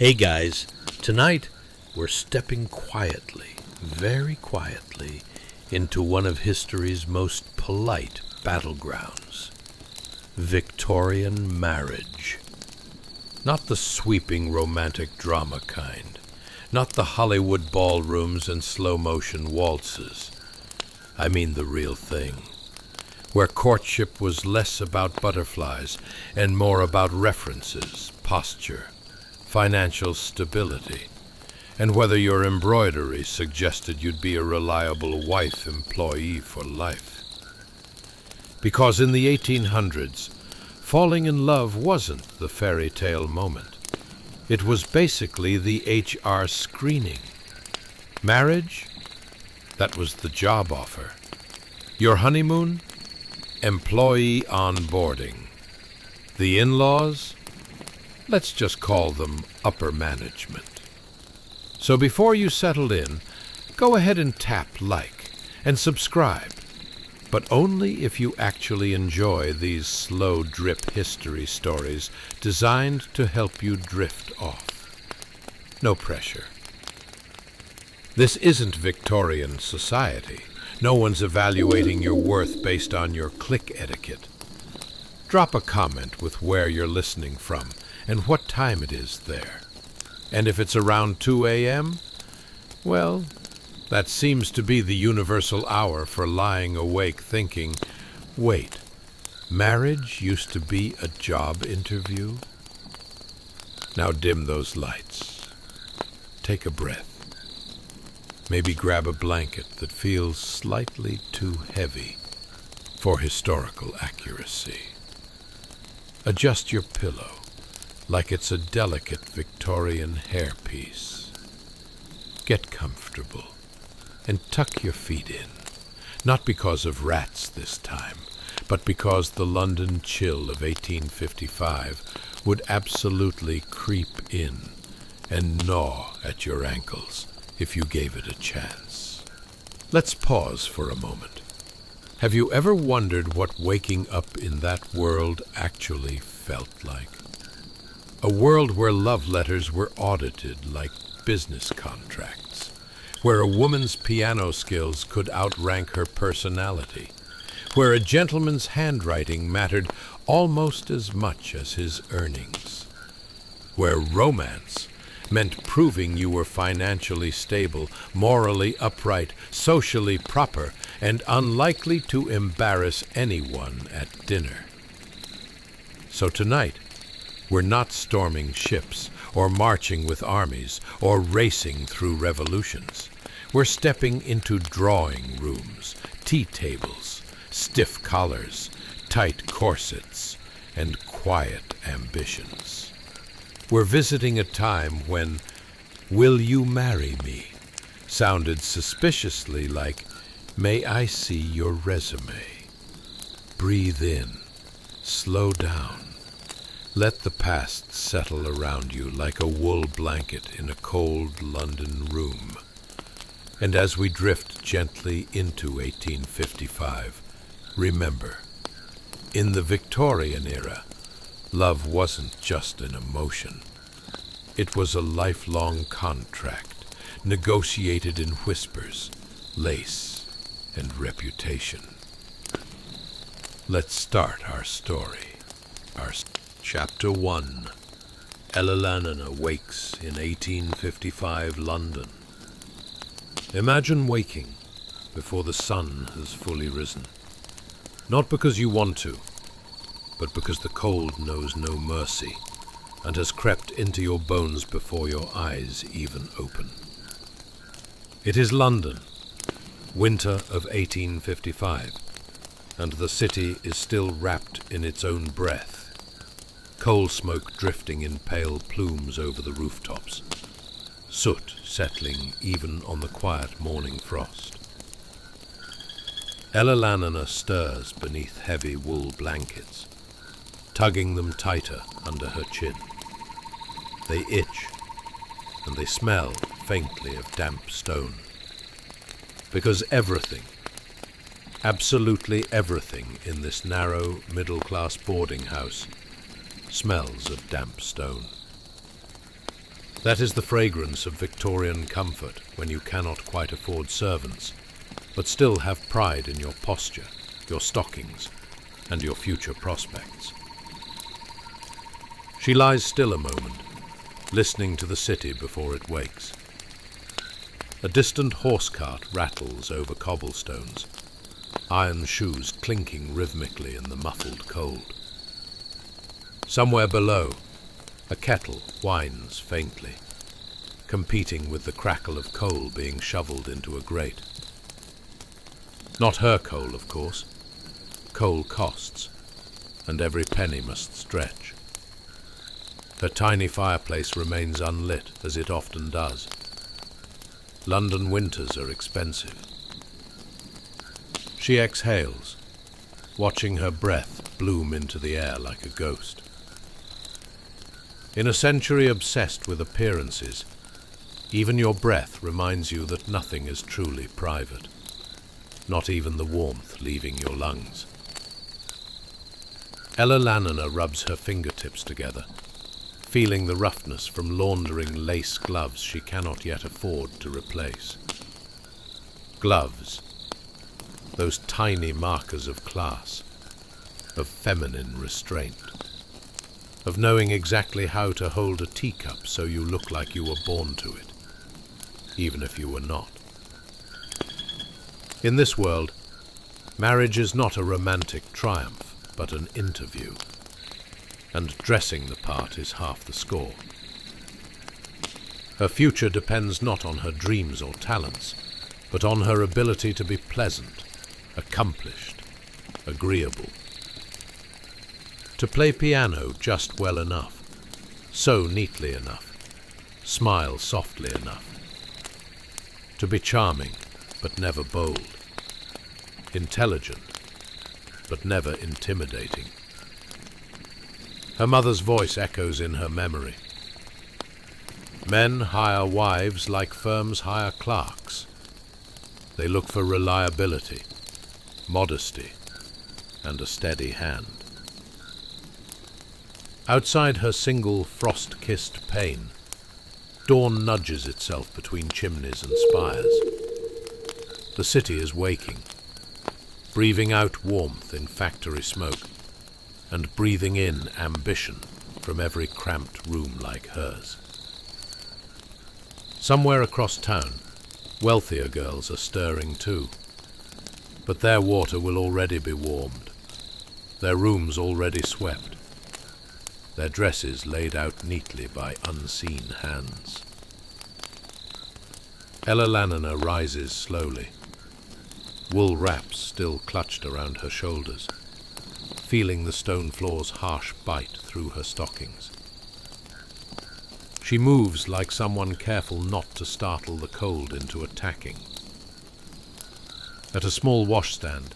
Hey guys, tonight we're stepping quietly, very quietly, into one of history's most polite battlegrounds. Victorian marriage. Not the sweeping romantic drama kind, not the Hollywood ballrooms and slow-motion waltzes. I mean the real thing, where courtship was less about butterflies and more about references, posture, financial stability, and whether your embroidery suggested you'd be a reliable wife employee for life. Because in the 1800s, falling in love wasn't the fairy tale moment. It was basically the HR screening. Marriage? That was the job offer. Your honeymoon? Employee onboarding. The in-laws? Let's just call them upper management. So before you settled in, go ahead and tap like and subscribe, but only if you actually enjoy these slow drip history stories designed to help you drift off. No pressure. This isn't Victorian society. No one's evaluating your worth based on your click etiquette. Drop a comment with where you're listening from and what time it is there. And if it's around 2 a.m., well, that seems to be the universal hour for lying awake thinking, wait, marriage used to be a job interview? Now dim those lights. Take a breath. Maybe grab a blanket that feels slightly too heavy for historical accuracy. Adjust your pillow like it's a delicate Victorian hairpiece. Get comfortable and tuck your feet in, not because of rats this time, but because the London chill of 1855 would absolutely creep in and gnaw at your ankles if you gave it a chance. Let's pause for a moment. Have you ever wondered what waking up in that world actually felt like? A world where love letters were audited like business contracts, where a woman's piano skills could outrank her personality, where a gentleman's handwriting mattered almost as much as his earnings, where romance meant proving you were financially stable, morally upright, socially proper, and unlikely to embarrass anyone at dinner. So tonight, we're not storming ships, or marching with armies, or racing through revolutions. We're stepping into drawing rooms, tea tables, stiff collars, tight corsets, and quiet ambitions. We're visiting a time when "Will you marry me?" sounded suspiciously like "May I see your resume?" Breathe in, slow down. Let the past settle around you like a wool blanket in a cold London room. And as we drift gently into 1855, remember, in the Victorian era, love wasn't just an emotion. It was a lifelong contract, negotiated in whispers, lace, and reputation. Let's start our story. Chapter 1. Ella wakes in 1855 London. Imagine waking before the sun has fully risen. Not because you want to, but because the cold knows no mercy and has crept into your bones before your eyes even open. It is London, winter of 1855, and the city is still wrapped in its own breath. Coal smoke drifting in pale plumes over the rooftops, soot settling even on the quiet morning frost. Ella stirs beneath heavy wool blankets, tugging them tighter under her chin. They itch, and they smell faintly of damp stone. Because everything, absolutely everything in this narrow, middle-class boarding house smells of damp stone. That is the fragrance of Victorian comfort when you cannot quite afford servants, but still have pride in your posture, your stockings, and your future prospects. She lies still a moment, listening to the city before it wakes. A distant horse cart rattles over cobblestones, iron shoes clinking rhythmically in the muffled cold. Somewhere below, a kettle whines faintly, competing with the crackle of coal being shoveled into a grate. Not her coal, of course. Coal costs, and every penny must stretch. Her tiny fireplace remains unlit, as it often does. London winters are expensive. She exhales, watching her breath bloom into the air like a ghost. In a century obsessed with appearances, even your breath reminds you that nothing is truly private, not even the warmth leaving your lungs. Ella Lanina rubs her fingertips together, feeling the roughness from laundering lace gloves she cannot yet afford to replace. Gloves, those tiny markers of class, of feminine restraint, of knowing exactly how to hold a teacup so you look like you were born to it, even if you were not. In this world, marriage is not a romantic triumph, but an interview, and dressing the part is half the score. Her future depends not on her dreams or talents, but on her ability to be pleasant, accomplished, agreeable. To play piano just well enough, sew neatly enough, smile softly enough. To be charming, but never bold. Intelligent, but never intimidating. Her mother's voice echoes in her memory. Men hire wives like firms hire clerks. They look for reliability, modesty, and a steady hand. Outside her single frost-kissed pane, dawn nudges itself between chimneys and spires. The city is waking, breathing out warmth in factory smoke, and breathing in ambition from every cramped room like hers. Somewhere across town, wealthier girls are stirring too, but their water will already be warmed, their rooms already swept, their dresses laid out neatly by unseen hands. Ella Lanina rises slowly, wool wraps still clutched around her shoulders, feeling the stone floor's harsh bite through her stockings. She moves like someone careful not to startle the cold into attacking. At a small washstand,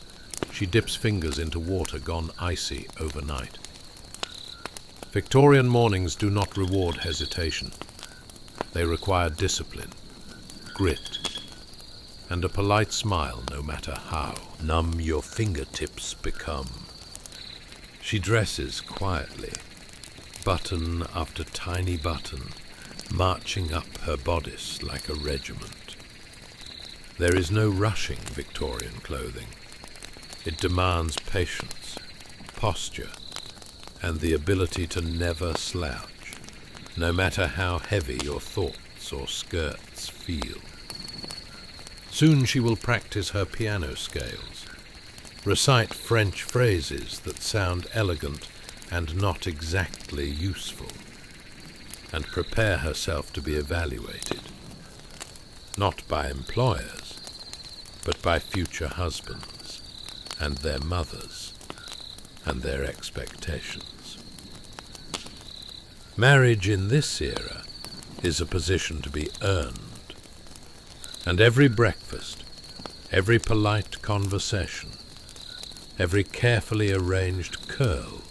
she dips fingers into water gone icy overnight. Victorian mornings do not reward hesitation. They require discipline, grit, and a polite smile no matter how numb your fingertips become. She dresses quietly, button after tiny button, marching up her bodice like a regiment. There is no rushing Victorian clothing. It demands patience, posture, and the ability to never slouch, no matter how heavy your thoughts or skirts feel. Soon she will practice her piano scales, recite French phrases that sound elegant and not exactly useful, and prepare herself to be evaluated, not by employers, but by future husbands and their mothers and their expectations. Marriage in this era is a position to be earned, and every breakfast, every polite conversation, every carefully arranged curl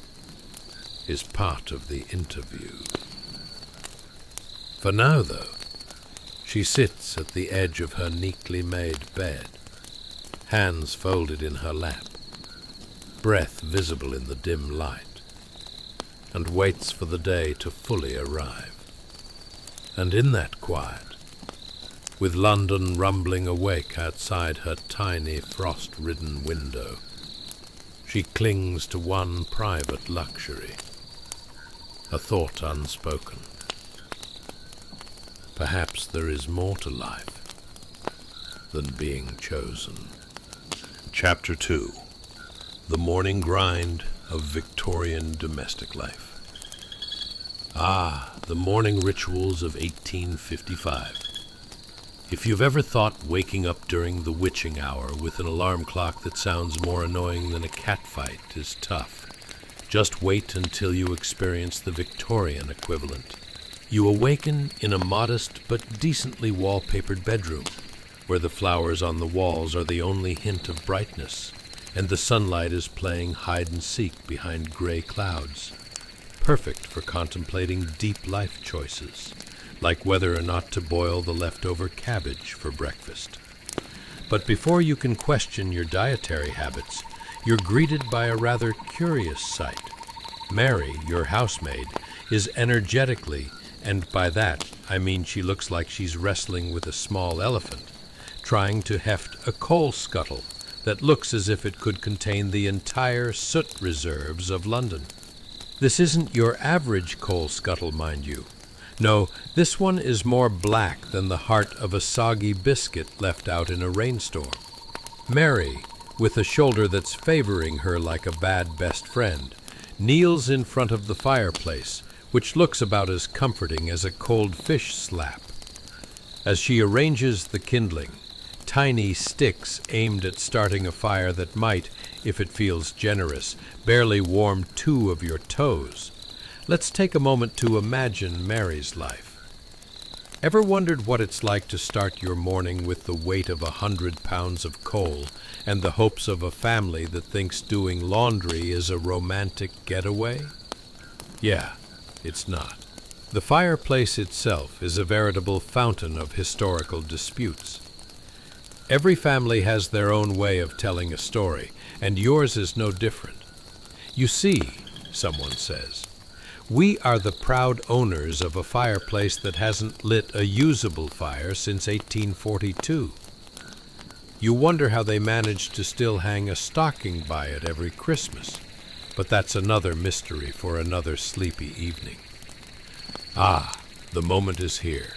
is part of the interview. For now, though, she sits at the edge of her neatly made bed, hands folded in her lap, breath visible in the dim light, and waits for the day to fully arrive. And in that quiet, with London rumbling awake outside her tiny frost-ridden window, she clings to one private luxury, a thought unspoken. Perhaps there is more to life than being chosen. Chapter 2. The Morning Grind of Victorian Domestic Life. Ah, the morning rituals of 1855. If you've ever thought waking up during the witching hour with an alarm clock that sounds more annoying than a catfight is tough, just wait until you experience the Victorian equivalent. You awaken in a modest but decently wallpapered bedroom, where the flowers on the walls are the only hint of brightness, and the sunlight is playing hide-and-seek behind gray clouds, perfect for contemplating deep life choices, like whether or not to boil the leftover cabbage for breakfast. But before you can question your dietary habits, you're greeted by a rather curious sight. Mary, your housemaid, is energetically, and by that I mean she looks like she's wrestling with a small elephant, trying to heft a coal scuttle that looks as if it could contain the entire soot reserves of London. This isn't your average coal scuttle, mind you. No, this one is more black than the heart of a soggy biscuit left out in a rainstorm. Mary, with a shoulder that's favoring her like a bad best friend, kneels in front of the fireplace, which looks about as comforting as a cold fish slap. As she arranges the kindling, tiny sticks aimed at starting a fire that might, if it feels generous, barely warm 2 of your toes. Let's take a moment to imagine Mary's life. Ever wondered what it's like to start your morning with the weight of 100 pounds of coal and the hopes of a family that thinks doing laundry is a romantic getaway? Yeah, it's not. The fireplace itself is a veritable fountain of historical disputes. Every family has their own way of telling a story, and yours is no different. You see, someone says, we are the proud owners of a fireplace that hasn't lit a usable fire since 1842. You wonder how they managed to still hang a stocking by it every Christmas, but that's another mystery for another sleepy evening. Ah, the moment is here.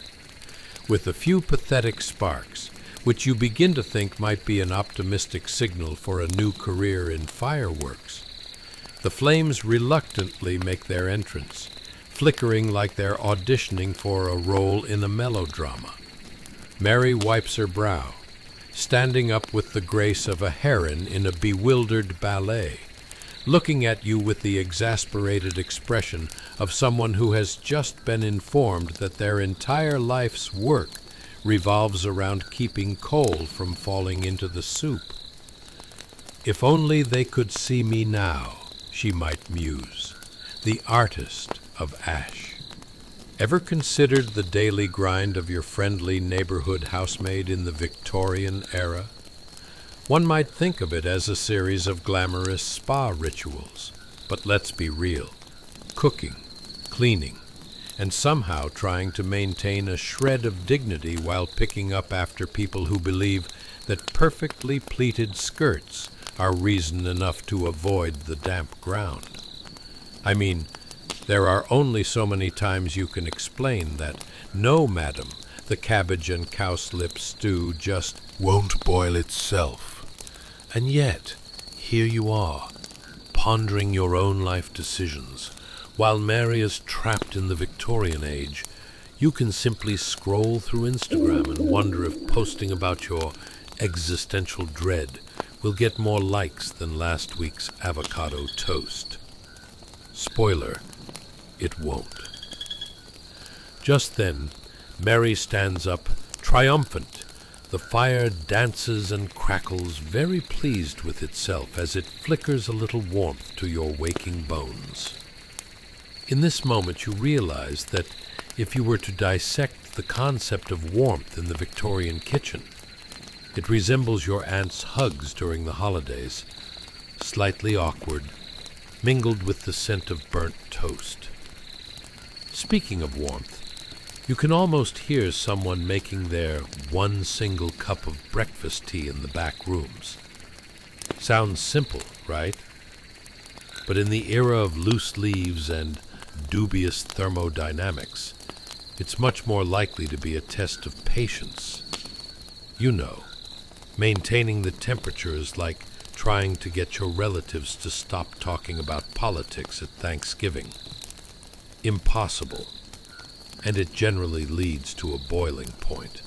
With a few pathetic sparks, which you begin to think might be an optimistic signal for a new career in fireworks, the flames reluctantly make their entrance, flickering like they're auditioning for a role in a melodrama. Mary wipes her brow, standing up with the grace of a heron in a bewildered ballet, looking at you with the exasperated expression of someone who has just been informed that their entire life's work revolves around keeping coal from falling into the soup. If only they could see me now, she might muse, the artist of ash. Ever considered the daily grind of your friendly neighborhood housemaid in the Victorian era? One might think of it as a series of glamorous spa rituals, but let's be real. Cooking, cleaning, and somehow trying to maintain a shred of dignity while picking up after people who believe that perfectly pleated skirts are reason enough to avoid the damp ground. I mean, there are only so many times you can explain that, no, madam, the cabbage and cowslip stew just won't boil itself. And yet, here you are, pondering your own life decisions. While Mary is trapped in the Victorian age, you can simply scroll through Instagram and wonder if posting about your existential dread will get more likes than last week's avocado toast. Spoiler, it won't. Just then, Mary stands up, triumphant. The fire dances and crackles, very pleased with itself as it flickers a little warmth to your waking bones. In this moment you realize that if you were to dissect the concept of warmth in the Victorian kitchen, it resembles your aunt's hugs during the holidays, slightly awkward, mingled with the scent of burnt toast. Speaking of warmth, You can almost hear someone making their one single cup of breakfast tea in the back rooms. Sounds simple, right? But in the era of loose leaves and dubious thermodynamics, it's much more likely to be a test of patience. You know, maintaining the temperature is like trying to get your relatives to stop talking about politics at Thanksgiving. Impossible, and it generally leads to a boiling point.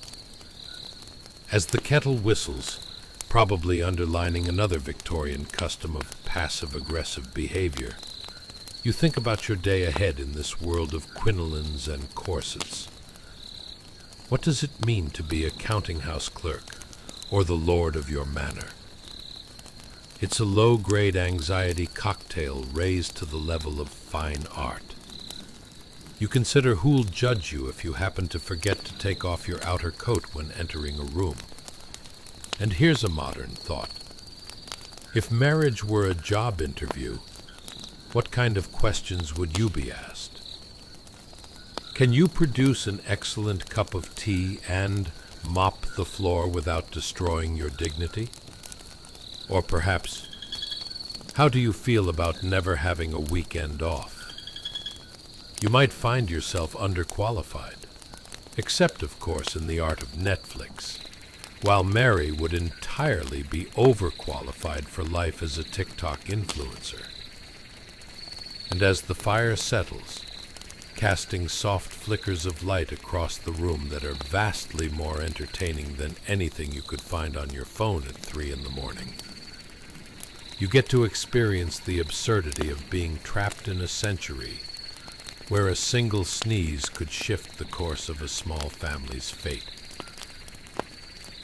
As the kettle whistles, probably underlining another Victorian custom of passive-aggressive behavior, you think about your day ahead in this world of crinolines and corsets. What does it mean to be a counting house clerk or the lord of your manor? It's a low-grade anxiety cocktail raised to the level of fine art. You consider who'll judge you if you happen to forget to take off your outer coat when entering a room. And here's a modern thought. If marriage were a job interview, what kind of questions would you be asked? Can you produce an excellent cup of tea and mop the floor without destroying your dignity? Or perhaps, how do you feel about never having a weekend off? You might find yourself underqualified, except, of course, in the art of Netflix, while Mary would entirely be overqualified for life as a TikTok influencer. And as the fire settles, casting soft flickers of light across the room that are vastly more entertaining than anything you could find on your phone at 3 in the morning, you get to experience the absurdity of being trapped in a century where a single sneeze could shift the course of a small family's fate.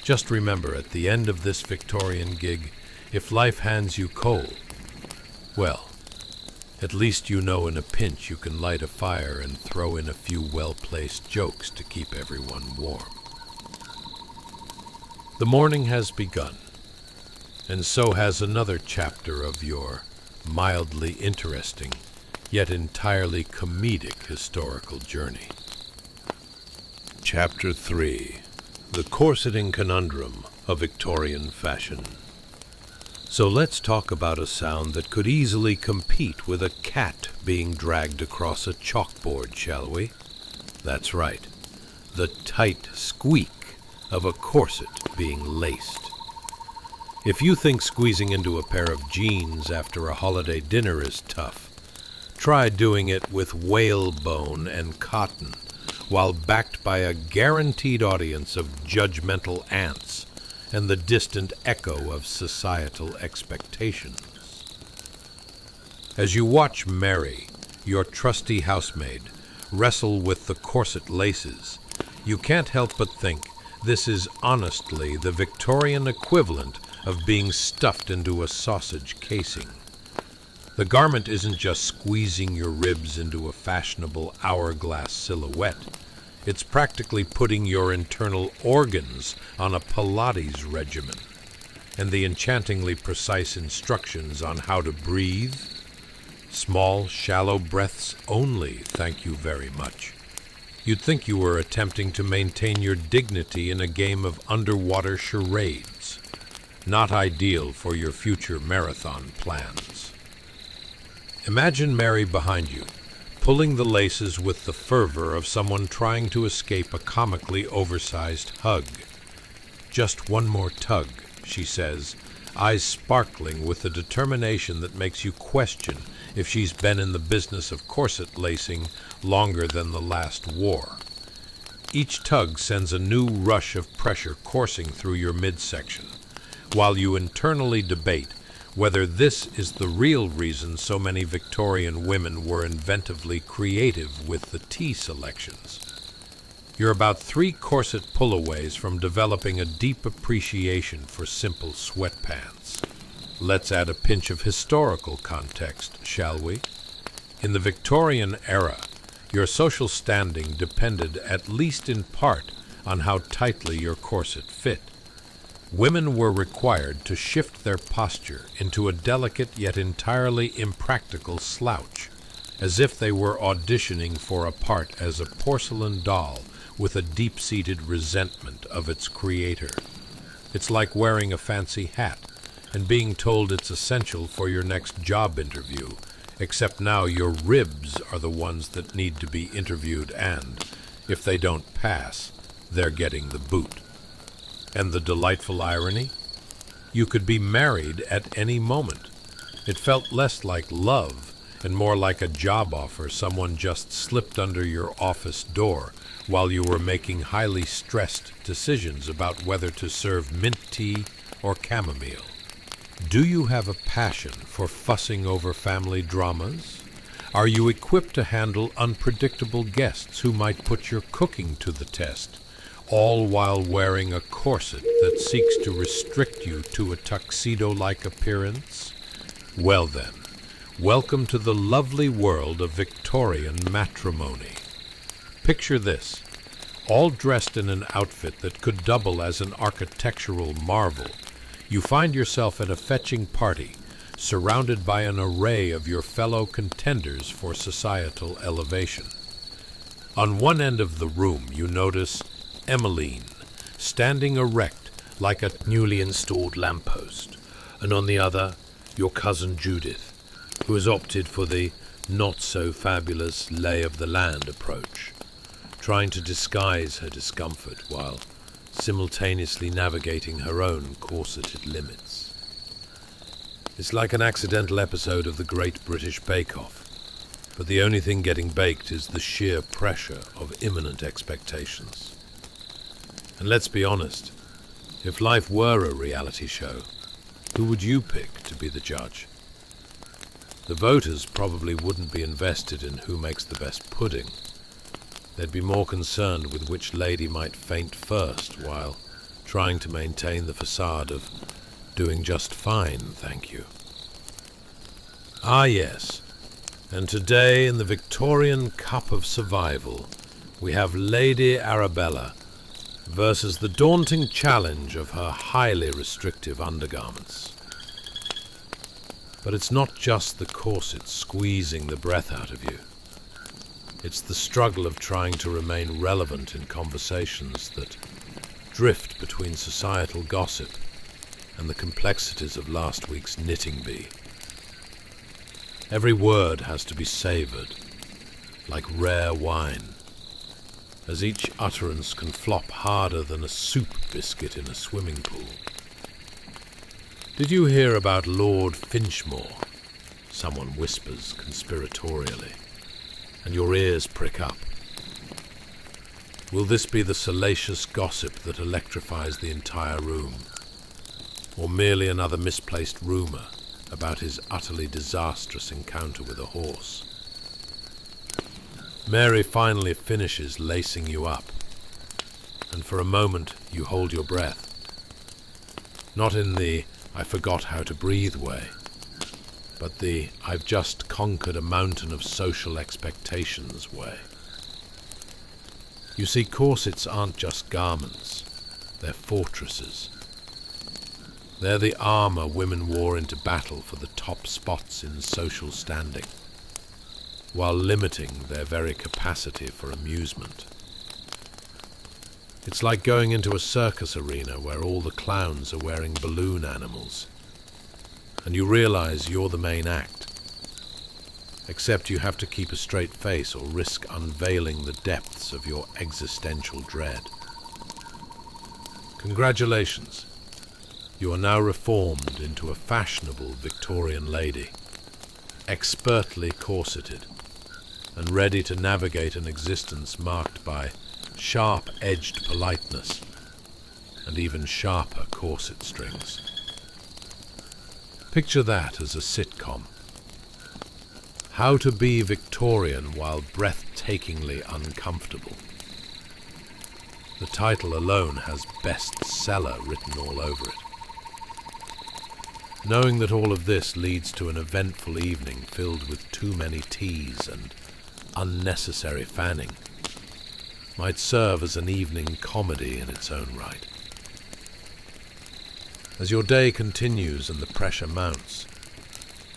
Just remember, at the end of this Victorian gig, if life hands you coal, well, at least you know in a pinch you can light a fire and throw in a few well-placed jokes to keep everyone warm. The morning has begun, and so has another chapter of your mildly interesting, yet entirely comedic historical journey. Chapter 3. The Corseting Conundrum of Victorian Fashion. So let's talk about a sound that could easily compete with a cat being dragged across a chalkboard, shall we? That's right, the tight squeak of a corset being laced. If you think squeezing into a pair of jeans after a holiday dinner is tough, try doing it with whalebone and cotton while backed by a guaranteed audience of judgmental ants and the distant echo of societal expectations. As you watch Mary, your trusty housemaid, wrestle with the corset laces, you can't help but think this is honestly the Victorian equivalent of being stuffed into a sausage casing. The garment isn't just squeezing your ribs into a fashionable hourglass silhouette. It's practically putting your internal organs on a Pilates regimen. And the enchantingly precise instructions on how to breathe, small, shallow breaths only, thank you very much. You'd think you were attempting to maintain your dignity in a game of underwater charades. Not ideal for your future marathon plans. Imagine Mary behind you, pulling the laces with the fervor of someone trying to escape a comically oversized hug. Just one more tug, she says, eyes sparkling with a determination that makes you question if she's been in the business of corset lacing longer than the last war. Each tug sends a new rush of pressure coursing through your midsection, while you internally debate whether this is the real reason so many Victorian women were inventively creative with the tea selections. You're about 3 corset pullaways from developing a deep appreciation for simple sweatpants. Let's add a pinch of historical context, shall we? In the Victorian era, your social standing depended, at least in part, on how tightly your corset fit. Women were required to shift their posture into a delicate yet entirely impractical slouch, as if they were auditioning for a part as a porcelain doll with a deep-seated resentment of its creator. It's like wearing a fancy hat and being told it's essential for your next job interview, except now your ribs are the ones that need to be interviewed, and if they don't pass, they're getting the boot. And the delightful irony? You could be married at any moment. It felt less like love and more like a job offer someone just slipped under your office door while you were making highly stressed decisions about whether to serve mint tea or chamomile. Do you have a passion for fussing over family dramas? Are you equipped to handle unpredictable guests who might put your cooking to the test, all while wearing a corset that seeks to restrict you to a tuxedo-like appearance? Well then, welcome to the lovely world of Victorian matrimony. Picture this, all dressed in an outfit that could double as an architectural marvel. You find yourself at a fetching party, surrounded by an array of your fellow contenders for societal elevation. On one end of the room, you notice Emmeline, standing erect like a newly installed lamppost, and on the other, your cousin Judith, who has opted for the not-so-fabulous lay-of-the-land approach, trying to disguise her discomfort while simultaneously navigating her own corseted limits. It's like an accidental episode of the Great British Bake Off, but the only thing getting baked is the sheer pressure of imminent expectations. And let's be honest, if life were a reality show, who would you pick to be the judge? The voters probably wouldn't be invested in who makes the best pudding. They'd be more concerned with which lady might faint first while trying to maintain the facade of doing just fine, thank you. Ah yes, and today in the Victorian Cup of Survival, we have Lady Arabella versus the daunting challenge of her highly restrictive undergarments. But it's not just the corset squeezing the breath out of you. It's the struggle of trying to remain relevant in conversations that drift between societal gossip and the complexities of last week's knitting bee. Every word has to be savoured, like rare wine, as each utterance can flop harder than a soup biscuit in a swimming pool. Did you hear about Lord Finchmore? Someone whispers conspiratorially, and your ears prick up. Will this be the salacious gossip that electrifies the entire room, or merely another misplaced rumour about his utterly disastrous encounter with a horse? Mary finally finishes lacing you up, and for a moment you hold your breath. Not in the "I forgot how to breathe" way, but the "I've just conquered a mountain of social expectations" way. You see, corsets aren't just garments, they're fortresses. They're the armour women wore into battle for the top spots in social standing, while limiting their very capacity for amusement. It's like going into a circus arena where all the clowns are wearing balloon animals, and you realize you're the main act, except you have to keep a straight face or risk unveiling the depths of your existential dread. Congratulations, you are now reformed into a fashionable Victorian lady, expertly corseted, and ready to navigate an existence marked by sharp-edged politeness and even sharper corset strings. Picture that as a sitcom. How to be Victorian while breathtakingly uncomfortable. The title alone has bestseller written all over it. Knowing that all of this leads to an eventful evening filled with too many teas and unnecessary fanning might serve as an evening comedy in its own right. As your day continues and the pressure mounts,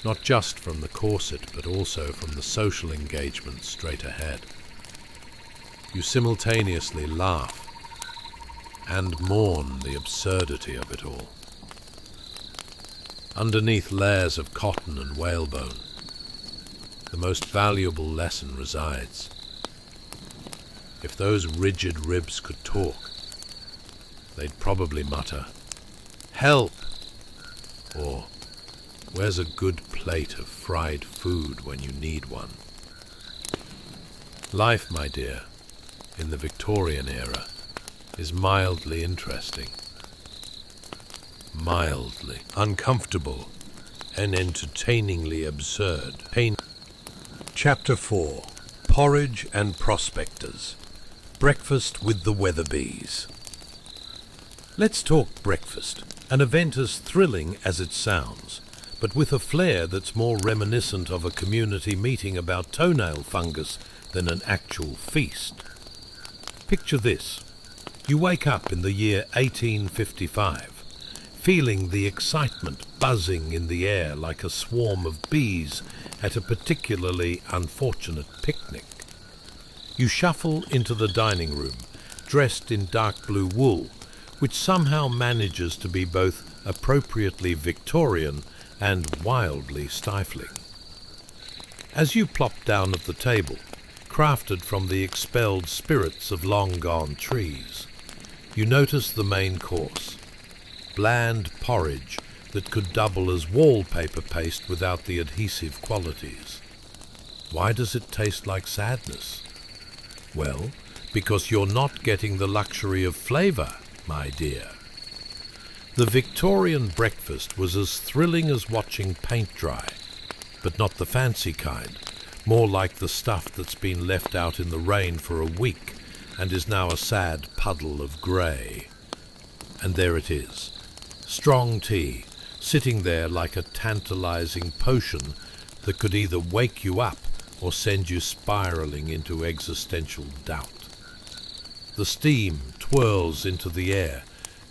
not just from the corset, but also from the social engagements straight ahead. You simultaneously laugh and mourn the absurdity of it all. Underneath layers of cotton and whalebone, the most valuable lesson resides. If those rigid ribs could talk, they'd probably mutter, "Help!" or "Where's a good plate of fried food when you need one?" Life, my dear, in the Victorian era, is mildly interesting, mildly uncomfortable, and entertainingly absurd. Chapter 4. Porridge and Prospectors. Breakfast with the Weatherbees. Let's talk breakfast, an event as thrilling as it sounds, but with a flair that's more reminiscent of a community meeting about toenail fungus than an actual feast. Picture this. You wake up in the year 1855, feeling the excitement buzzing in the air like a swarm of bees at a particularly unfortunate picnic. You shuffle into the dining room, dressed in dark blue wool, which somehow manages to be both appropriately Victorian and wildly stifling. As you plop down at the table, crafted from the expelled spirits of long-gone trees, you notice the main course, bland porridge that could double as wallpaper paste without the adhesive qualities. Why does it taste like sadness? Well, because you're not getting the luxury of flavour, my dear. The Victorian breakfast was as thrilling as watching paint dry, but not the fancy kind, more like the stuff that's been left out in the rain for a week and is now a sad puddle of grey. And there it is, strong tea, sitting there like a tantalizing potion that could either wake you up or send you spiraling into existential doubt. The steam twirls into the air,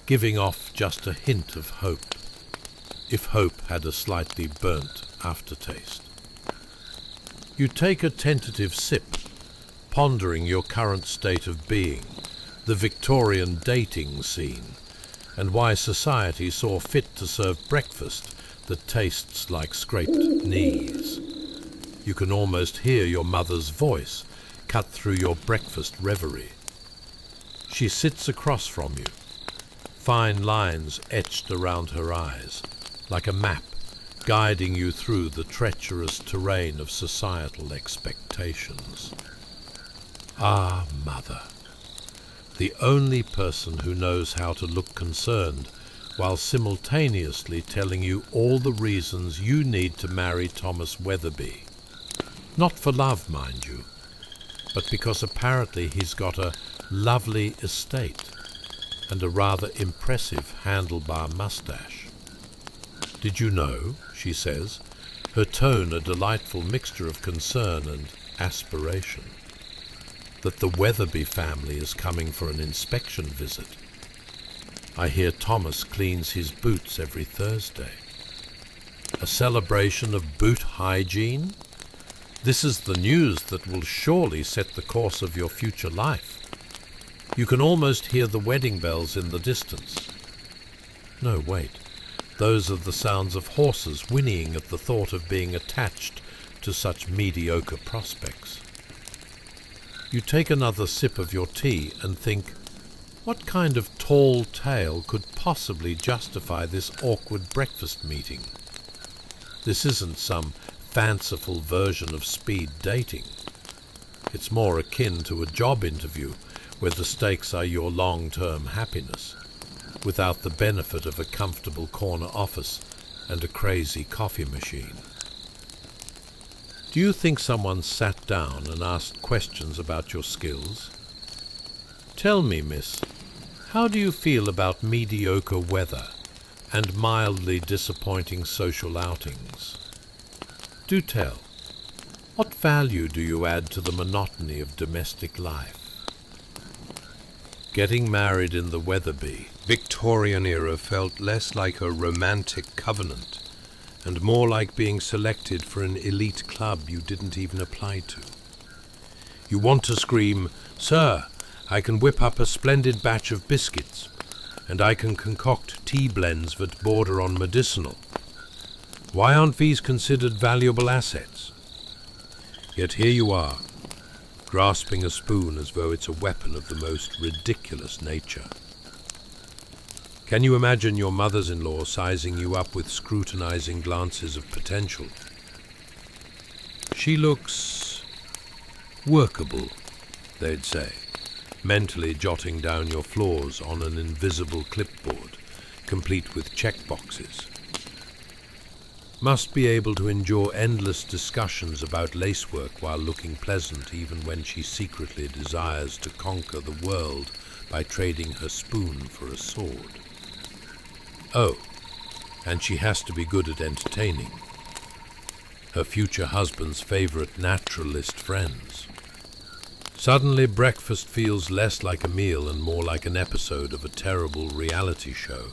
giving off just a hint of hope, if hope had a slightly burnt aftertaste. You take a tentative sip, pondering your current state of being, the Victorian dating scene, and why society saw fit to serve breakfast that tastes like scraped knees. You can almost hear your mother's voice cut through your breakfast reverie. She sits across from you, fine lines etched around her eyes, like a map guiding you through the treacherous terrain of societal expectations. Ah, mother, the only person who knows how to look concerned while simultaneously telling you all the reasons you need to marry Thomas Weatherby. Not for love, mind you, but because apparently he's got a lovely estate and a rather impressive handlebar mustache. Did you know, she says, her tone a delightful mixture of concern and aspiration, that the Weatherby family is coming for an inspection visit? I hear Thomas cleans his boots every Thursday. A celebration of boot hygiene? This is the news that will surely set the course of your future life. You can almost hear the wedding bells in the distance. No, wait. Those are the sounds of horses whinnying at the thought of being attached to such mediocre prospects. You take another sip of your tea and think, what kind of tall tale could possibly justify this awkward breakfast meeting? This isn't some fanciful version of speed dating. It's more akin to a job interview where the stakes are your long-term happiness, without the benefit of a comfortable corner office and a crazy coffee machine. Do you think someone sat down and asked questions about your skills? Tell me, miss, how do you feel about mediocre weather and mildly disappointing social outings? Do tell. What value do you add to the monotony of domestic life? Getting married in the Weatherby Victorian era felt less like a romantic covenant and more like being selected for an elite club you didn't even apply to. You want to scream, "Sir, I can whip up a splendid batch of biscuits, and I can concoct tea blends that border on medicinal. Why aren't these considered valuable assets?" Yet here you are, grasping a spoon as though it's a weapon of the most ridiculous nature. Can you imagine your mothers-in-law sizing you up with scrutinizing glances of potential? "She looks workable," they'd say, mentally jotting down your flaws on an invisible clipboard, complete with checkboxes. Must be able to endure endless discussions about lacework while looking pleasant even when she secretly desires to conquer the world by trading her spoon for a sword. Oh, and she has to be good at entertaining. Her future husband's favorite naturalist friends. Suddenly breakfast feels less like a meal and more like an episode of a terrible reality show,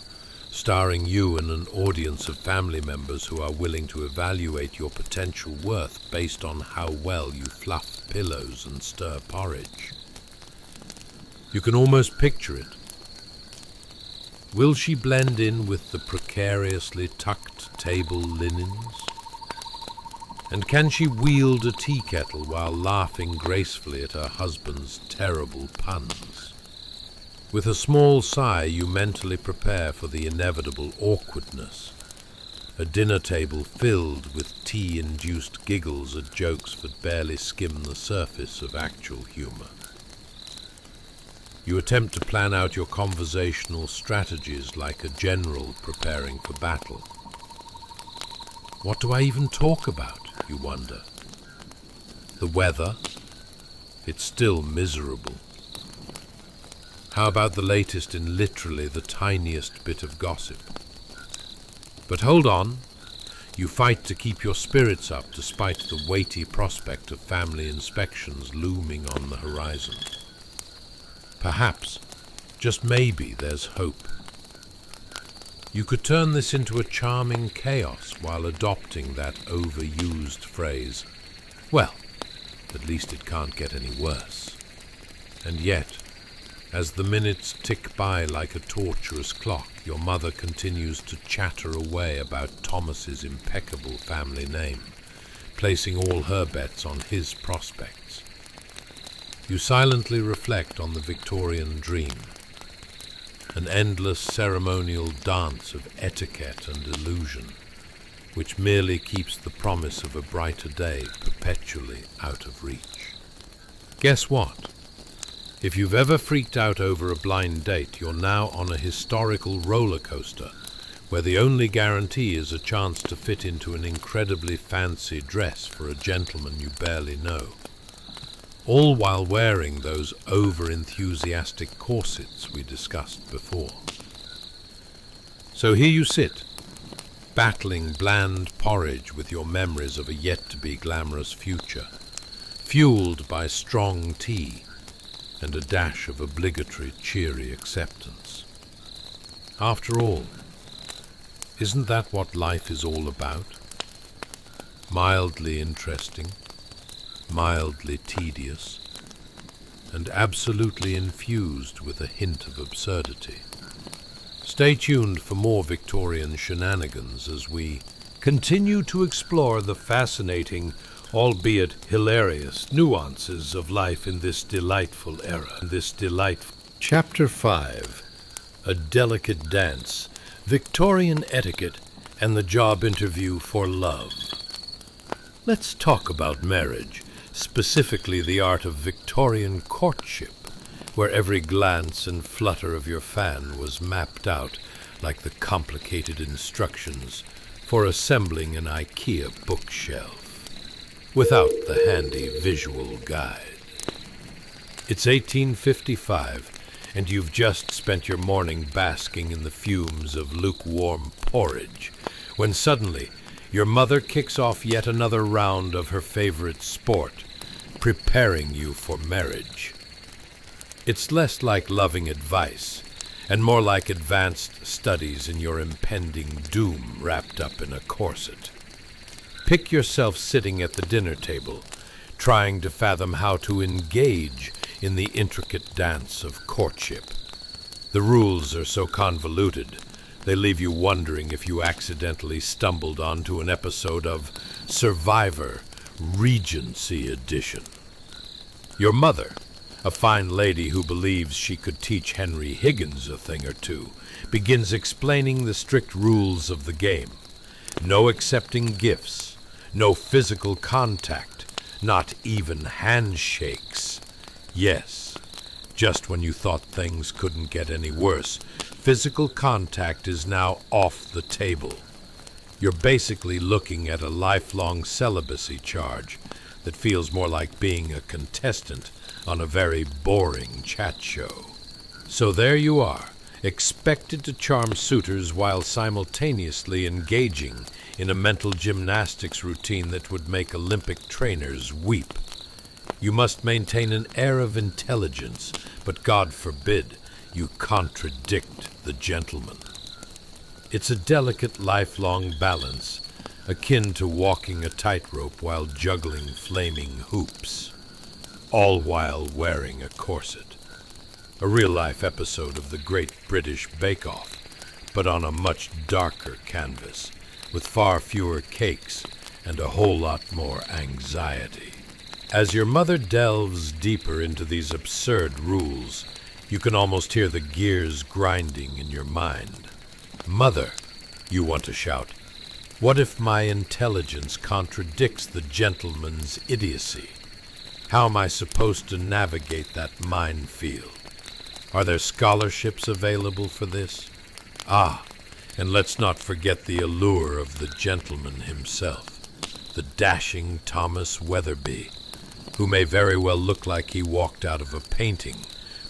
starring you and an audience of family members who are willing to evaluate your potential worth based on how well you fluff pillows and stir porridge. You can almost picture it. Will she blend in with the precariously tucked table linens? And can she wield a tea kettle while laughing gracefully at her husband's terrible puns? With a small sigh, you mentally prepare for the inevitable awkwardness. A dinner table filled with tea-induced giggles at jokes that barely skim the surface of actual humor. You attempt to plan out your conversational strategies like a general preparing for battle. What do I even talk about, you wonder? The weather? It's still miserable. How about the latest in literally the tiniest bit of gossip? But hold on. You fight to keep your spirits up despite the weighty prospect of family inspections looming on the horizon. Perhaps, just maybe, there's hope. You could turn this into a charming chaos while adopting that overused phrase, "Well, at least it can't get any worse." And yet, as the minutes tick by like a torturous clock, your mother continues to chatter away about Thomas's impeccable family name, placing all her bets on his prospects. You silently reflect on the Victorian dream, an endless ceremonial dance of etiquette and illusion, which merely keeps the promise of a brighter day perpetually out of reach. Guess what? If you've ever freaked out over a blind date, you're now on a historical roller coaster, where the only guarantee is a chance to fit into an incredibly fancy dress for a gentleman you barely know, all while wearing those over-enthusiastic corsets we discussed before. So here you sit, battling bland porridge with your memories of a yet-to-be glamorous future, fueled by strong tea and a dash of obligatory cheery acceptance. After all, isn't that what life is all about? Mildly interesting, mildly tedious, and absolutely infused with a hint of absurdity. Stay tuned for more Victorian shenanigans as we continue to explore the fascinating, albeit hilarious, nuances of life in this delightful era. Chapter 5. A Delicate Dance, Victorian Etiquette, and the Job Interview for Love. Let's talk about marriage, specifically the art of Victorian courtship, where every glance and flutter of your fan was mapped out like the complicated instructions for assembling an IKEA bookshelf, without the handy visual guide. It's 1855, and you've just spent your morning basking in the fumes of lukewarm porridge, when suddenly your mother kicks off yet another round of her favorite sport, preparing you for marriage. It's less like loving advice and more like advanced studies in your impending doom wrapped up in a corset. Pick yourself sitting at the dinner table, trying to fathom how to engage in the intricate dance of courtship. The rules are so convoluted, they leave you wondering if you accidentally stumbled onto an episode of Survivor Regency Edition. Your mother, a fine lady who believes she could teach Henry Higgins a thing or two, begins explaining the strict rules of the game. No accepting gifts, no physical contact, not even handshakes. Yes, just when you thought things couldn't get any worse, physical contact is now off the table. You're basically looking at a lifelong celibacy charge that feels more like being a contestant on a very boring chat show. So there you are, expected to charm suitors while simultaneously engaging in a mental gymnastics routine that would make Olympic trainers weep. You must maintain an air of intelligence, but God forbid you contradict the gentleman. It's a delicate lifelong balance, akin to walking a tightrope while juggling flaming hoops, all while wearing a corset. A real-life episode of the Great British Bake Off, but on a much darker canvas, with far fewer cakes and a whole lot more anxiety. As your mother delves deeper into these absurd rules, you can almost hear the gears grinding in your mind. Mother, you want to shout, what if my intelligence contradicts the gentleman's idiocy? How am I supposed to navigate that minefield? Are there scholarships available for this? Ah, and let's not forget the allure of the gentleman himself, the dashing Thomas Weatherby, who may very well look like he walked out of a painting,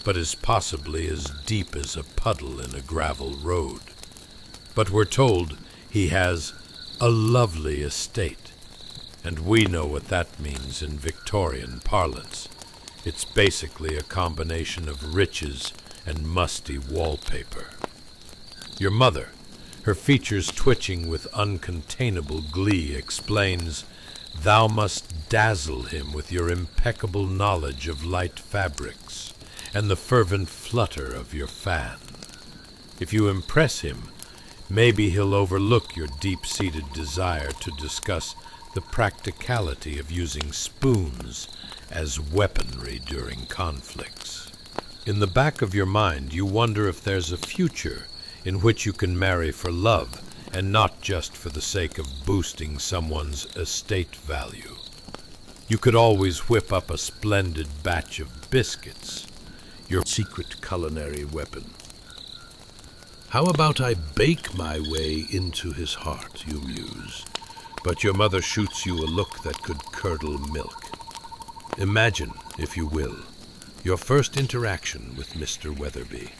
but is possibly as deep as a puddle in a gravel road. But we're told he has a lovely estate, and we know what that means in Victorian parlance. It's basically a combination of riches and musty wallpaper. Your mother, her features twitching with uncontainable glee, explains, "Thou must dazzle him with your impeccable knowledge of light fabrics and the fervent flutter of your fan. If you impress him, maybe he'll overlook your deep-seated desire to discuss the practicality of using spoons as weaponry during conflicts. In the back of your mind, you wonder if there's a future in which you can marry for love and not just for the sake of boosting someone's estate value. You could always whip up a splendid batch of biscuits, your secret culinary weapon. How about I bake my way into his heart, you muse, but your mother shoots you a look that could curdle milk. Imagine, if you will, your first interaction with Mr. Weatherby.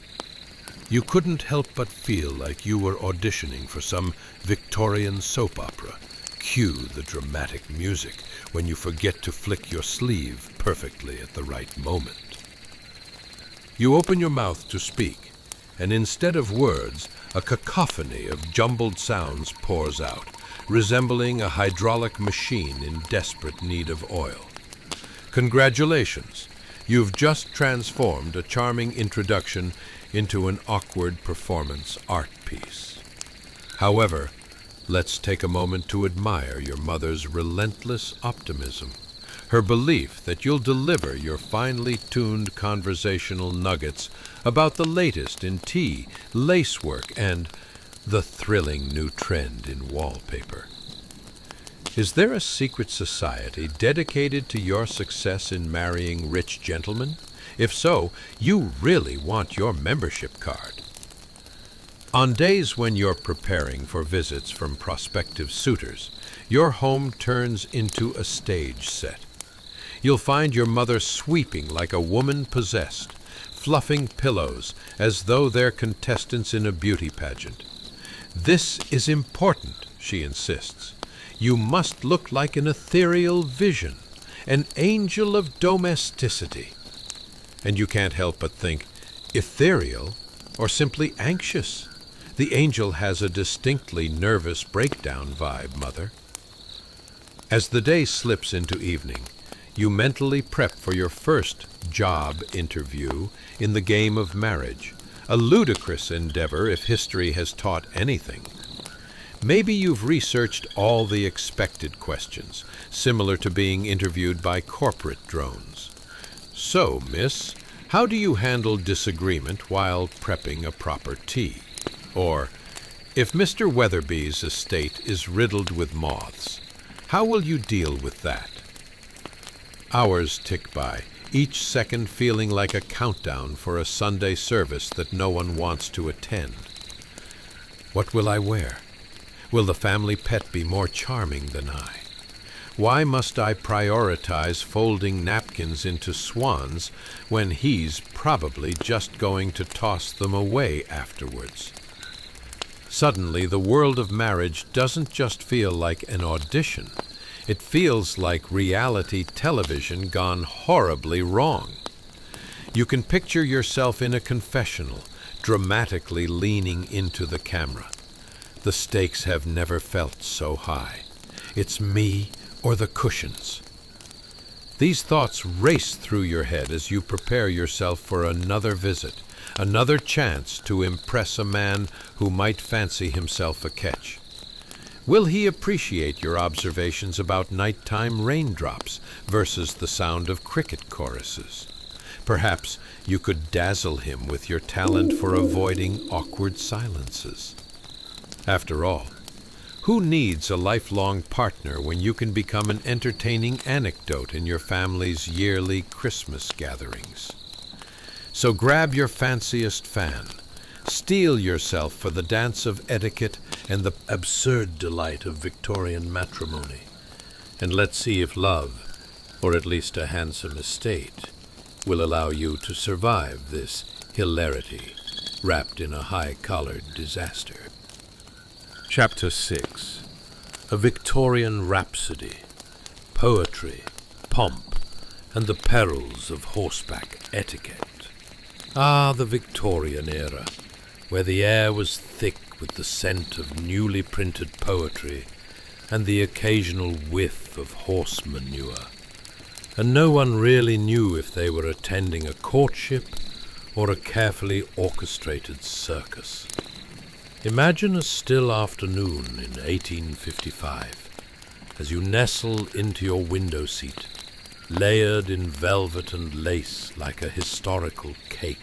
You couldn't help but feel like you were auditioning for some Victorian soap opera. Cue the dramatic music when you forget to flick your sleeve perfectly at the right moment. You open your mouth to speak, and instead of words, a cacophony of jumbled sounds pours out, resembling a hydraulic machine in desperate need of oil. Congratulations! You've just transformed a charming introduction into an awkward performance art piece. However, let's take a moment to admire your mother's relentless optimism, her belief that you'll deliver your finely tuned conversational nuggets about the latest in tea, lacework, and the thrilling new trend in wallpaper. Is there a secret society dedicated to your success in marrying rich gentlemen? If so, you really want your membership card. On days when you're preparing for visits from prospective suitors, your home turns into a stage set. You'll find your mother sweeping like a woman possessed, fluffing pillows as though they're contestants in a beauty pageant. This is important, she insists. You must look like an ethereal vision, an angel of domesticity. And you can't help but think, ethereal? or simply anxious? The angel has a distinctly nervous breakdown vibe, Mother. As the day slips into evening, you mentally prep for your first job interview in the game of marriage, a ludicrous endeavor if history has taught anything. Maybe you've researched all the expected questions, similar to being interviewed by corporate drones. So, miss, how do you handle disagreement while prepping a proper tea? Or, if Mr. Weatherby's estate is riddled with moths, how will you deal with that? Hours tick by, each second feeling like a countdown for a Sunday service that no one wants to attend. What will I wear? Will the family pet be more charming than I? Why must I prioritize folding napkins into swans when he's probably just going to toss them away afterwards? Suddenly, the world of marriage doesn't just feel like an audition. It feels like reality television gone horribly wrong. You can picture yourself in a confessional, dramatically leaning into the camera. The stakes have never felt so high. It's me or the cushions. These thoughts race through your head as you prepare yourself for another visit, another chance to impress a man who might fancy himself a catch. Will he appreciate your observations about nighttime raindrops versus the sound of cricket choruses? Perhaps you could dazzle him with your talent for avoiding awkward silences. After all, who needs a lifelong partner when you can become an entertaining anecdote in your family's yearly Christmas gatherings? So grab your fanciest fan, steel yourself for the dance of etiquette and the absurd delight of Victorian matrimony, and let's see if love, or at least a handsome estate, will allow you to survive this hilarity wrapped in a high-collared disaster. Chapter 6. A Victorian Rhapsody, Poetry, Pomp, and the Perils of Horseback Etiquette. Ah, the Victorian era, where the air was thick with the scent of newly printed poetry and the occasional whiff of horse manure, and no one really knew if they were attending a courtship or a carefully orchestrated circus. Imagine a still afternoon in 1855, as you nestle into your window seat, layered in velvet and lace like a historical cake,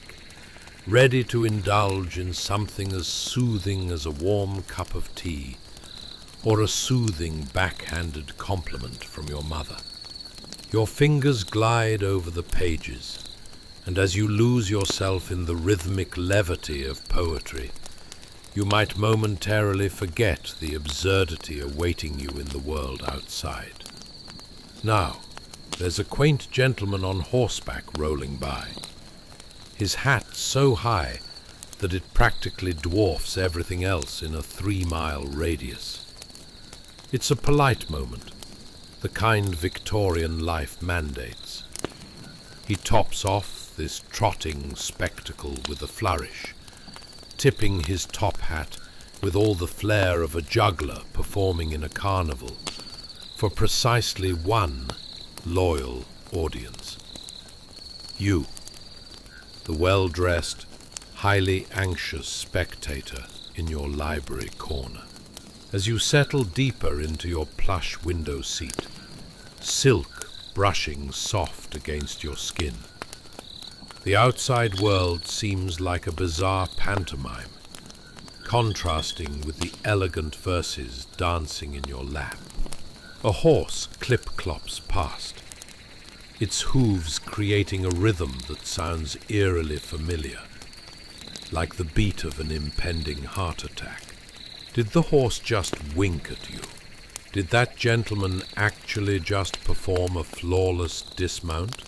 ready to indulge in something as soothing as a warm cup of tea, or a soothing backhanded compliment from your mother. Your fingers glide over the pages, and as you lose yourself in the rhythmic levity of poetry, you might momentarily forget the absurdity awaiting you in the world outside. Now, there's a quaint gentleman on horseback rolling by, his hat so high that it practically dwarfs everything else in a 3-mile radius. It's a polite moment, the kind Victorian life mandates. He tops off this trotting spectacle with a flourish, tipping his top hat with all the flair of a juggler performing in a carnival for precisely one loyal audience. You, the well-dressed, highly anxious spectator in your library corner. As you settle deeper into your plush window seat, silk brushing soft against your skin, the outside world seems like a bizarre pantomime, contrasting with the elegant verses dancing in your lap. A horse clip-clops past, its hooves creating a rhythm that sounds eerily familiar, like the beat of an impending heart attack. Did the horse just wink at you? Did that gentleman actually just perform a flawless dismount?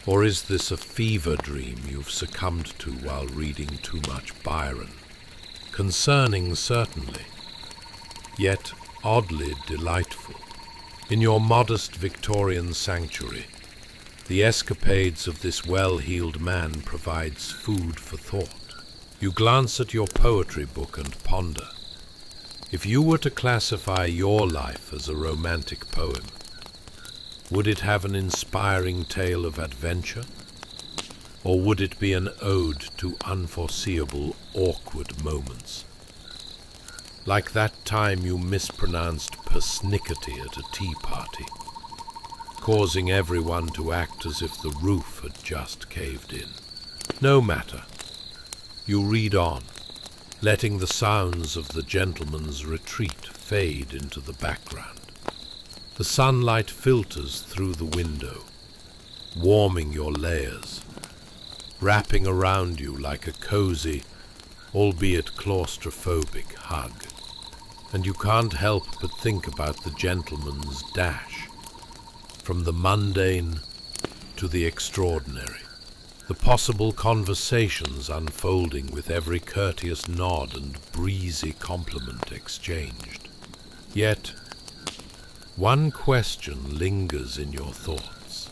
Or is this a fever dream you've succumbed to while reading too much Byron? Concerning, certainly, yet oddly delightful. In your modest Victorian sanctuary, the escapades of this well-heeled man provides food for thought. You glance at your poetry book and ponder. If you were to classify your life as a romantic poem, would it have an inspiring tale of adventure? Or would it be an ode to unforeseeable, awkward moments? Like that time you mispronounced persnickety at a tea party, causing everyone to act as if the roof had just caved in. No matter. You read on, letting the sounds of the gentleman's retreat fade into the background. The sunlight filters through the window, warming your layers, wrapping around you like a cozy, albeit claustrophobic, hug. And you can't help but think about the gentleman's dash, from the mundane to the extraordinary. The possible conversations unfolding with every courteous nod and breezy compliment exchanged. Yet, one question lingers in your thoughts.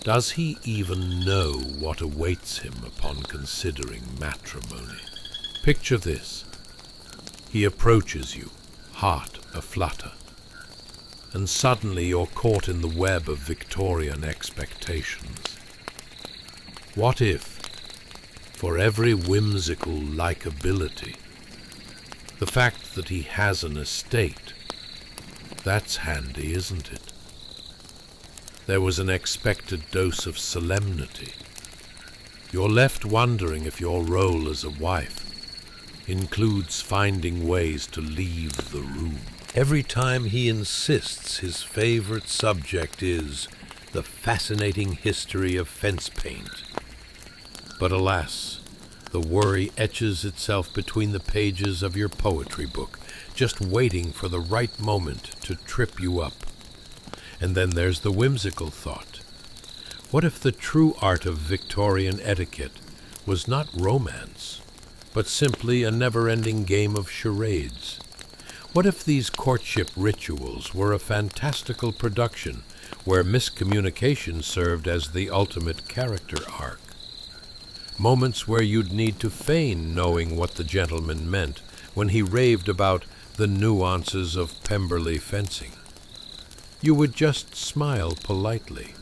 Does he even know what awaits him upon considering matrimony? Picture this. He approaches you, heart aflutter, and suddenly you're caught in the web of Victorian expectations. What if, for every whimsical likability, the fact that he has an estate, that's handy, isn't it? There was an expected dose of solemnity. You're left wondering if your role as a wife includes finding ways to leave the room. Every time he insists his favorite subject is the fascinating history of fence paint. But alas, the worry etches itself between the pages of your poetry book, just waiting for the right moment to trip you up. And then there's the whimsical thought. What if the true art of Victorian etiquette was not romance, but simply a never-ending game of charades? What if these courtship rituals were a fantastical production where miscommunication served as the ultimate character arc? Moments where you'd need to feign knowing what the gentleman meant when he raved about the nuances of Pemberley fencing. You would just smile politely,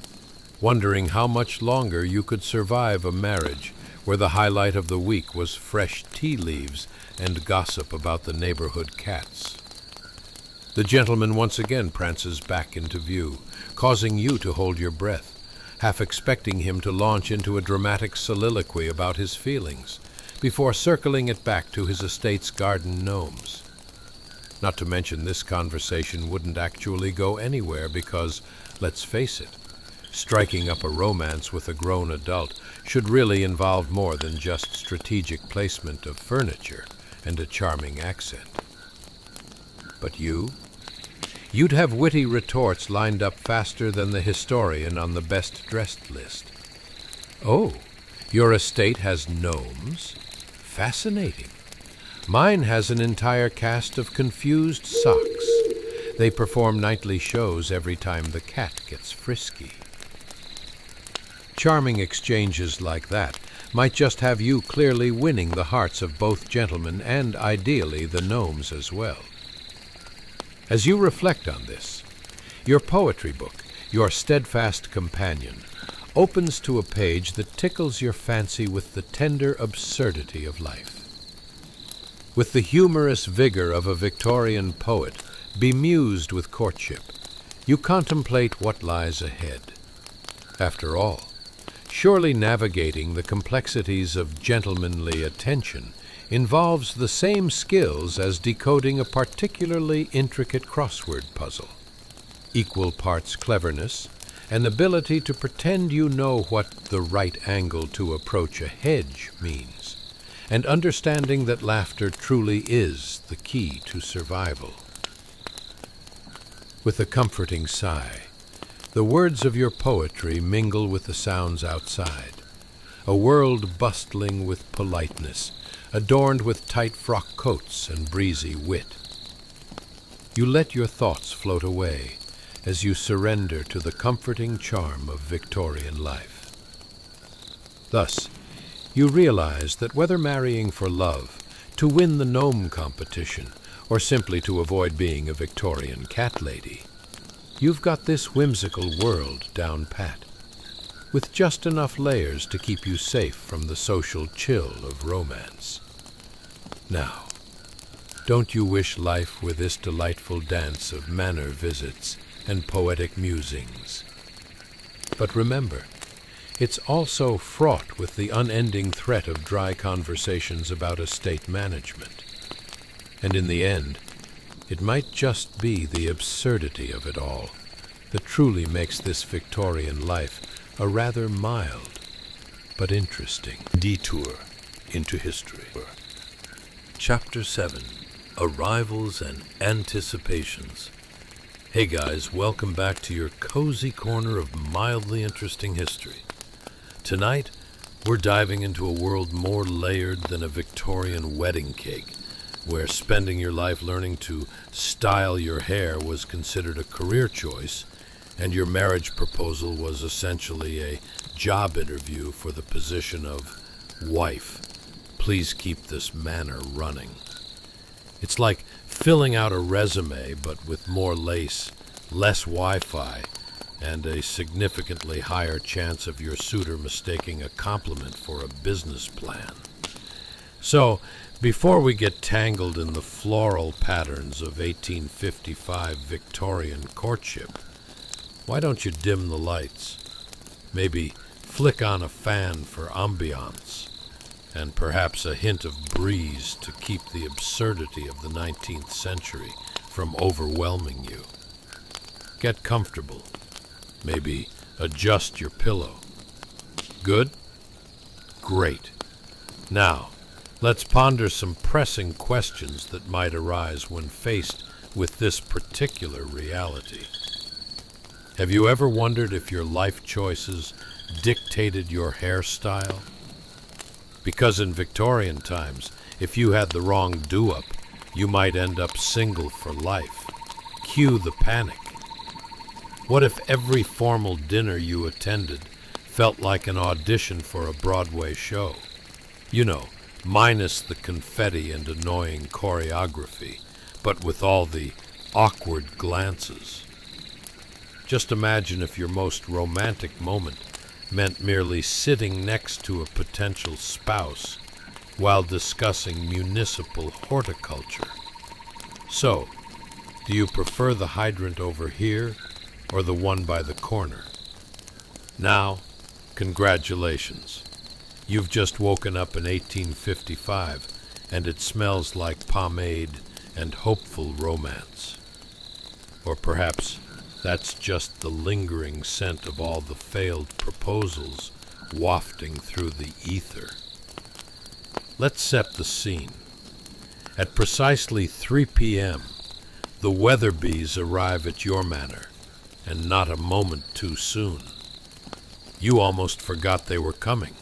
wondering how much longer you could survive a marriage where the highlight of the week was fresh tea leaves and gossip about the neighborhood cats. The gentleman once again prances back into view, causing you to hold your breath, half expecting him to launch into a dramatic soliloquy about his feelings, before circling it back to his estate's garden gnomes. Not to mention this conversation wouldn't actually go anywhere because, let's face it, striking up a romance with a grown adult should really involve more than just strategic placement of furniture and a charming accent. But you? You'd have witty retorts lined up faster than the historian on the best-dressed list. Oh, your estate has gnomes? Fascinating. Mine has an entire cast of confused socks. They perform nightly shows every time the cat gets frisky. Charming exchanges like that might just have you clearly winning the hearts of both gentlemen and, ideally, the gnomes as well. As you reflect on this, your poetry book, your steadfast companion, opens to a page that tickles your fancy with the tender absurdity of life. With the humorous vigor of a Victorian poet, bemused with courtship, you contemplate what lies ahead. After all, surely navigating the complexities of gentlemanly attention involves the same skills as decoding a particularly intricate crossword puzzle. Equal parts cleverness, an ability to pretend you know what the right angle to approach a hedge means, and understanding that laughter truly is the key to survival. With a comforting sigh, the words of your poetry mingle with the sounds outside, a world bustling with politeness, adorned with tight frock coats and breezy wit. You let your thoughts float away as you surrender to the comforting charm of Victorian life. Thus, you realize that whether marrying for love, to win the gnome competition, or simply to avoid being a Victorian cat lady, you've got this whimsical world down pat, with just enough layers to keep you safe from the social chill of romance. Now, don't you wish life were this delightful dance of manor visits and poetic musings? But remember, it's also fraught with the unending threat of dry conversations about estate management. And in the end, it might just be the absurdity of it all that truly makes this Victorian life a rather mild but interesting detour into history. Chapter 7. Arrivals and Anticipations. Hey guys, welcome back to your cozy corner of mildly interesting history. Tonight, we're diving into a world more layered than a Victorian wedding cake, where spending your life learning to style your hair was considered a career choice, and your marriage proposal was essentially a job interview for the position of wife. Please keep this manor running. It's like filling out a resume, but with more lace, less Wi-Fi, and a significantly higher chance of your suitor mistaking a compliment for a business plan. So, before we get tangled in the floral patterns of 1855 Victorian courtship, why don't you dim the lights? Maybe flick on a fan for ambiance, and perhaps a hint of breeze to keep the absurdity of the 19th century from overwhelming you. Get comfortable. Maybe adjust your pillow. Good? Great. Now, let's ponder some pressing questions that might arise when faced with this particular reality. Have you ever wondered if your life choices dictated your hairstyle? Because in Victorian times, if you had the wrong do-up, you might end up single for life. Cue the panic. What if every formal dinner you attended felt like an audition for a Broadway show? You know, minus the confetti and annoying choreography, but with all the awkward glances. Just imagine if your most romantic moment meant merely sitting next to a potential spouse while discussing municipal horticulture. So, do you prefer the hydrant over here or the one by the corner? Now, congratulations. You've just woken up in 1855 and it smells like pomade and hopeful romance. Or perhaps that's just the lingering scent of all the failed proposals wafting through the ether. Let's set the scene. At precisely 3 p.m., the Weatherbees arrive at your manor, and not a moment too soon. You almost forgot they were coming,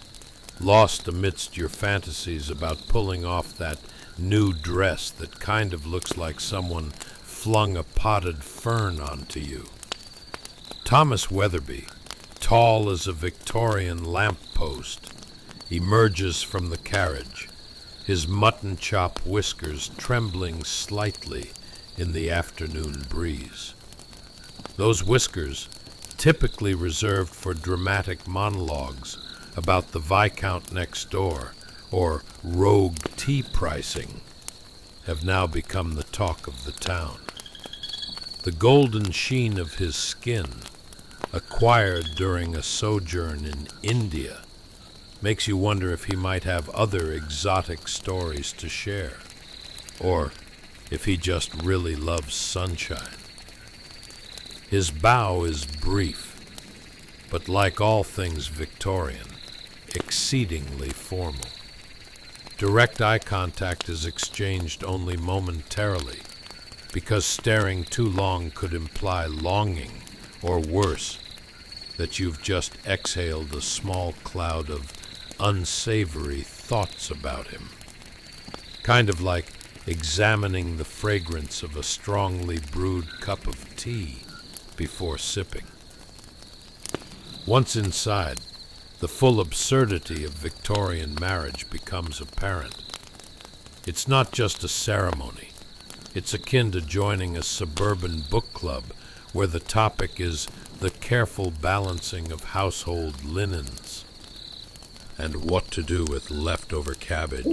lost amidst your fantasies about pulling off that new dress that kind of looks like someone flung a potted fern onto you. Thomas Weatherby, tall as a Victorian lamppost, emerges from the carriage, his mutton chop whiskers trembling slightly in the afternoon breeze. Those whiskers, typically reserved for dramatic monologues about the Viscount next door or rogue tea pricing, have now become the talk of the town. The golden sheen of his skin, acquired during a sojourn in India, makes you wonder if he might have other exotic stories to share, or if he just really loves sunshine. His bow is brief, but like all things Victorian, exceedingly formal. Direct eye contact is exchanged only momentarily, because staring too long could imply longing, or worse, that you've just exhaled a small cloud of unsavory thoughts about him. Kind of like examining the fragrance of a strongly brewed cup of tea before sipping. Once inside, the full absurdity of Victorian marriage becomes apparent. It's not just a ceremony. It's akin to joining a suburban book club where the topic is the careful balancing of household linens and what to do with leftover cabbage.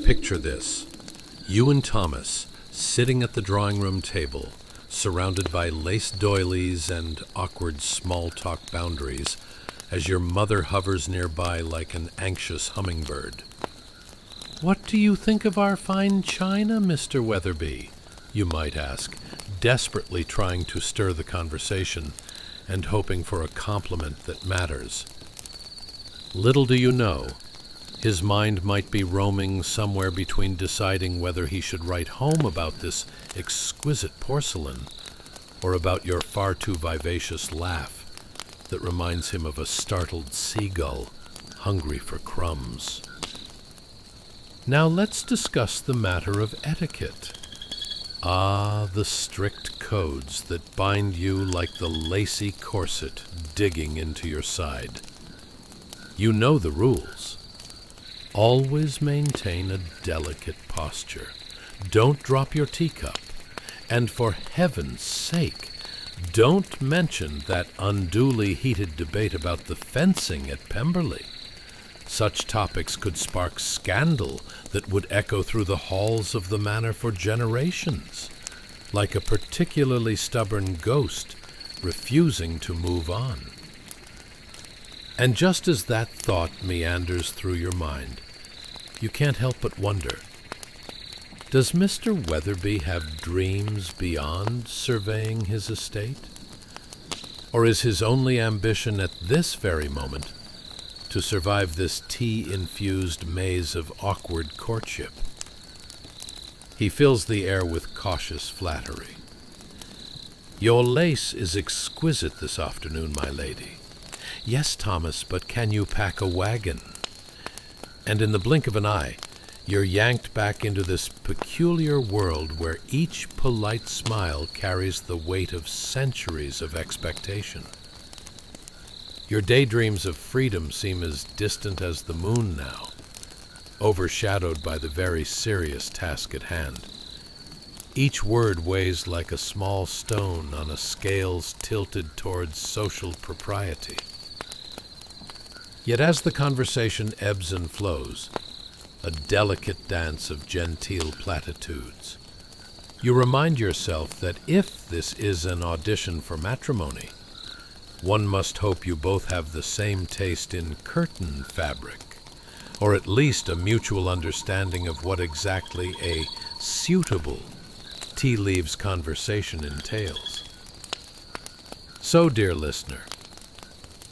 Picture this. You and Thomas sitting at the drawing room table, surrounded by lace doilies and awkward small-talk boundaries, as your mother hovers nearby like an anxious hummingbird. "What do you think of our fine china, Mr. Weatherby?" you might ask, desperately trying to stir the conversation and hoping for a compliment that matters. Little do you know, his mind might be roaming somewhere between deciding whether he should write home about this exquisite porcelain or about your far too vivacious laugh that reminds him of a startled seagull hungry for crumbs. Now let's discuss the matter of etiquette. Ah, the strict codes that bind you like the lacy corset digging into your side. You know the rules. Always maintain a delicate posture. Don't drop your teacup. And for heaven's sake, don't mention that unduly heated debate about the fencing at Pemberley. Such topics could spark scandal that would echo through the halls of the manor for generations, like a particularly stubborn ghost refusing to move on. And just as that thought meanders through your mind, you can't help but wonder, does Mr. Weatherby have dreams beyond surveying his estate? Or is his only ambition at this very moment to survive this tea-infused maze of awkward courtship? He fills the air with cautious flattery. "Your lace is exquisite this afternoon, my lady." "Yes, Thomas, but can you pack a wagon?" And in the blink of an eye, you're yanked back into this peculiar world where each polite smile carries the weight of centuries of expectation. Your daydreams of freedom seem as distant as the moon now, overshadowed by the very serious task at hand. Each word weighs like a small stone on a scales tilted towards social propriety. Yet as the conversation ebbs and flows, a delicate dance of genteel platitudes, you remind yourself that if this is an audition for matrimony, one must hope you both have the same taste in curtain fabric, or at least a mutual understanding of what exactly a suitable tea leaves conversation entails. So, dear listener,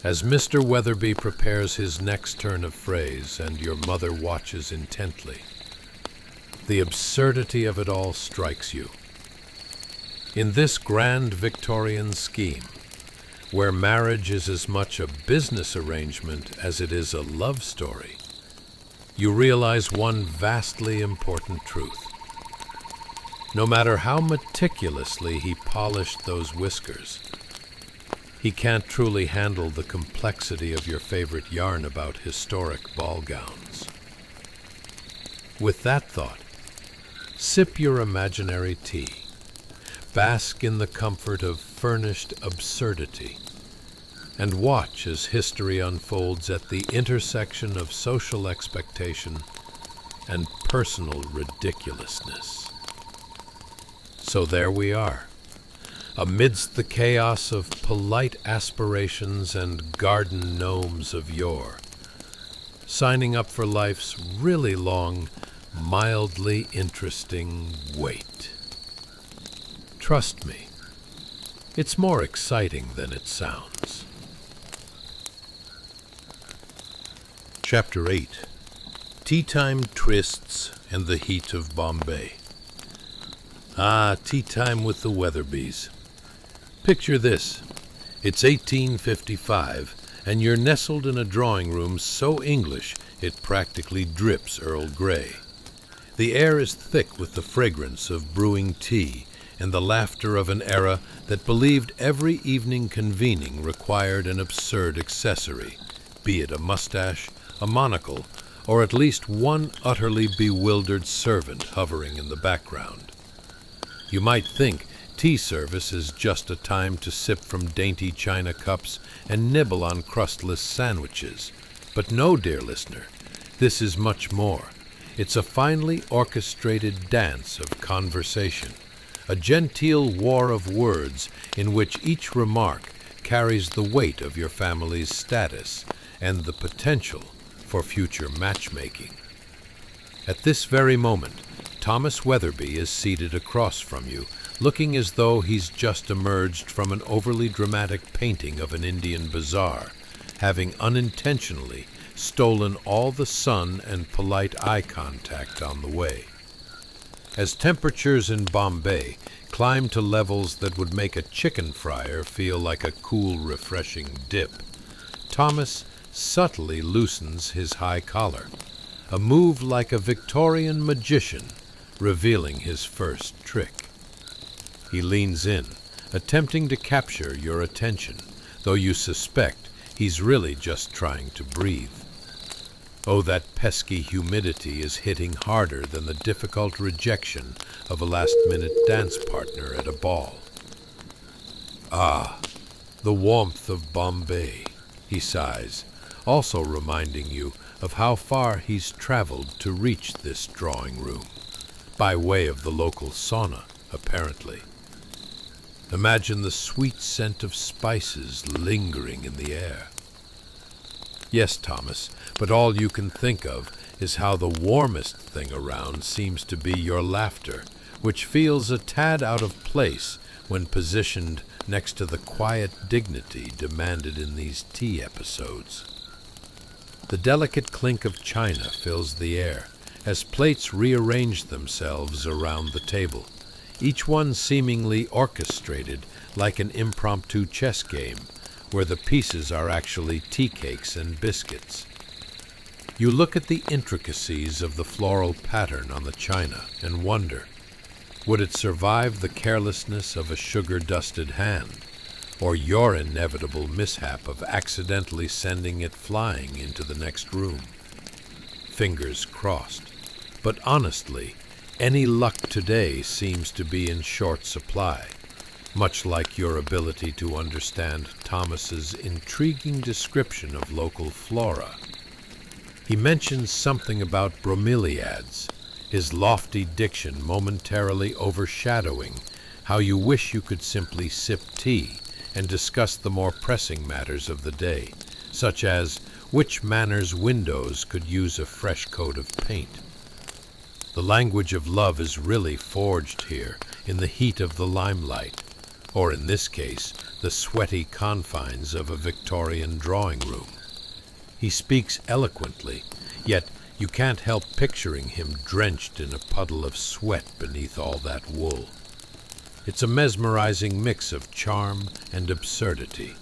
as Mr. Weatherby prepares his next turn of phrase and your mother watches intently, the absurdity of it all strikes you. In this grand Victorian scheme, where marriage is as much a business arrangement as it is a love story, you realize one vastly important truth. No matter how meticulously he polished those whiskers, he can't truly handle the complexity of your favorite yarn about historic ball gowns. With that thought, sip your imaginary tea, bask in the comfort of furnished absurdity, and watch as history unfolds at the intersection of social expectation and personal ridiculousness. So there we are, amidst the chaos of polite aspirations and garden gnomes of yore, signing up for life's really long, mildly interesting wait. Trust me, it's more exciting than it sounds. Chapter 8. Tea Time Trysts and the Heat of Bombay. Ah, tea time with the Weatherbys. Picture this. It's 1855, and you're nestled in a drawing room so English it practically drips Earl Grey. The air is thick with the fragrance of brewing tea and the laughter of an era that believed every evening convening required an absurd accessory, be it a mustache, a monocle, or at least one utterly bewildered servant hovering in the background. You might think tea service is just a time to sip from dainty china cups and nibble on crustless sandwiches. But no, dear listener, this is much more. It's a finely orchestrated dance of conversation, a genteel war of words in which each remark carries the weight of your family's status and the potential for future matchmaking. At this very moment, Thomas Weatherby is seated across from you, looking as though he's just emerged from an overly dramatic painting of an Indian bazaar, having unintentionally stolen all the sun and polite eye contact on the way. As temperatures in Bombay climb to levels that would make a chicken fryer feel like a cool, refreshing dip, Thomas subtly loosens his high collar, a move like a Victorian magician revealing his first trick. He leans in, attempting to capture your attention, though you suspect he's really just trying to breathe. Oh, that pesky humidity is hitting harder than the difficult rejection of a last-minute dance partner at a ball. Ah, the warmth of Bombay, he sighs, also reminding you of how far he's traveled to reach this drawing room, by way of the local sauna, apparently. Imagine the sweet scent of spices lingering in the air. Yes, Thomas, but all you can think of is how the warmest thing around seems to be your laughter, which feels a tad out of place when positioned next to the quiet dignity demanded in these tea episodes. The delicate clink of china fills the air as plates rearrange themselves around the table, each one seemingly orchestrated like an impromptu chess game, where the pieces are actually tea cakes and biscuits. You look at the intricacies of the floral pattern on the china and wonder, would it survive the carelessness of a sugar-dusted hand, or your inevitable mishap of accidentally sending it flying into the next room? Fingers crossed. But honestly, any luck today seems to be in short supply, much like your ability to understand Thomas's intriguing description of local flora. He mentions something about bromeliads, his lofty diction momentarily overshadowing how you wish you could simply sip tea and discuss the more pressing matters of the day, such as which Manor's windows could use a fresh coat of paint. The language of love is really forged here in the heat of the limelight, or in this case, the sweaty confines of a Victorian drawing room. He speaks eloquently, yet you can't help picturing him drenched in a puddle of sweat beneath all that wool. It's a mesmerizing mix of charm and absurdity,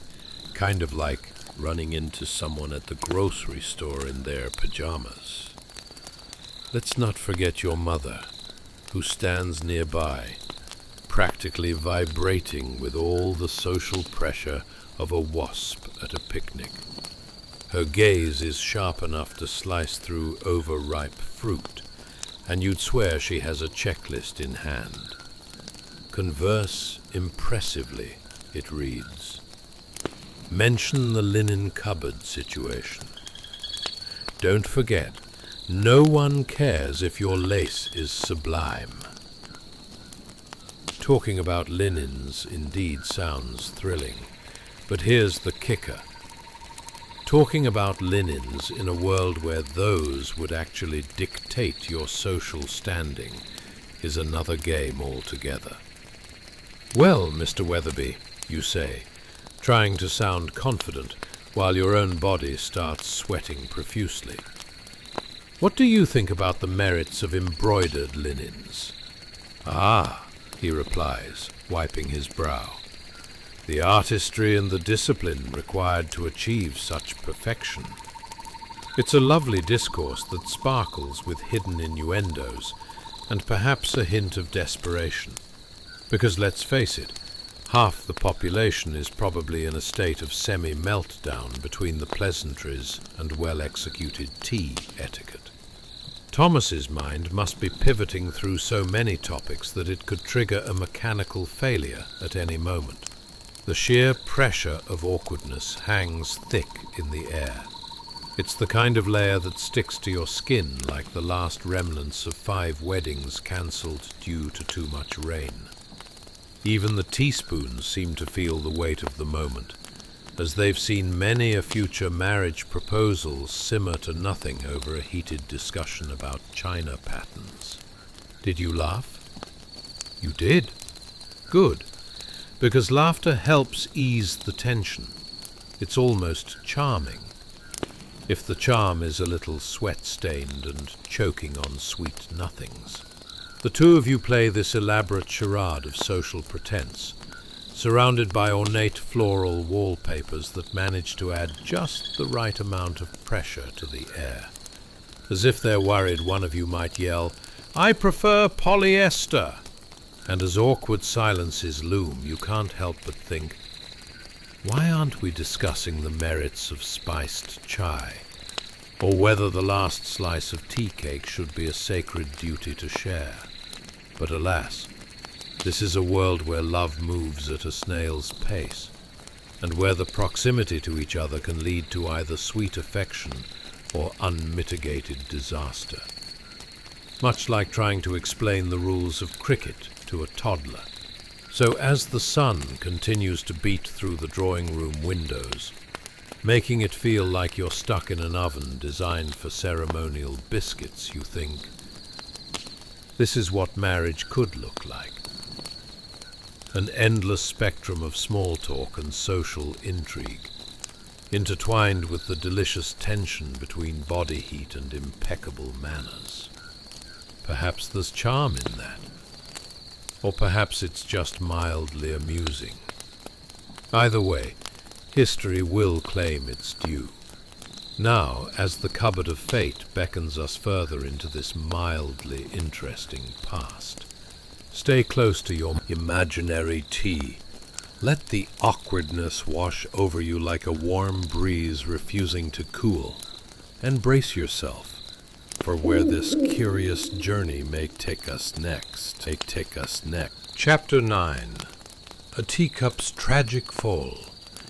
kind of like running into someone at the grocery store in their pajamas. Let's not forget your mother, who stands nearby, practically vibrating with all the social pressure of a wasp at a picnic. Her gaze is sharp enough to slice through overripe fruit, and you'd swear she has a checklist in hand. Converse impressively, it reads. Mention the linen cupboard situation. Don't forget, no one cares if your lace is sublime. Talking about linens indeed sounds thrilling, but here's the kicker. Talking about linens in a world where those would actually dictate your social standing is another game altogether. Well, Mr. Weatherby, you say, trying to sound confident while your own body starts sweating profusely. What do you think about the merits of embroidered linens? Ah, he replies, wiping his brow. The artistry and the discipline required to achieve such perfection. It's a lovely discourse that sparkles with hidden innuendos and perhaps a hint of desperation. Because let's face it, Half the population is probably in a state of semi-meltdown between the pleasantries and well-executed tea etiquette. Thomas's mind must be pivoting through so many topics that it could trigger a mechanical failure at any moment. The sheer pressure of awkwardness hangs thick in the air. It's the kind of layer that sticks to your skin like the last remnants of 5 weddings cancelled due to too much rain. Even the teaspoons seem to feel the weight of the moment, as they've seen many a future marriage proposal simmer to nothing over a heated discussion about china patterns. Did you laugh? You did? Good, because laughter helps ease the tension. It's almost charming, if the charm is a little sweat-stained and choking on sweet nothings. The two of you play this elaborate charade of social pretense, surrounded by ornate floral wallpapers that manage to add just the right amount of pressure to the air. As if they're worried one of you might yell, "I prefer polyester!" And as awkward silences loom, you can't help but think, why aren't we discussing the merits of spiced chai? Or whether the last slice of tea cake should be a sacred duty to share? But alas, this is a world where love moves at a snail's pace, and where the proximity to each other can lead to either sweet affection or unmitigated disaster. Much like trying to explain the rules of cricket to a toddler. So as the sun continues to beat through the drawing room windows, making it feel like you're stuck in an oven designed for ceremonial biscuits, you think, this is what marriage could look like. An endless spectrum of small talk and social intrigue, intertwined with the delicious tension between body heat and impeccable manners. Perhaps there's charm in that. Or perhaps it's just mildly amusing. Either way, history will claim its due. Now, as the cupboard of fate beckons us further into this mildly interesting past, stay close to your imaginary tea. Let the awkwardness wash over you like a warm breeze refusing to cool, and brace yourself for where this curious journey may take us next. Chapter 9. A teacup's tragic fall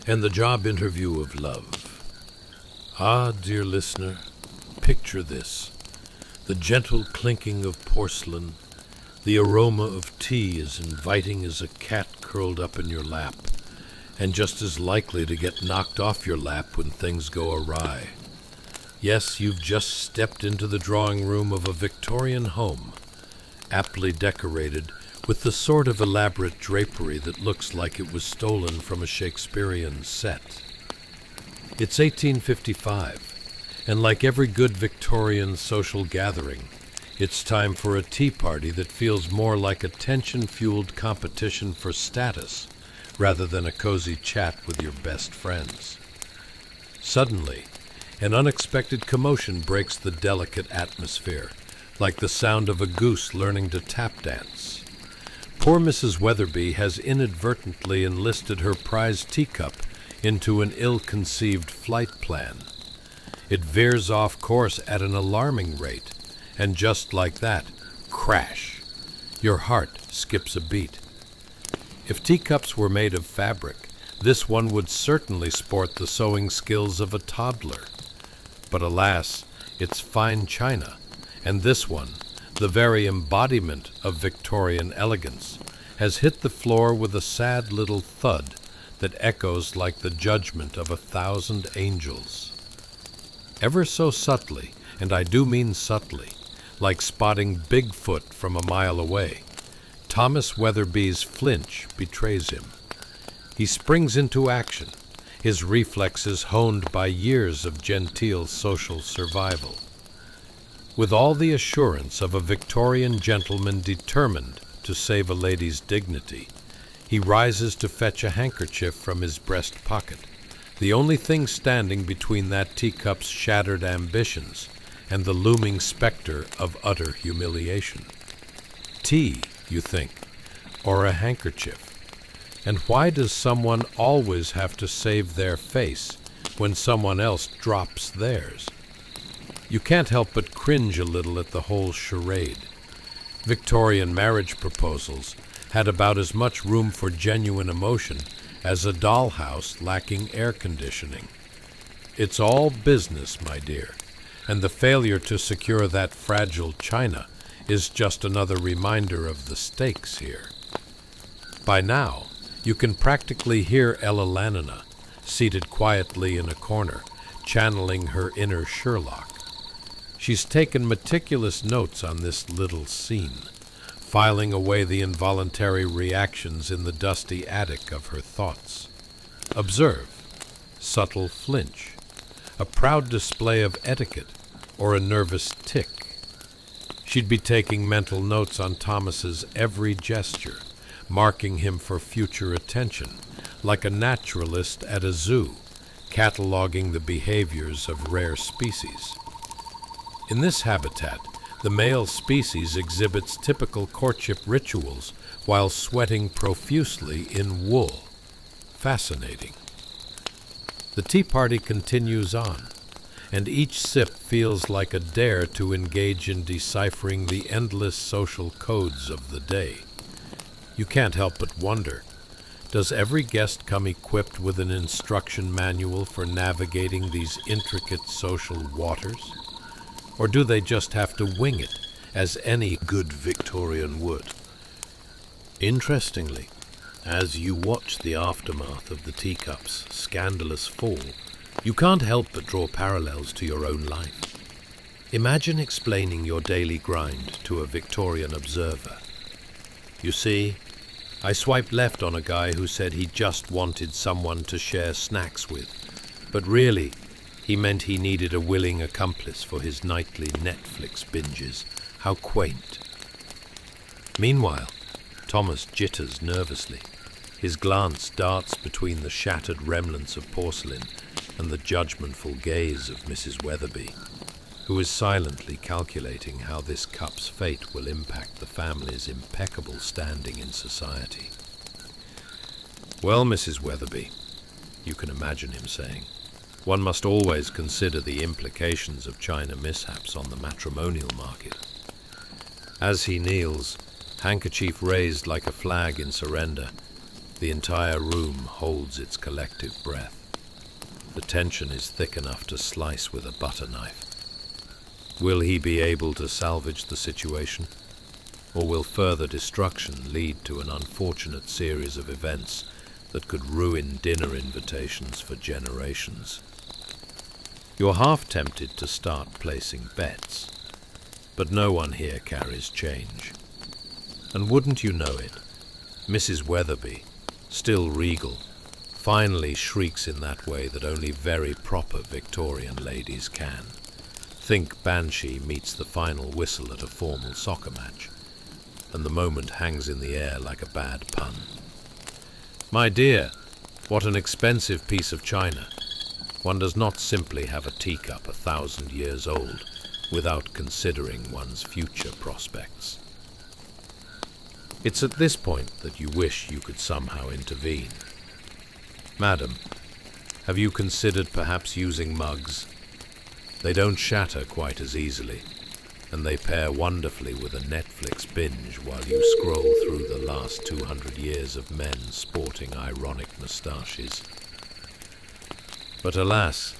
and the job interview of love. Ah, dear listener, picture this. The gentle clinking of porcelain, the aroma of tea as inviting as a cat curled up in your lap, and just as likely to get knocked off your lap when things go awry. Yes, you've just stepped into the drawing room of a Victorian home, aptly decorated with the sort of elaborate drapery that looks like it was stolen from a Shakespearean set. It's 1855, and like every good Victorian social gathering, it's time for a tea party that feels more like a tension-fueled competition for status rather than a cozy chat with your best friends. Suddenly, an unexpected commotion breaks the delicate atmosphere, like the sound of a goose learning to tap dance. Poor Mrs. Weatherby has inadvertently enlisted her prized teacup into an ill-conceived flight plan. It veers off course at an alarming rate, and just like that, crash! Your heart skips a beat. If teacups were made of fabric, this one would certainly sport the sewing skills of a toddler. But alas, it's fine china, and this one, the very embodiment of Victorian elegance, has hit the floor with a sad little thud that echoes like the judgment of 1,000 angels. Ever so subtly, and I do mean subtly, like spotting Bigfoot from a mile away, Thomas Weatherby's flinch betrays him. He springs into action, his reflexes honed by years of genteel social survival. With all the assurance of a Victorian gentleman determined to save a lady's dignity, he rises to fetch a handkerchief from his breast pocket, the only thing standing between that teacup's shattered ambitions and the looming specter of utter humiliation. Tea, you think, or a handkerchief? And why does someone always have to save their face when someone else drops theirs? You can't help but cringe a little at the whole charade. Victorian marriage proposals had about as much room for genuine emotion as a dollhouse lacking air conditioning. It's all business, my dear, and the failure to secure that fragile china is just another reminder of the stakes here. By now, you can practically hear Ella Lanina, seated quietly in a corner, channeling her inner Sherlock. She's taken meticulous notes on this little scene, filing away the involuntary reactions in the dusty attic of her thoughts. Observe: subtle flinch, a proud display of etiquette, or a nervous tick. She'd be taking mental notes on Thomas's every gesture, marking him for future attention, like a naturalist at a zoo, cataloging the behaviors of rare species. In this habitat, the male species exhibits typical courtship rituals while sweating profusely in wool. Fascinating. The tea party continues on, and each sip feels like a dare to engage in deciphering the endless social codes of the day. You can't help but wonder, does every guest come equipped with an instruction manual for navigating these intricate social waters? Or do they just have to wing it, as any good Victorian would? Interestingly, as you watch the aftermath of the teacup's scandalous fall, you can't help but draw parallels to your own life. Imagine explaining your daily grind to a Victorian observer. You see, I swiped left on a guy who said he just wanted someone to share snacks with, but really, he meant he needed a willing accomplice for his nightly Netflix binges. How quaint. Meanwhile, Thomas jitters nervously. His glance darts between the shattered remnants of porcelain and the judgmentful gaze of Mrs. Weatherby, who is silently calculating how this cup's fate will impact the family's impeccable standing in society. "Well, Mrs. Weatherby," you can imagine him saying, "one must always consider the implications of China mishaps on the matrimonial market." As he kneels, handkerchief raised like a flag in surrender, the entire room holds its collective breath. The tension is thick enough to slice with a butter knife. Will he be able to salvage the situation? Or will further destruction lead to an unfortunate series of events that could ruin dinner invitations for generations? You're half tempted to start placing bets, but no one here carries change. And wouldn't you know it, Mrs. Weatherby, still regal, finally shrieks in that way that only very proper Victorian ladies can. Think Banshee meets the final whistle at a formal soccer match, and the moment hangs in the air like a bad pun. "My dear, what an expensive piece of china. One does not simply have a teacup 1,000 years old without considering one's future prospects." It's at this point that you wish you could somehow intervene. "Madam, have you considered perhaps using mugs? They don't shatter quite as easily, and they pair wonderfully with a Netflix binge while you scroll through the last 200 years of men sporting ironic moustaches. But alas,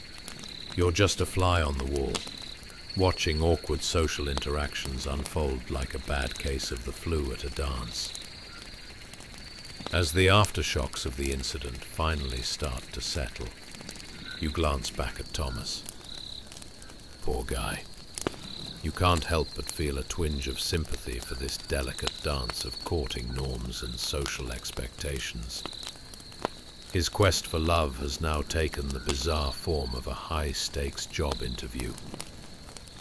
you're just a fly on the wall, watching awkward social interactions unfold like a bad case of the flu at a dance." As the aftershocks of the incident finally start to settle, you glance back at Thomas. Poor guy. You can't help but feel a twinge of sympathy for this delicate dance of courting norms and social expectations. His quest for love has now taken the bizarre form of a high-stakes job interview,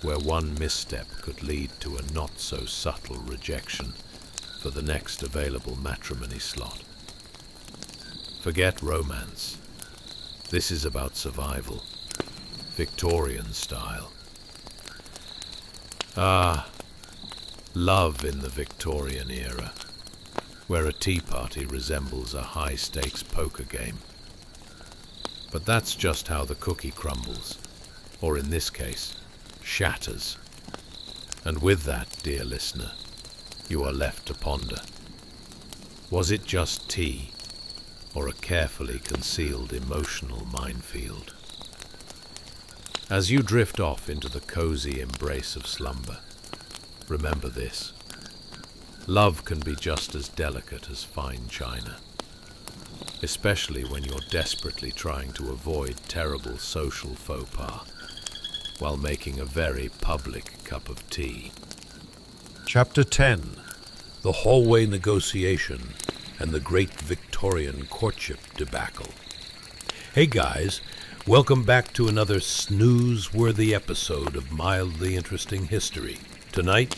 where one misstep could lead to a not-so-subtle rejection for the next available matrimony slot. Forget romance. This is about survival, Victorian style. Ah, love in the Victorian era. where a tea party resembles a high-stakes poker game. But that's just how the cookie crumbles, or in this case, shatters. And with that, dear listener, you are left to ponder. Was it just tea, or a carefully concealed emotional minefield? As you drift off into the cozy embrace of slumber, remember this. Love can be just as delicate as fine china, especially when you're desperately trying to avoid terrible social faux pas while making a very public cup of tea. Chapter 10. The Hallway Negotiation and the Great Victorian Courtship Debacle. Hey guys, welcome back to another snooze-worthy episode of Mildly Interesting History. Tonight,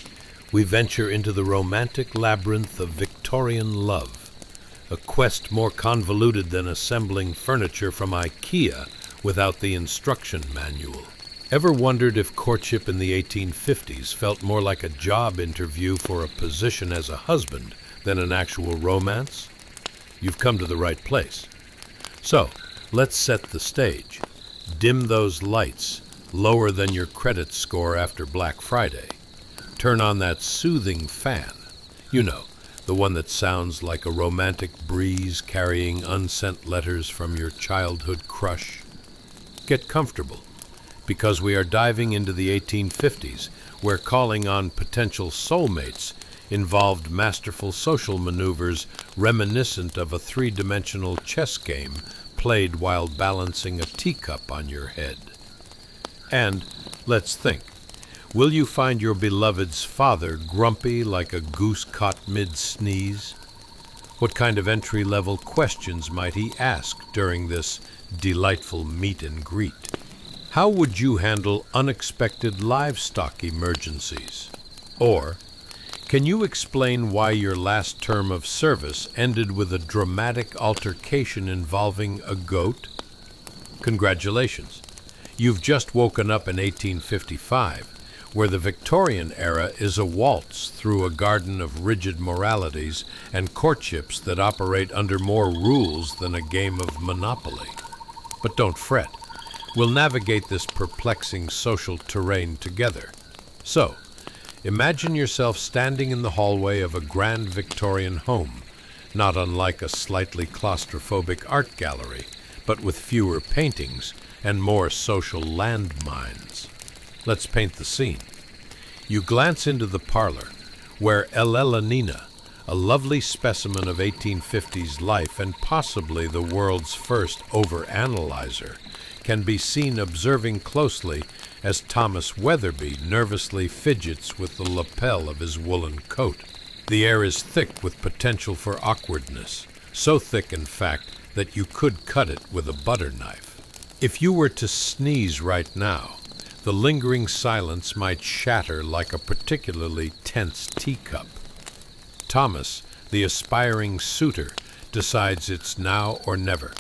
we venture into the romantic labyrinth of Victorian love, a quest more convoluted than assembling furniture from IKEA without the instruction manual. Ever wondered if courtship in the 1850s felt more like a job interview for a position as a husband than an actual romance? You've come to the right place. So, let's set the stage. Dim those lights, lower than your credit score after Black Friday. Turn on that soothing fan. You know, the one that sounds like a romantic breeze carrying unsent letters from your childhood crush. Get comfortable, because we are diving into the 1850s, where calling on potential soulmates involved masterful social maneuvers reminiscent of a three-dimensional chess game played while balancing a teacup on your head. And let's think. Will you find your beloved's father grumpy like a goose caught mid-sneeze? What kind of entry-level questions might he ask during this delightful meet and greet? How would you handle unexpected livestock emergencies? Or, can you explain why your last term of service ended with a dramatic altercation involving a goat? Congratulations. You've just woken up in 1855, where the Victorian era is a waltz through a garden of rigid moralities and courtships that operate under more rules than a game of Monopoly. But don't fret. We'll navigate this perplexing social terrain together. So, imagine yourself standing in the hallway of a grand Victorian home, not unlike a slightly claustrophobic art gallery, but with fewer paintings and more social landmines. Let's paint the scene. You glance into the parlor, where Elella Nina, a lovely specimen of 1850s life and possibly the world's first overanalyzer, can be seen observing closely as Thomas Weatherby nervously fidgets with the lapel of his woolen coat. The air is thick with potential for awkwardness, so thick in fact that you could cut it with a butter knife. If you were to sneeze right now, the lingering silence might shatter like a particularly tense teacup. Thomas, the aspiring suitor, decides it's now or never.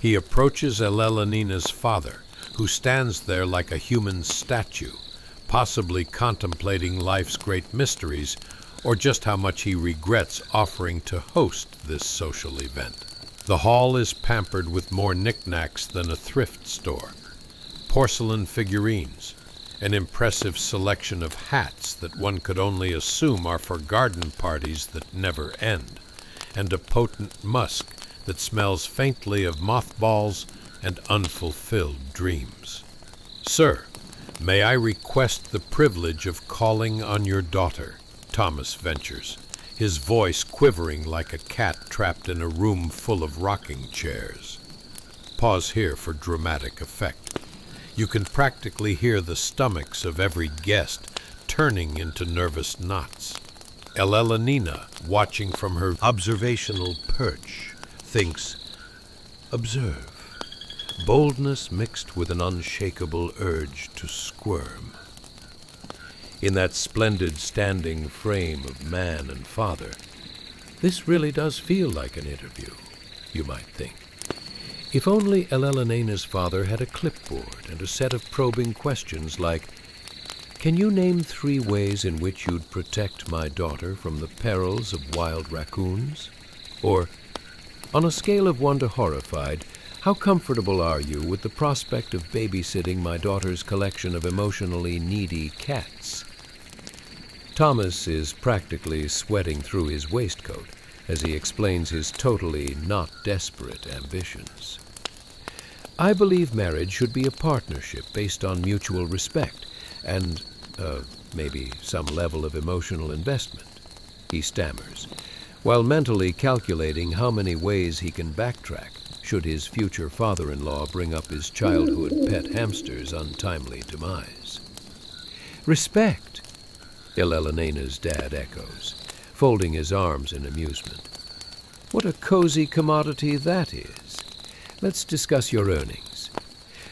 He approaches Elella Nina's father, who stands there like a human statue, possibly contemplating life's great mysteries, or just how much he regrets offering to host this social event. The hall is pampered with more knickknacks than a thrift store. Porcelain figurines, an impressive selection of hats that one could only assume are for garden parties that never end, and a potent musk that smells faintly of mothballs and unfulfilled dreams. Sir, may I request the privilege of calling on your daughter, Thomas ventures, his voice quivering like a cat trapped in a room full of rocking chairs. Pause here for dramatic effect. You can practically hear the stomachs of every guest turning into nervous knots. Elella Nina, watching from her observational perch, thinks, observe, boldness mixed with an unshakable urge to squirm. In that splendid standing frame of man and father, this really does feel like an interview, you might think. If only Elella Nina's father had a clipboard and a set of probing questions like, Can you name 3 ways in which you'd protect my daughter from the perils of wild raccoons? Or, on a scale of 1 to horrified, how comfortable are you with the prospect of babysitting my daughter's collection of emotionally needy cats? Thomas is practically sweating through his waistcoat as he explains his totally not desperate ambitions. I believe marriage should be a partnership based on mutual respect and, maybe some level of emotional investment, he stammers, while mentally calculating how many ways he can backtrack should his future father-in-law bring up his childhood pet hamster's untimely demise. Respect, Elena's dad echoes, folding his arms in amusement. What a cozy commodity that is. Let's discuss your earnings.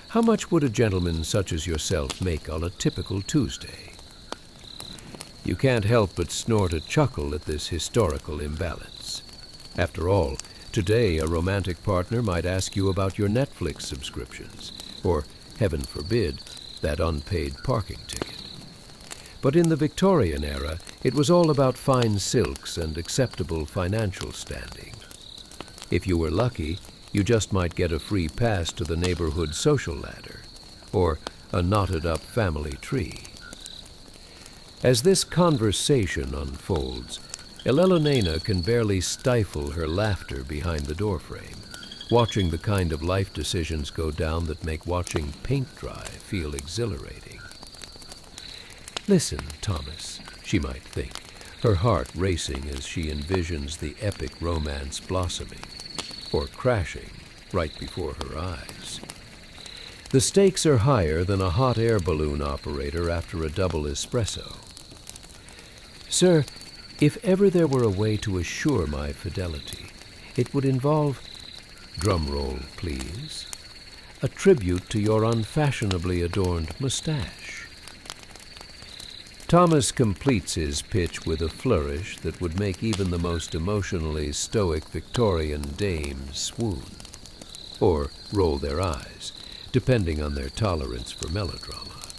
How much would a gentleman such as yourself make on a typical Tuesday? You can't help but snort a chuckle at this historical imbalance. After all, today a romantic partner might ask you about your Netflix subscriptions, or, heaven forbid, that unpaid parking ticket. But in the Victorian era, it was all about fine silks and acceptable financial standing. If you were lucky, you just might get a free pass to the neighborhood social ladder, or a knotted-up family tree. As this conversation unfolds, Elena can barely stifle her laughter behind the doorframe, watching the kind of life decisions go down that make watching paint dry feel exhilarating. Listen, Thomas, she might think, her heart racing as she envisions the epic romance blossoming, or crashing right before her eyes. The stakes are higher than a hot air balloon operator after a double espresso. Sir, if ever there were a way to assure my fidelity, it would involve, drum roll please, a tribute to your unfashionably adorned mustache. Thomas completes his pitch with a flourish that would make even the most emotionally stoic Victorian dames swoon, or roll their eyes, depending on their tolerance for melodrama.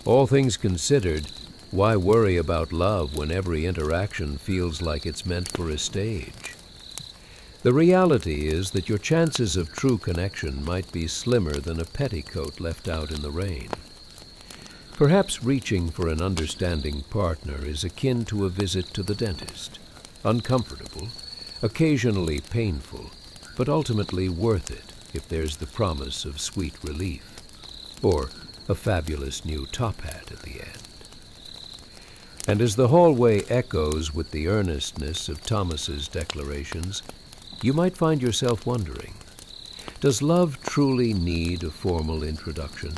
All things considered, why worry about love when every interaction feels like it's meant for a stage? The reality is that your chances of true connection might be slimmer than a petticoat left out in the rain. Perhaps reaching for an understanding partner is akin to a visit to the dentist. Uncomfortable, occasionally painful, but ultimately worth it if there's the promise of sweet relief, or a fabulous new top hat at the end. And as the hallway echoes with the earnestness of Thomas's declarations, you might find yourself wondering, does love truly need a formal introduction?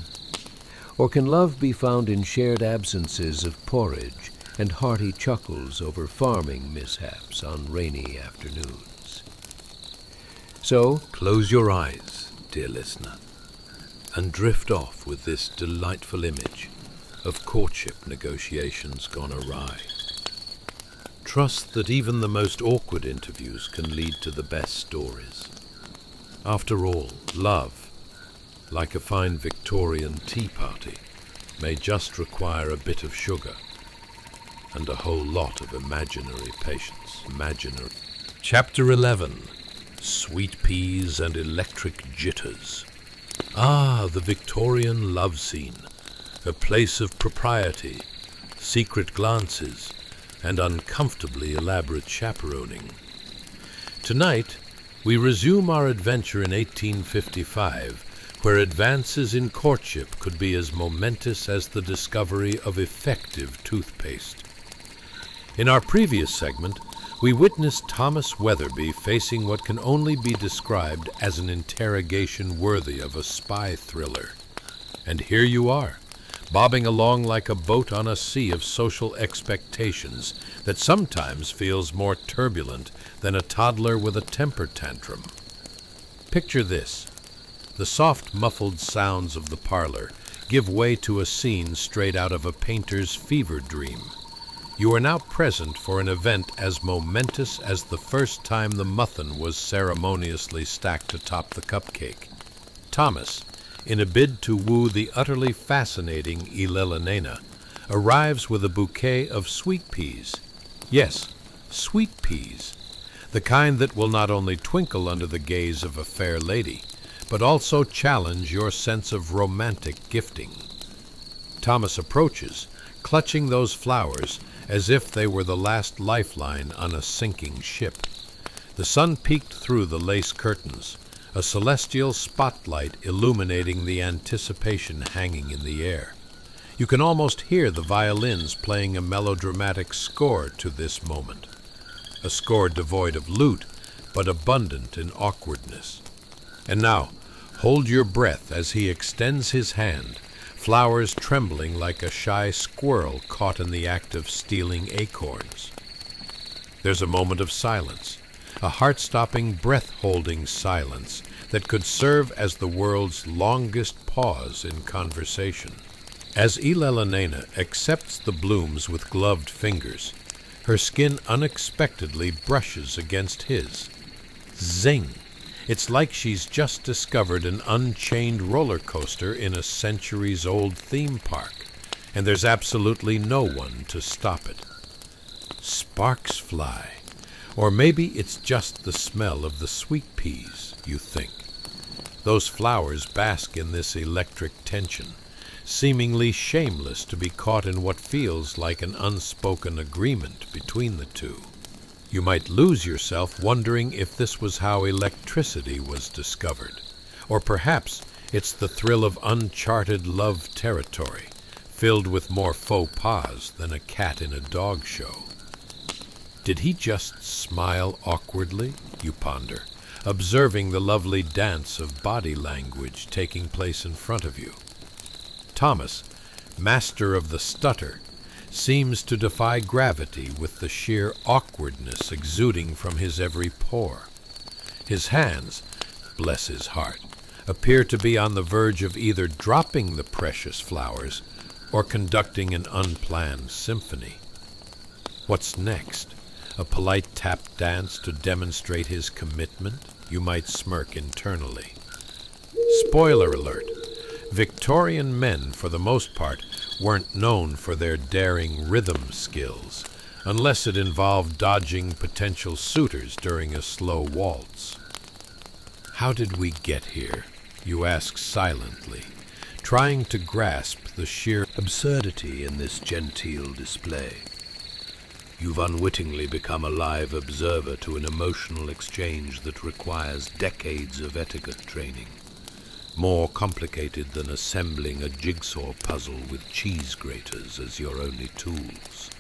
Or can love be found in shared absences of porridge and hearty chuckles over farming mishaps on rainy afternoons? So, close your eyes, dear listener, and drift off with this delightful image of courtship negotiations gone awry. Trust that even the most awkward interviews can lead to the best stories. After all, love, like a fine Victorian tea party, may just require a bit of sugar and a whole lot of imaginary patience. Chapter 11. Sweet Peas and Electric Jitters. Ah, the Victorian love scene, a place of propriety, secret glances, and uncomfortably elaborate chaperoning. Tonight, we resume our adventure in 1855, where advances in courtship could be as momentous as the discovery of effective toothpaste. In our previous segment, we witnessed Thomas Weatherby facing what can only be described as an interrogation worthy of a spy thriller. And here you are, bobbing along like a boat on a sea of social expectations that sometimes feels more turbulent than a toddler with a temper tantrum. Picture this. The soft, muffled sounds of the parlor give way to a scene straight out of a painter's fever dream. You are now present for an event as momentous as the first time the muffin was ceremoniously stacked atop the cupcake. Thomas, in a bid to woo the utterly fascinating Ilellanena, arrives with a bouquet of sweet peas. Yes, sweet peas, the kind that will not only twinkle under the gaze of a fair lady, but also challenge your sense of romantic gifting. Thomas approaches, clutching those flowers as if they were the last lifeline on a sinking ship. The sun peeked through the lace curtains, a celestial spotlight illuminating the anticipation hanging in the air. You can almost hear the violins playing a melodramatic score to this moment, a score devoid of lute, but abundant in awkwardness. And now, hold your breath as he extends his hand, flowers trembling like a shy squirrel caught in the act of stealing acorns. There's a moment of silence, a heart-stopping, breath-holding silence that could serve as the world's longest pause in conversation. As Ilellanena accepts the blooms with gloved fingers, her skin unexpectedly brushes against his. Zing! It's like she's just discovered an unchained roller coaster in a centuries-old theme park, and there's absolutely no one to stop it. Sparks fly. Or maybe it's just the smell of the sweet peas, you think. Those flowers bask in this electric tension, seemingly shameless to be caught in what feels like an unspoken agreement between the two. You might lose yourself wondering if this was how electricity was discovered. Or perhaps it's the thrill of uncharted love territory, filled with more faux pas than a cat in a dog show. Did he just smile awkwardly, you ponder, observing the lovely dance of body language taking place in front of you? Thomas, master of the stutter, seems to defy gravity with the sheer awkwardness exuding from his every pore. His hands, bless his heart, appear to be on the verge of either dropping the precious flowers or conducting an unplanned symphony. What's next? A polite tap dance to demonstrate his commitment? You might smirk internally. Spoiler alert. Victorian men, for the most part, weren't known for their daring rhythm skills, unless it involved dodging potential suitors during a slow waltz. How did we get here? You ask silently, trying to grasp the sheer absurdity in this genteel display. You've unwittingly become a live observer to an emotional exchange that requires decades of etiquette training, more complicated than assembling a jigsaw puzzle with cheese graters as your only tools.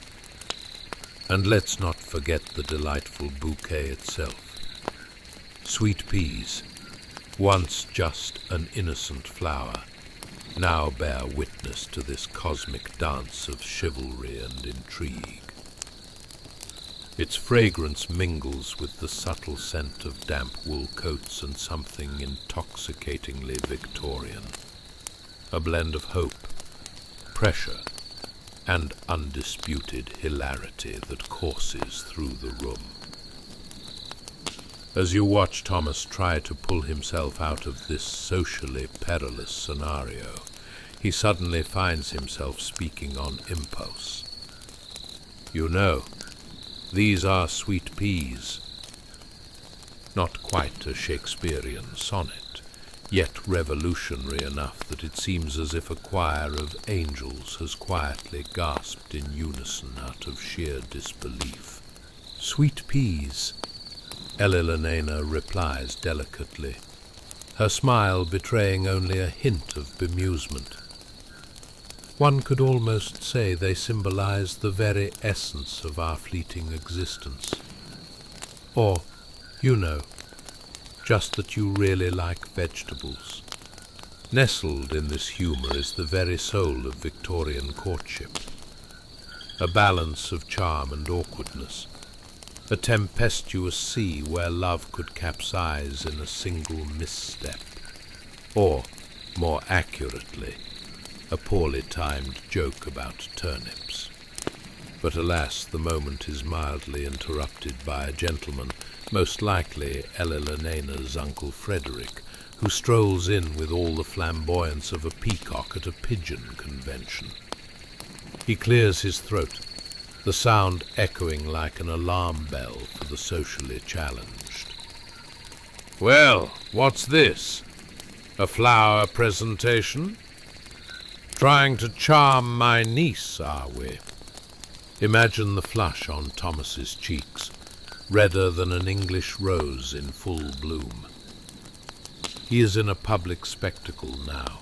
And let's not forget the delightful bouquet itself. Sweet peas, once just an innocent flower, now bear witness to this cosmic dance of chivalry and intrigue. Its fragrance mingles with the subtle scent of damp wool coats and something intoxicatingly Victorian, a blend of hope, pressure, and undisputed hilarity that courses through the room. As you watch Thomas try to pull himself out of this socially perilous scenario, he suddenly finds himself speaking on impulse. You know, these are sweet peas. Not quite a Shakespearean sonnet, yet revolutionary enough that it seems as if a choir of angels has quietly gasped in unison out of sheer disbelief. Sweet peas, Ilellanena replies delicately, her smile betraying only a hint of bemusement. One could almost say they symbolize the very essence of our fleeting existence. Or, you know, just that you really like vegetables. Nestled in this humor is the very soul of Victorian courtship. A balance of charm and awkwardness. A tempestuous sea where love could capsize in a single misstep. Or, more accurately, a poorly timed joke about turnips. But alas, the moment is mildly interrupted by a gentleman, most likely Ilellannena's Uncle Frederick, who strolls in with all the flamboyance of a peacock at a pigeon convention. He clears his throat, the sound echoing like an alarm bell for the socially challenged. "Well, what's this? A flower presentation? Trying to charm my niece, are we?" Imagine the flush on Thomas's cheeks, redder than an English rose in full bloom. He is in a public spectacle now,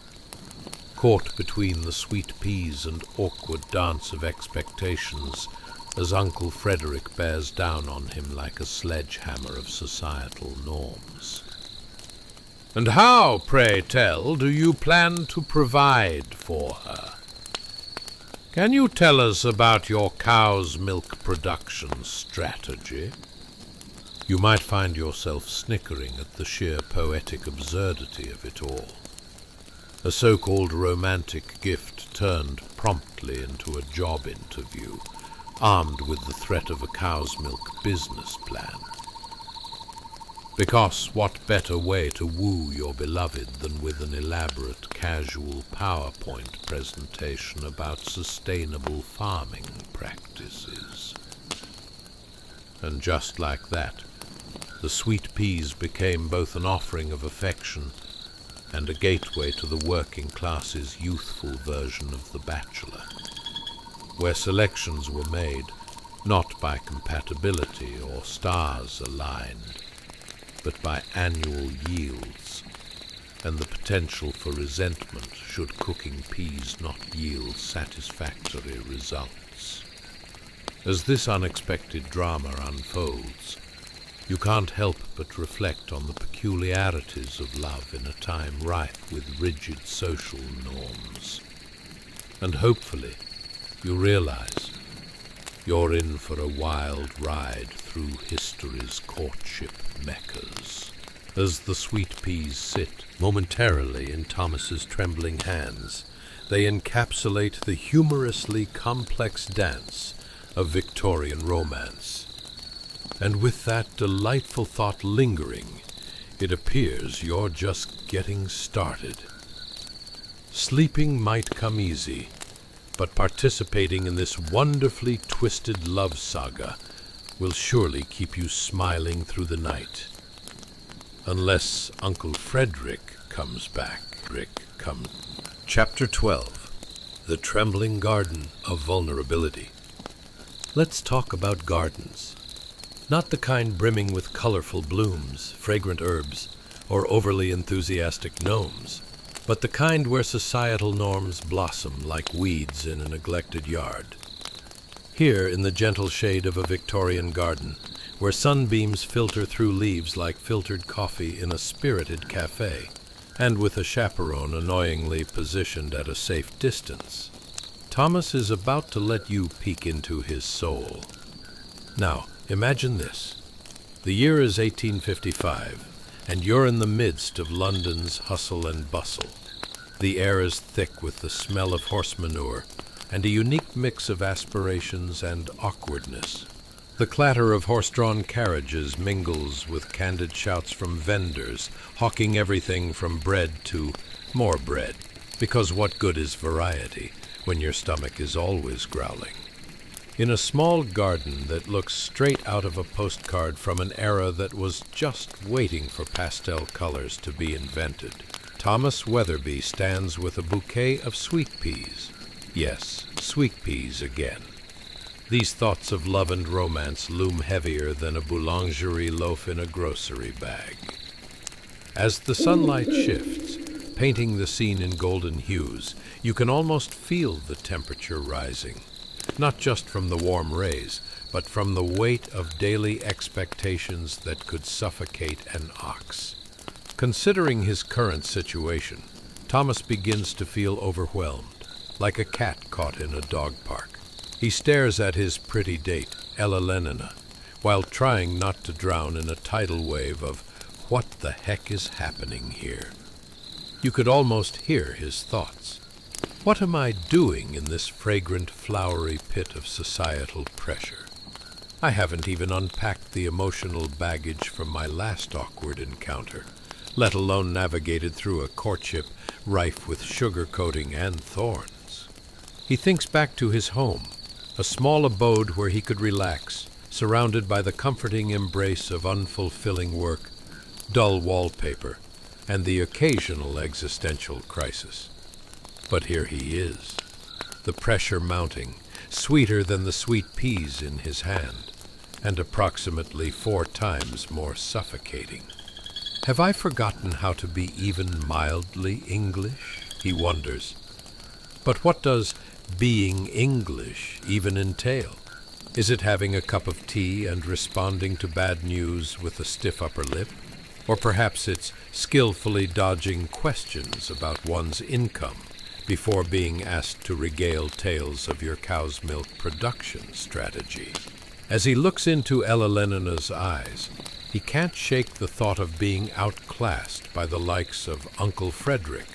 caught between the sweet peas and awkward dance of expectations as Uncle Frederick bears down on him like a sledgehammer of societal norms. "And how, pray tell, do you plan to provide for her? Can you tell us about your cow's milk production strategy?" You might find yourself snickering at the sheer poetic absurdity of it all. A so-called romantic gift turned promptly into a job interview, armed with the threat of a cow's milk business plan. Because what better way to woo your beloved than with an elaborate casual PowerPoint presentation about sustainable farming practices? And just like that, the sweet peas became both an offering of affection and a gateway to the working class's youthful version of The Bachelor, where selections were made not by compatibility or stars aligned, but by annual yields, and the potential for resentment should cooking peas not yield satisfactory results. As this unexpected drama unfolds, you can't help but reflect on the peculiarities of love in a time rife with rigid social norms. And hopefully, you realize you're in for a wild ride through history's courtship meccas. As the sweet peas sit momentarily in Thomas's trembling hands, they encapsulate the humorously complex dance of Victorian romance. And with that delightful thought lingering, it appears you're just getting started. Sleeping might come easy, but participating in this wonderfully twisted love saga will surely keep you smiling through the night. Unless Uncle Frederick comes back. Chapter 12. The Trembling Garden of Vulnerability. Let's talk about gardens. Not the kind brimming with colorful blooms, fragrant herbs, or overly enthusiastic gnomes, but the kind where societal norms blossom like weeds in a neglected yard. Here, in the gentle shade of a Victorian garden, where sunbeams filter through leaves like filtered coffee in a spirited cafe, and with a chaperone annoyingly positioned at a safe distance, Thomas is about to let you peek into his soul. Now, imagine this. The year is 1855, and you're in the midst of London's hustle and bustle. The air is thick with the smell of horse manure, and a unique mix of aspirations and awkwardness. The clatter of horse-drawn carriages mingles with candid shouts from vendors, hawking everything from bread to more bread, because what good is variety when your stomach is always growling? In a small garden that looks straight out of a postcard from an era that was just waiting for pastel colors to be invented, Thomas Weatherby stands with a bouquet of sweet peas. Yes, sweet peas again. These thoughts of love and romance loom heavier than a boulangerie loaf in a grocery bag. As the sunlight shifts, painting the scene in golden hues, you can almost feel the temperature rising. Not just from the warm rays, but from the weight of daily expectations that could suffocate an ox. Considering his current situation, Thomas begins to feel overwhelmed, like a cat caught in a dog park. He stares at his pretty date, Ella Lenina, while trying not to drown in a tidal wave of what the heck is happening here. You could almost hear his thoughts. What am I doing in this fragrant, flowery pit of societal pressure? I haven't even unpacked the emotional baggage from my last awkward encounter, let alone navigated through a courtship rife with sugar-coating and thorns. He thinks back to his home, a small abode where he could relax, surrounded by the comforting embrace of unfulfilling work, dull wallpaper, and the occasional existential crisis. But here he is, the pressure mounting, sweeter than the sweet peas in his hand, and approximately 4 times more suffocating. Have I forgotten how to be even mildly English? He wonders. But what does being English even entail? Is it having a cup of tea and responding to bad news with a stiff upper lip? Or perhaps it's skillfully dodging questions about one's income before being asked to regale tales of your cow's milk production strategy. As he looks into Ella Lenina's eyes, he can't shake the thought of being outclassed by the likes of Uncle Frederick,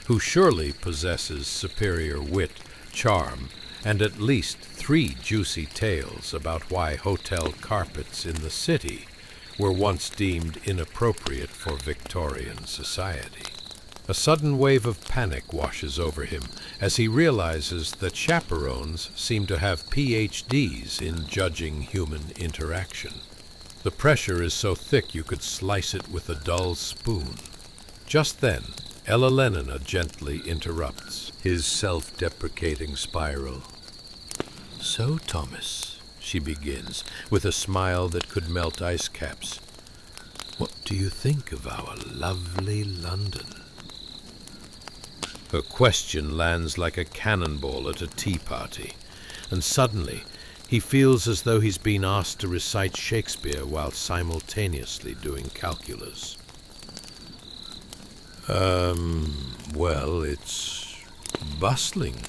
who surely possesses superior wit, charm, and at least 3 juicy tales about why hotel carpets in the city were once deemed inappropriate for Victorian society. A sudden wave of panic washes over him as he realizes that chaperones seem to have PhDs in judging human interaction. The pressure is so thick you could slice it with a dull spoon. Just then, Ella Lenina gently interrupts his self-deprecating spiral. "So, Thomas," she begins, with a smile that could melt ice caps, "what do you think of our lovely London?" Her question lands like a cannonball at a tea party, and suddenly he feels as though he's been asked to recite Shakespeare while simultaneously doing calculus. Well, it's bustling,"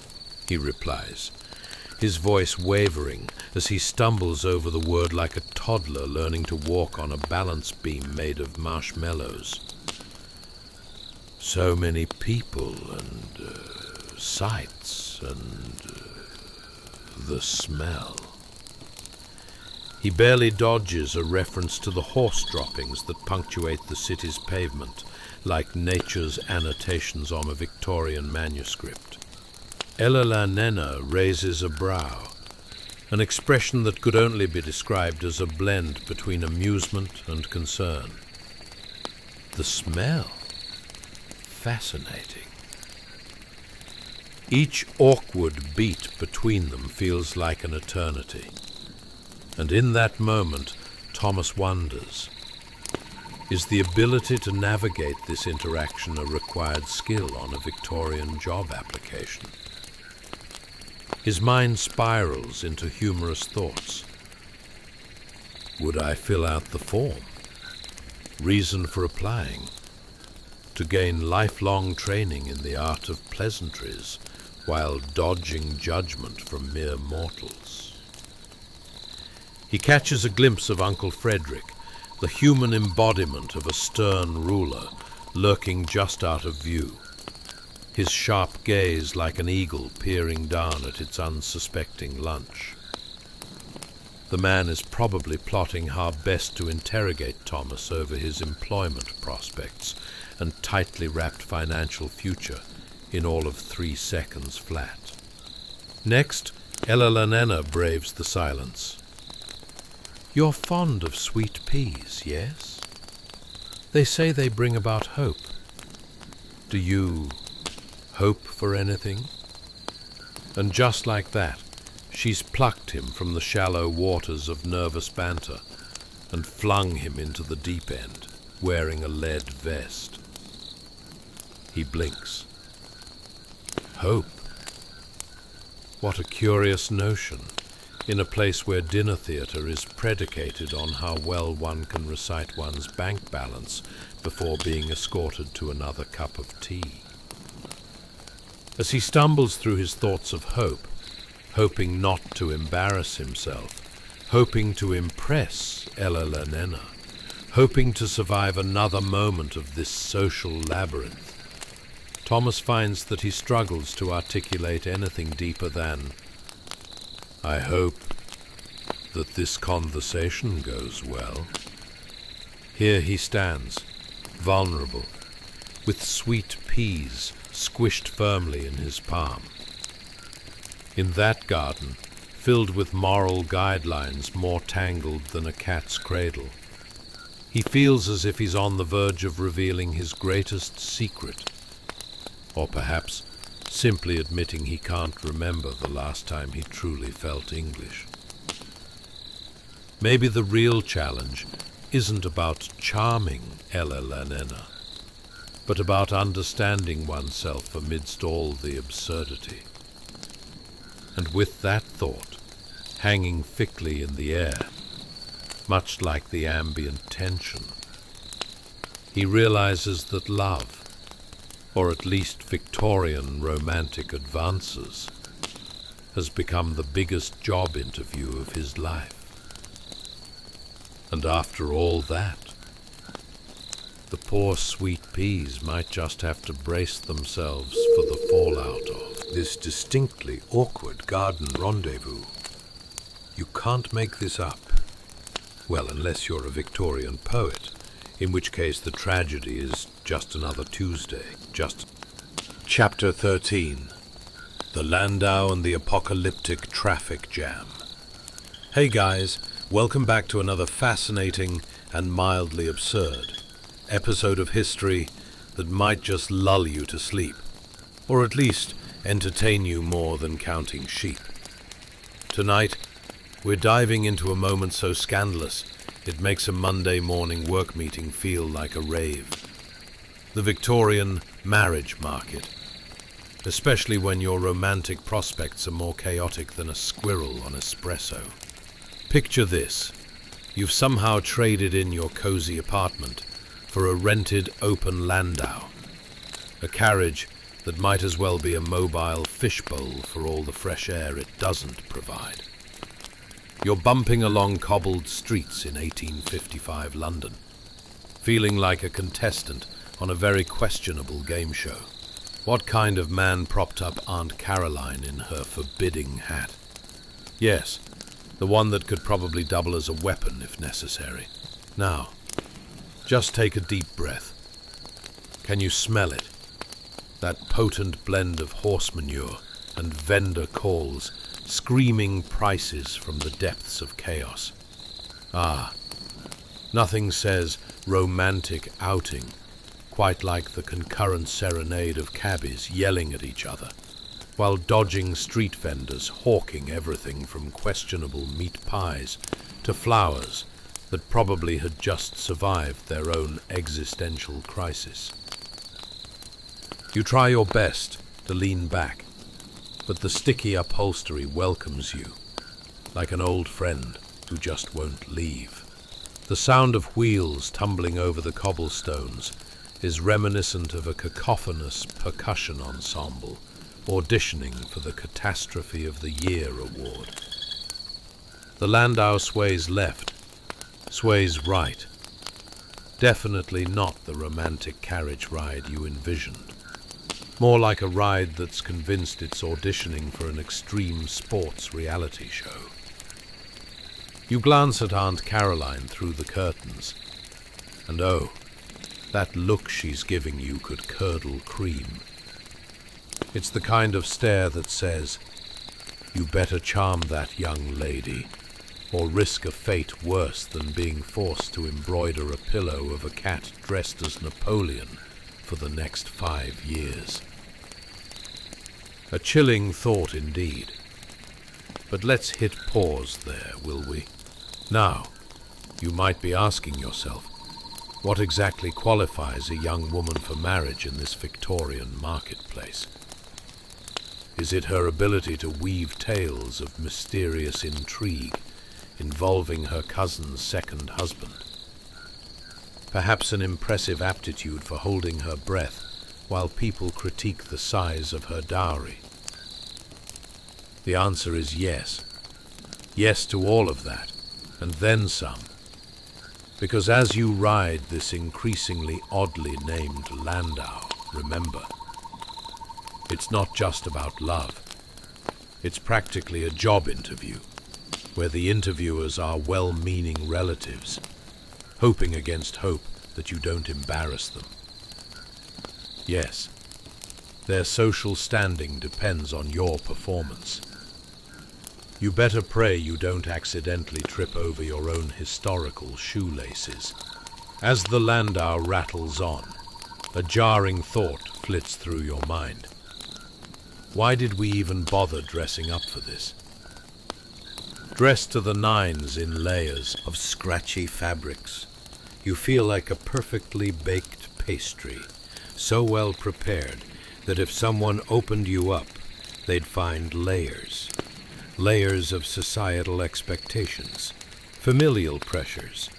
he replies, his voice wavering as he stumbles over the word like a toddler learning to walk on a balance beam made of marshmallows. "So many people and sights and the smell." He barely dodges a reference to the horse droppings that punctuate the city's pavement, like nature's annotations on a Victorian manuscript. Ella Lenina raises a brow, an expression that could only be described as a blend between amusement and concern. The smell. Fascinating. Each awkward beat between them feels like an eternity. And in that moment, Thomas wonders, is the ability to navigate this interaction a required skill on a Victorian job application? His mind spirals into humorous thoughts. Would I fill out the form? Reason for applying? To gain lifelong training in the art of pleasantries while dodging judgment from mere mortals. He catches a glimpse of Uncle Frederick, the human embodiment of a stern ruler, lurking just out of view, his sharp gaze like an eagle peering down at its unsuspecting lunch. The man is probably plotting how best to interrogate Thomas over his employment prospects and tightly wrapped financial future in all of 3 seconds flat. Next, Ella Lenina braves the silence. "You're fond of sweet peas, yes? They say they bring about hope. Do you hope for anything?" And just like that, she's plucked him from the shallow waters of nervous banter and flung him into the deep end, wearing a lead vest. He blinks. Hope. What a curious notion, in a place where dinner theatre is predicated on how well one can recite one's bank balance before being escorted to another cup of tea. As he stumbles through his thoughts of hope, hoping not to embarrass himself, hoping to impress Ella Lenina, hoping to survive another moment of this social labyrinth, Thomas finds that he struggles to articulate anything deeper than, "I hope that this conversation goes well." Here he stands, vulnerable, with sweet peas squished firmly in his palm. In that garden, filled with moral guidelines more tangled than a cat's cradle, he feels as if he's on the verge of revealing his greatest secret, or perhaps simply admitting he can't remember the last time he truly felt English. Maybe the real challenge isn't about charming Ella Lanena, but about understanding oneself amidst all the absurdity. And with that thought hanging thickly in the air, much like the ambient tension, he realizes that love, or at least Victorian romantic advances, has become the biggest job interview of his life. And after all that, the poor sweet peas might just have to brace themselves for the fallout of this distinctly awkward garden rendezvous. You can't make this up. Well, unless you're a Victorian poet, in which case the tragedy is just another Tuesday. Chapter 13. The Landau and the Apocalyptic Traffic Jam. Hey guys, welcome back to another fascinating and mildly absurd episode of history that might just lull you to sleep, or at least entertain you more than counting sheep. Tonight, we're diving into a moment so scandalous it makes a Monday morning work meeting feel like a rave. The Victorian marriage market, especially when your romantic prospects are more chaotic than a squirrel on espresso. Picture this. You've somehow traded in your cozy apartment for a rented open landau, a carriage that might as well be a mobile fishbowl for all the fresh air it doesn't provide. You're bumping along cobbled streets in 1855 London, feeling like a contestant on a very questionable game show. What kind of man propped up Aunt Caroline in her forbidding hat? Yes, the one that could probably double as a weapon if necessary. Now, just take a deep breath. Can you smell it? That potent blend of horse manure and vendor calls, screaming prices from the depths of chaos. Ah, nothing says romantic outing quite like the concurrent serenade of cabbies yelling at each other, while dodging street vendors hawking everything from questionable meat pies to flowers that probably had just survived their own existential crisis. You try your best to lean back, but the sticky upholstery welcomes you, like an old friend who just won't leave. The sound of wheels tumbling over the cobblestones is reminiscent of a cacophonous percussion ensemble auditioning for the Catastrophe of the Year award. The landau sways left, sways right. Definitely not the romantic carriage ride you envisioned. More like a ride that's convinced it's auditioning for an extreme sports reality show. You glance at Aunt Caroline through the curtains, and oh, that look she's giving you could curdle cream. It's the kind of stare that says, "You better charm that young lady, or risk a fate worse than being forced to embroider a pillow of a cat dressed as Napoleon for the next 5 years." A chilling thought indeed. But let's hit pause there, will we? Now, you might be asking yourself, what exactly qualifies a young woman for marriage in this Victorian marketplace? Is it her ability to weave tales of mysterious intrigue involving her cousin's second husband? Perhaps an impressive aptitude for holding her breath while people critique the size of her dowry? The answer is yes. Yes to all of that, and then some. Because as you ride this increasingly oddly named landau, remember, it's not just about love. It's practically a job interview, where the interviewers are well-meaning relatives, hoping against hope that you don't embarrass them. Yes, their social standing depends on your performance. You better pray you don't accidentally trip over your own historical shoelaces. As the landau rattles on, a jarring thought flits through your mind. Why did we even bother dressing up for this? Dressed to the nines in layers of scratchy fabrics, you feel like a perfectly baked pastry, so well prepared that if someone opened you up, they'd find layers. Layers of societal expectations, familial pressures,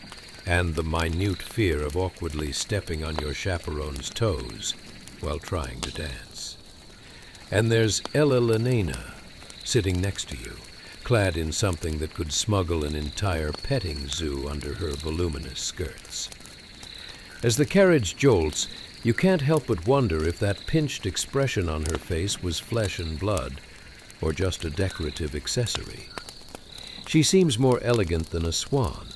and the minute fear of awkwardly stepping on your chaperone's toes while trying to dance. And there's Ella Lenina sitting next to you, clad in something that could smuggle an entire petting zoo under her voluminous skirts. As the carriage jolts, you can't help but wonder if that pinched expression on her face was flesh and blood, or just a decorative accessory. She seems more elegant than a swan,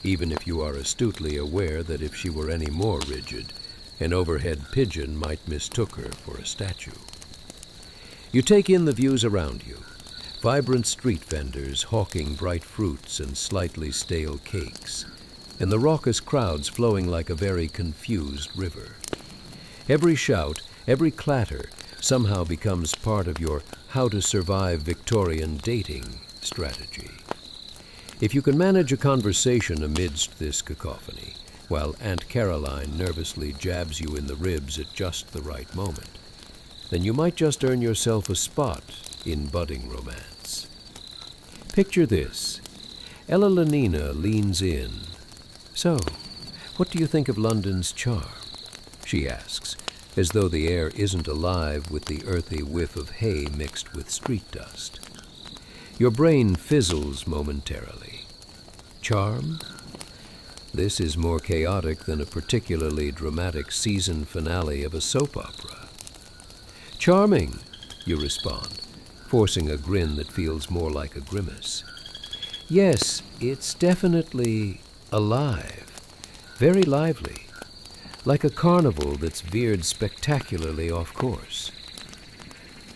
even if you are astutely aware that if she were any more rigid, an overhead pigeon might mistook her for a statue. You take in the views around you, vibrant street vendors hawking bright fruits and slightly stale cakes, and the raucous crowds flowing like a very confused river. Every shout, every clatter, somehow becomes part of your how-to-survive Victorian dating strategy. If you can manage a conversation amidst this cacophony, while Aunt Caroline nervously jabs you in the ribs at just the right moment, then you might just earn yourself a spot in budding romance. Picture this. Ella Lenina leans in. "So, what do you think of London's charm?" she asks, as though the air isn't alive with the earthy whiff of hay mixed with street dust. Your brain fizzles momentarily. Charm? This is more chaotic than a particularly dramatic season finale of a soap opera. "Charming," you respond, forcing a grin that feels more like a grimace. "Yes, it's definitely alive, very lively. Like a carnival that's veered spectacularly off course."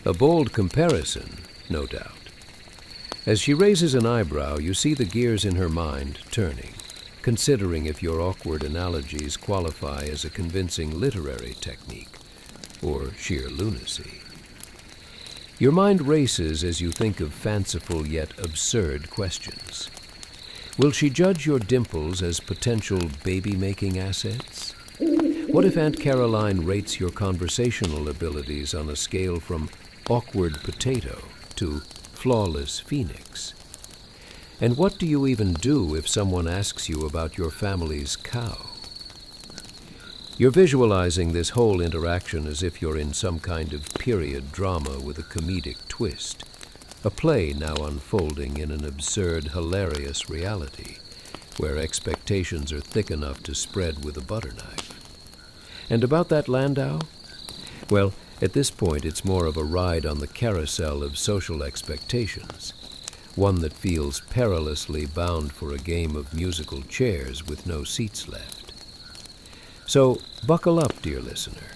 A bold comparison, no doubt. As she raises an eyebrow, you see the gears in her mind turning, considering if your awkward analogies qualify as a convincing literary technique or sheer lunacy. Your mind races as you think of fanciful yet absurd questions. Will she judge your dimples as potential baby-making assets? What if Aunt Caroline rates your conversational abilities on a scale from awkward potato to flawless phoenix? And what do you even do if someone asks you about your family's cow? You're visualizing this whole interaction as if you're in some kind of period drama with a comedic twist, a play now unfolding in an absurd, hilarious reality, where expectations are thick enough to spread with a butter knife. And about that landau? Well, at this point it's more of a ride on the carousel of social expectations, one that feels perilously bound for a game of musical chairs with no seats left. So buckle up, dear listener,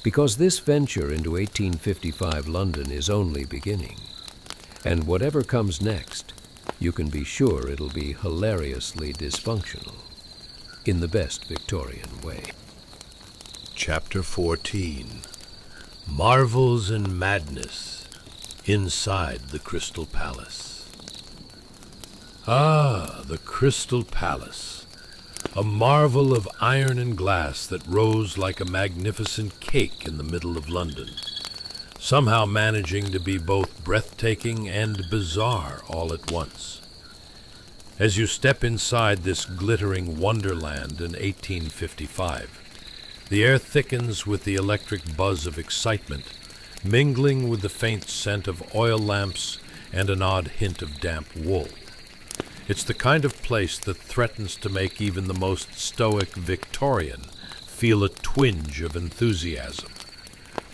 because this venture into 1855 London is only beginning, and whatever comes next, you can be sure it'll be hilariously dysfunctional, in the best Victorian way. Chapter 14. Marvels and Madness Inside the Crystal Palace. Ah, the Crystal Palace, a marvel of iron and glass that rose like a magnificent cake in the middle of London, somehow managing to be both breathtaking and bizarre all at once. As you step inside this glittering wonderland in 1855, the air thickens with the electric buzz of excitement, mingling with the faint scent of oil lamps and an odd hint of damp wool. It's the kind of place that threatens to make even the most stoic Victorian feel a twinge of enthusiasm,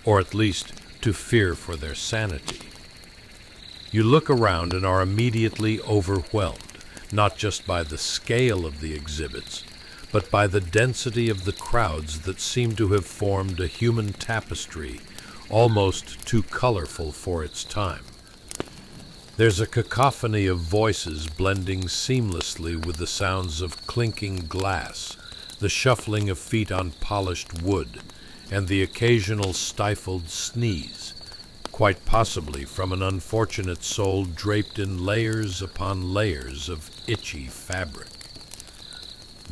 or at least to fear for their sanity. You look around and are immediately overwhelmed, not just by the scale of the exhibits, but by the density of the crowds that seem to have formed a human tapestry, almost too colorful for its time. There's a cacophony of voices blending seamlessly with the sounds of clinking glass, the shuffling of feet on polished wood, and the occasional stifled sneeze, quite possibly from an unfortunate soul draped in layers upon layers of itchy fabric.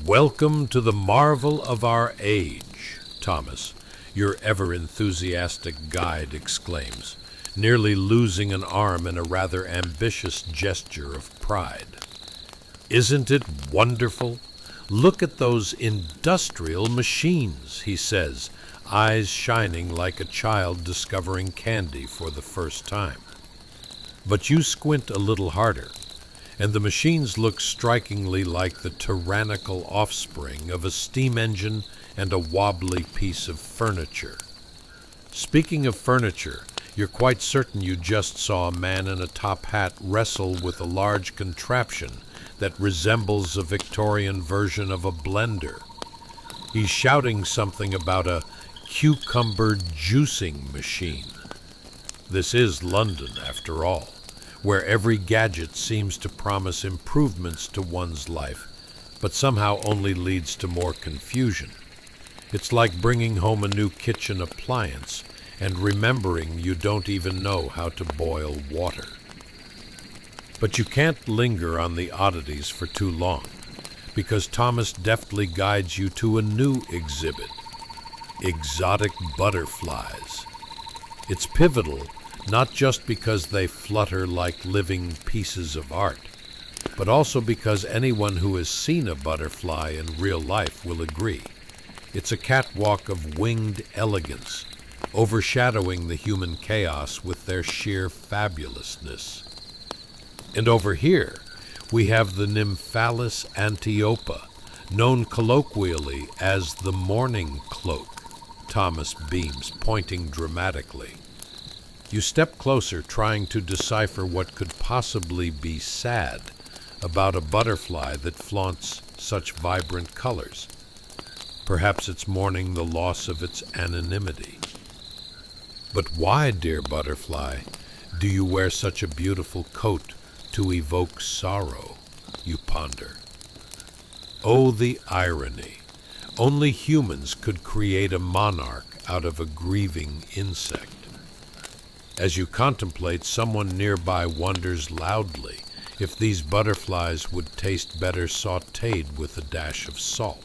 "Welcome to the marvel of our age," Thomas, your ever-enthusiastic guide, exclaims, nearly losing an arm in a rather ambitious gesture of pride. "Isn't it wonderful? Look at those industrial machines," he says, eyes shining like a child discovering candy for the first time. But you squint a little harder, and the machines look strikingly like the tyrannical offspring of a steam engine and a wobbly piece of furniture. Speaking of furniture, you're quite certain you just saw a man in a top hat wrestle with a large contraption that resembles a Victorian version of a blender. He's shouting something about a cucumber juicing machine. This is London, after all, where every gadget seems to promise improvements to one's life, but somehow only leads to more confusion. It's like bringing home a new kitchen appliance and remembering you don't even know how to boil water. But you can't linger on the oddities for too long, because Thomas deftly guides you to a new exhibit: exotic butterflies. It's pivotal, not just because they flutter like living pieces of art, but also because anyone who has seen a butterfly in real life will agree. It's a catwalk of winged elegance, overshadowing the human chaos with their sheer fabulousness. And over here, we have the Nymphalis antiopa, known colloquially as the morning cloak. Thomas beams, pointing dramatically. You step closer, trying to decipher what could possibly be sad about a butterfly that flaunts such vibrant colors. Perhaps it's mourning the loss of its anonymity. But why, dear butterfly, do you wear such a beautiful coat to evoke sorrow? You ponder. Oh, the irony. Only humans could create a monarch out of a grieving insect. As you contemplate, someone nearby wonders loudly if these butterflies would taste better sautéed with a dash of salt.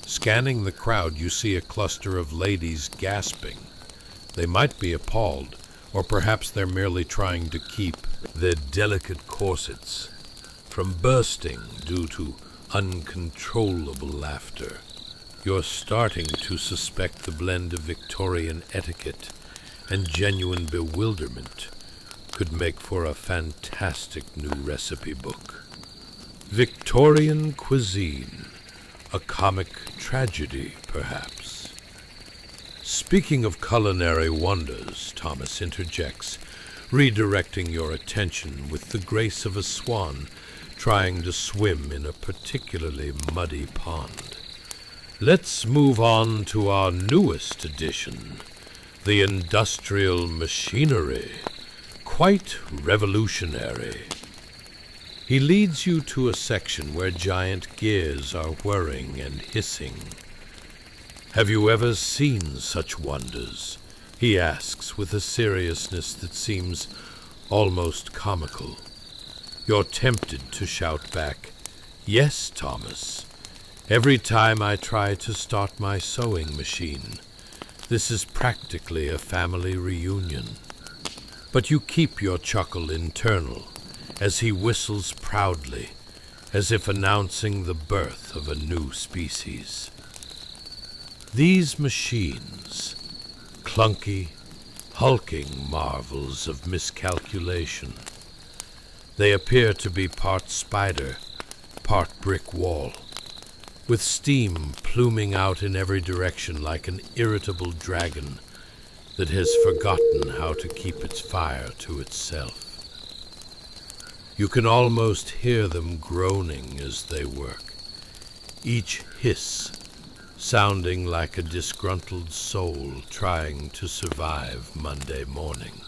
Scanning the crowd, you see a cluster of ladies gasping. They might be appalled, or perhaps they're merely trying to keep their delicate corsets from bursting due to uncontrollable laughter. You're starting to suspect the blend of Victorian etiquette and genuine bewilderment could make for a fantastic new recipe book. Victorian cuisine, a comic tragedy, perhaps. Speaking of culinary wonders, Thomas interjects, redirecting your attention with the grace of a swan trying to swim in a particularly muddy pond. Let's move on to our newest addition, the industrial machinery. Quite revolutionary. He leads you to a section where giant gears are whirring and hissing. Have you ever seen such wonders? He asks with a seriousness that seems almost comical. You're tempted to shout back, "Yes, Thomas. Every time I try to start my sewing machine, this is practically a family reunion." But you keep your chuckle internal as he whistles proudly, as if announcing the birth of a new species. These machines, clunky, hulking marvels of miscalculation. They appear to be part spider, part brick wall, with steam pluming out in every direction like an irritable dragon that has forgotten how to keep its fire to itself. You can almost hear them groaning as they work, each hiss sounding like a disgruntled soul trying to survive Monday morning.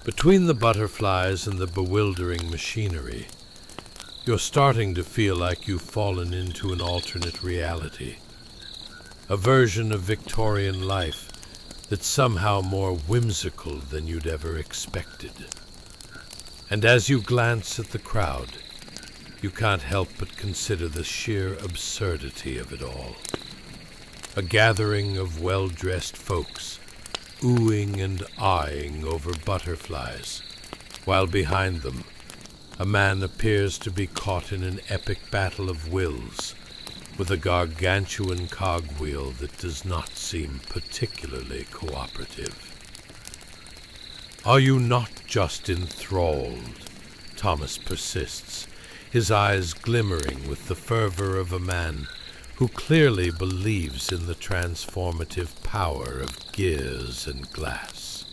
Between the butterflies and the bewildering machinery, you're starting to feel like you've fallen into an alternate reality, a version of Victorian life that's somehow more whimsical than you'd ever expected. And as you glance at the crowd, you can't help but consider the sheer absurdity of it all. A gathering of well-dressed folks, oohing and eyeing over butterflies, while behind them, a man appears to be caught in an epic battle of wills, with a gargantuan cogwheel that does not seem particularly cooperative. Are you not just enthralled? Thomas persists, his eyes glimmering with the fervor of a man who clearly believes in the transformative power of gears and glass.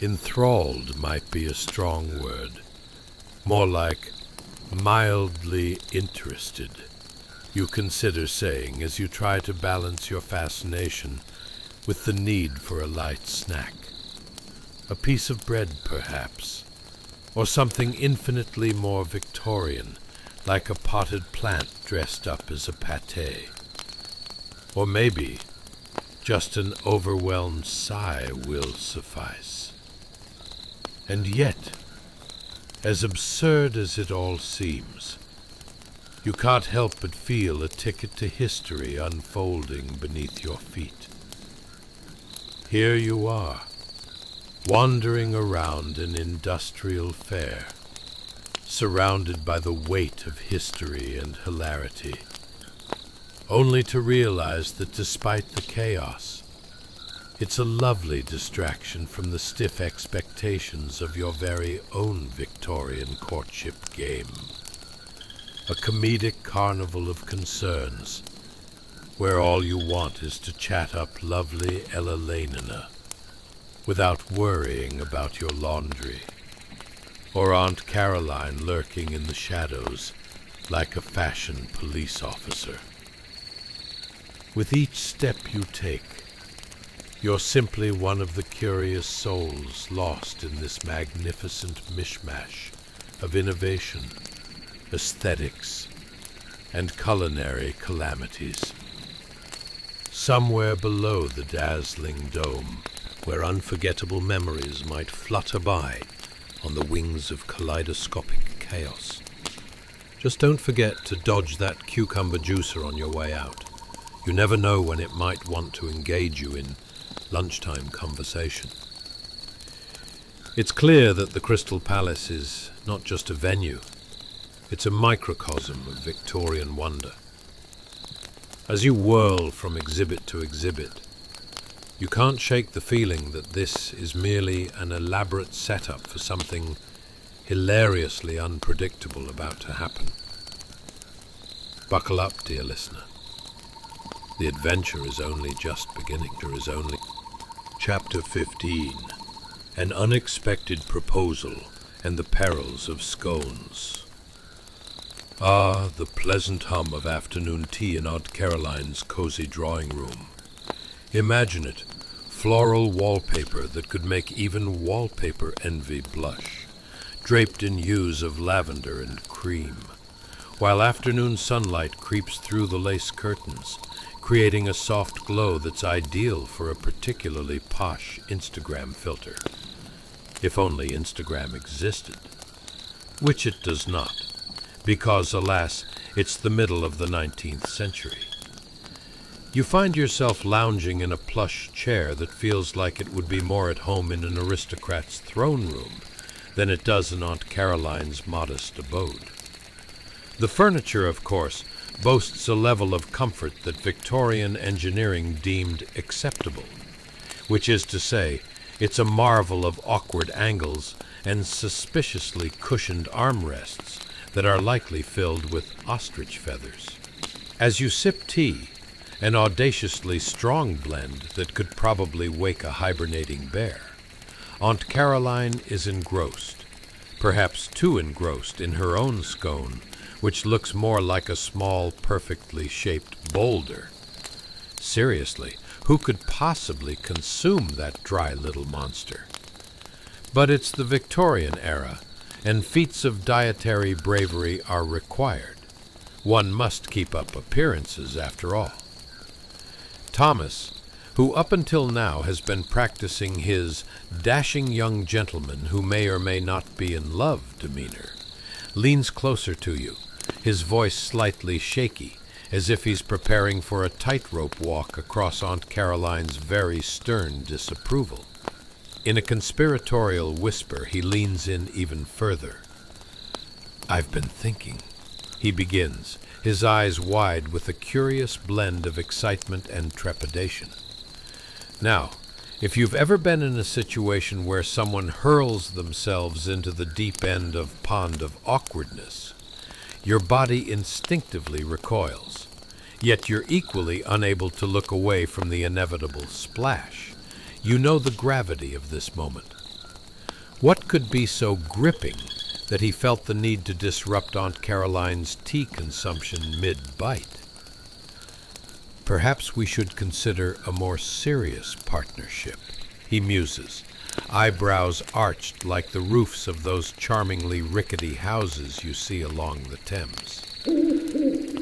Enthralled might be a strong word, more like mildly interested, you consider saying as you try to balance your fascination with the need for a light snack. A piece of bread, perhaps, or something infinitely more Victorian, like a potted plant dressed up as a pâté. Or maybe just an overwhelmed sigh will suffice. And yet, as absurd as it all seems, you can't help but feel a ticket to history unfolding beneath your feet. Here you are, wandering around an industrial fair, surrounded by the weight of history and hilarity, only to realize that despite the chaos, it's a lovely distraction from the stiff expectations of your very own Victorian courtship game. A comedic carnival of concerns, where all you want is to chat up lovely Ella Lanina, without worrying about your laundry, or Aunt Caroline lurking in the shadows like a fashion police officer. With each step you take, you're simply one of the curious souls lost in this magnificent mishmash of innovation, aesthetics, and culinary calamities. Somewhere below the dazzling dome, where unforgettable memories might flutter by on the wings of kaleidoscopic chaos. Just don't forget to dodge that cucumber juicer on your way out. You never know when it might want to engage you in lunchtime conversation. It's clear that the Crystal Palace is not just a venue, it's a microcosm of Victorian wonder. As you whirl from exhibit to exhibit, you can't shake the feeling that this is merely an elaborate setup for something hilariously unpredictable about to happen. Buckle up, dear listener. The adventure is only just beginning. Chapter 15. An Unexpected Proposal and the Perils of Scones. Ah, the pleasant hum of afternoon tea in Aunt Caroline's cozy drawing room. Imagine it, floral wallpaper that could make even wallpaper envy blush, draped in hues of lavender and cream, while afternoon sunlight creeps through the lace curtains, creating a soft glow that's ideal for a particularly posh Instagram filter. If only Instagram existed. Which it does not, because, alas, it's the middle of the 19th century. You find yourself lounging in a plush chair that feels like it would be more at home in an aristocrat's throne room than it does in Aunt Caroline's modest abode. The furniture, of course, boasts a level of comfort that Victorian engineering deemed acceptable, which is to say, it's a marvel of awkward angles and suspiciously cushioned armrests that are likely filled with ostrich feathers. As you sip tea, an audaciously strong blend that could probably wake a hibernating bear, Aunt Caroline is engrossed, perhaps too engrossed in her own scone, which looks more like a small, perfectly shaped boulder. Seriously, who could possibly consume that dry little monster? But it's the Victorian era, and feats of dietary bravery are required. One must keep up appearances, after all. Thomas, who up until now has been practicing his dashing young gentleman who may or may not be in love demeanor, leans closer to you, his voice slightly shaky, as if he's preparing for a tightrope walk across Aunt Caroline's very stern disapproval. In a conspiratorial whisper, he leans in even further. "I've been thinking," he begins, his eyes wide with a curious blend of excitement and trepidation. Now, if you've ever been in a situation where someone hurls themselves into the deep end of pond of awkwardness, your body instinctively recoils, yet you're equally unable to look away from the inevitable splash. You know the gravity of this moment. What could be so gripping that he felt the need to disrupt Aunt Caroline's tea consumption mid-bite? Perhaps we should consider a more serious partnership, he muses, eyebrows arched like the roofs of those charmingly rickety houses you see along the Thames.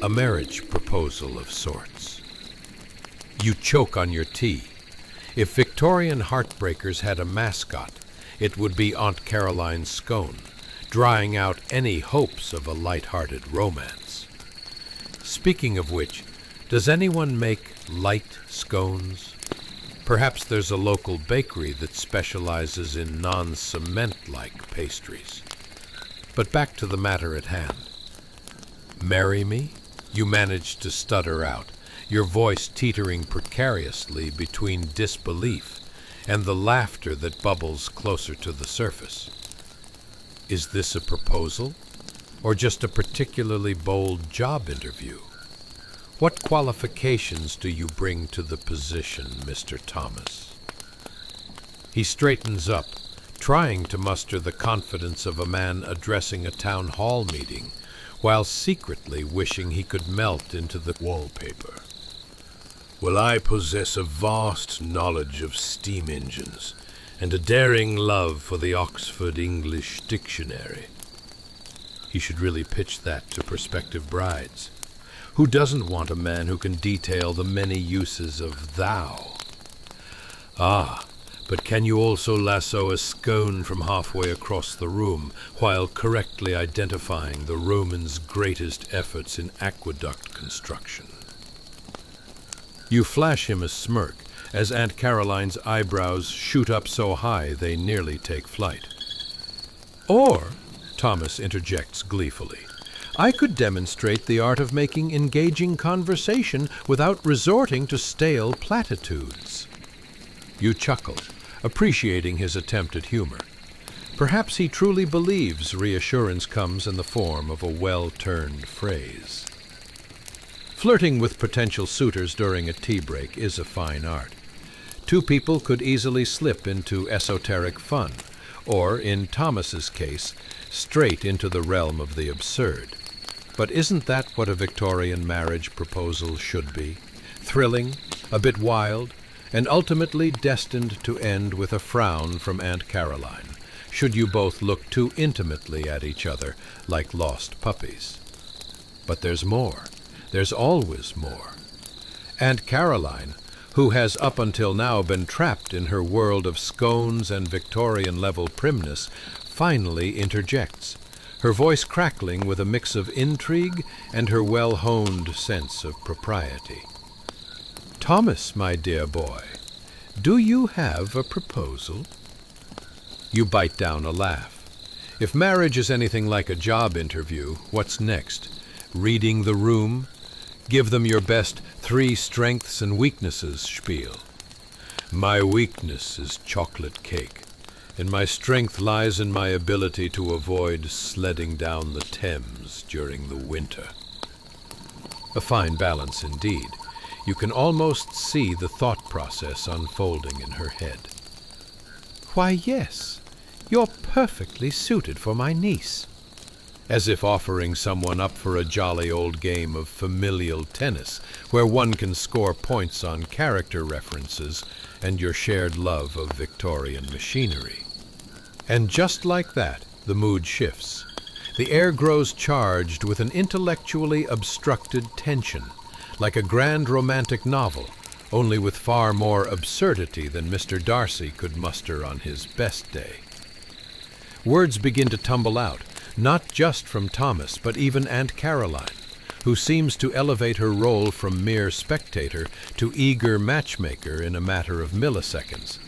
A marriage proposal of sorts. You choke on your tea. If Victorian heartbreakers had a mascot, it would be Aunt Caroline's scone, drying out any hopes of a light-hearted romance. Speaking of which, does anyone make light scones? Perhaps there's a local bakery that specializes in non-cement-like pastries. But back to the matter at hand. "Marry me?" you manage to stutter out, your voice teetering precariously between disbelief and the laughter that bubbles closer to the surface. Is this a proposal, or just a particularly bold job interview? What qualifications do you bring to the position, Mr. Thomas? He straightens up, trying to muster the confidence of a man addressing a town hall meeting, while secretly wishing he could melt into the wallpaper. "Well, I possess a vast knowledge of steam engines and a daring love for the Oxford English Dictionary." He should really pitch that to prospective brides. Who doesn't want a man who can detail the many uses of thou? Ah, but can you also lasso a scone from halfway across the room while correctly identifying the Romans' greatest efforts in aqueduct construction? You flash him a smirk as Aunt Caroline's eyebrows shoot up so high they nearly take flight. "Or," Thomas interjects gleefully, "I could demonstrate the art of making engaging conversation without resorting to stale platitudes." You chuckle, appreciating his attempt at humor. Perhaps he truly believes reassurance comes in the form of a well-turned phrase. Flirting with potential suitors during a tea break is a fine art. Two people could easily slip into esoteric fun, or, in Thomas's case, straight into the realm of the absurd. But isn't that what a Victorian marriage proposal should be? Thrilling, a bit wild, and ultimately destined to end with a frown from Aunt Caroline, should you both look too intimately at each other like lost puppies. But there's more. There's always more. Aunt Caroline, who has up until now been trapped in her world of scones and Victorian-level primness, finally interjects, her voice crackling with a mix of intrigue and her well-honed sense of propriety. "Thomas, my dear boy, do you have a proposal?" You bite down a laugh. If marriage is anything like a job interview, what's next? Reading the room? Give them your best 3 strengths and weaknesses spiel. "My weakness is chocolate cake, and my strength lies in my ability to avoid sledding down the Thames during the winter." A fine balance indeed. You can almost see the thought process unfolding in her head. "Why, yes, you're perfectly suited for my niece." as if offering someone up for a jolly old game of familial tennis, where one can score points on character references and your shared love of Victorian machinery. And just like that, the mood shifts. The air grows charged with an intellectually obstructed tension, like a grand romantic novel, only with far more absurdity than Mr. Darcy could muster on his best day. Words begin to tumble out, not just from Thomas, but even Aunt Caroline, who seems to elevate her role from mere spectator to eager matchmaker in a matter of milliseconds.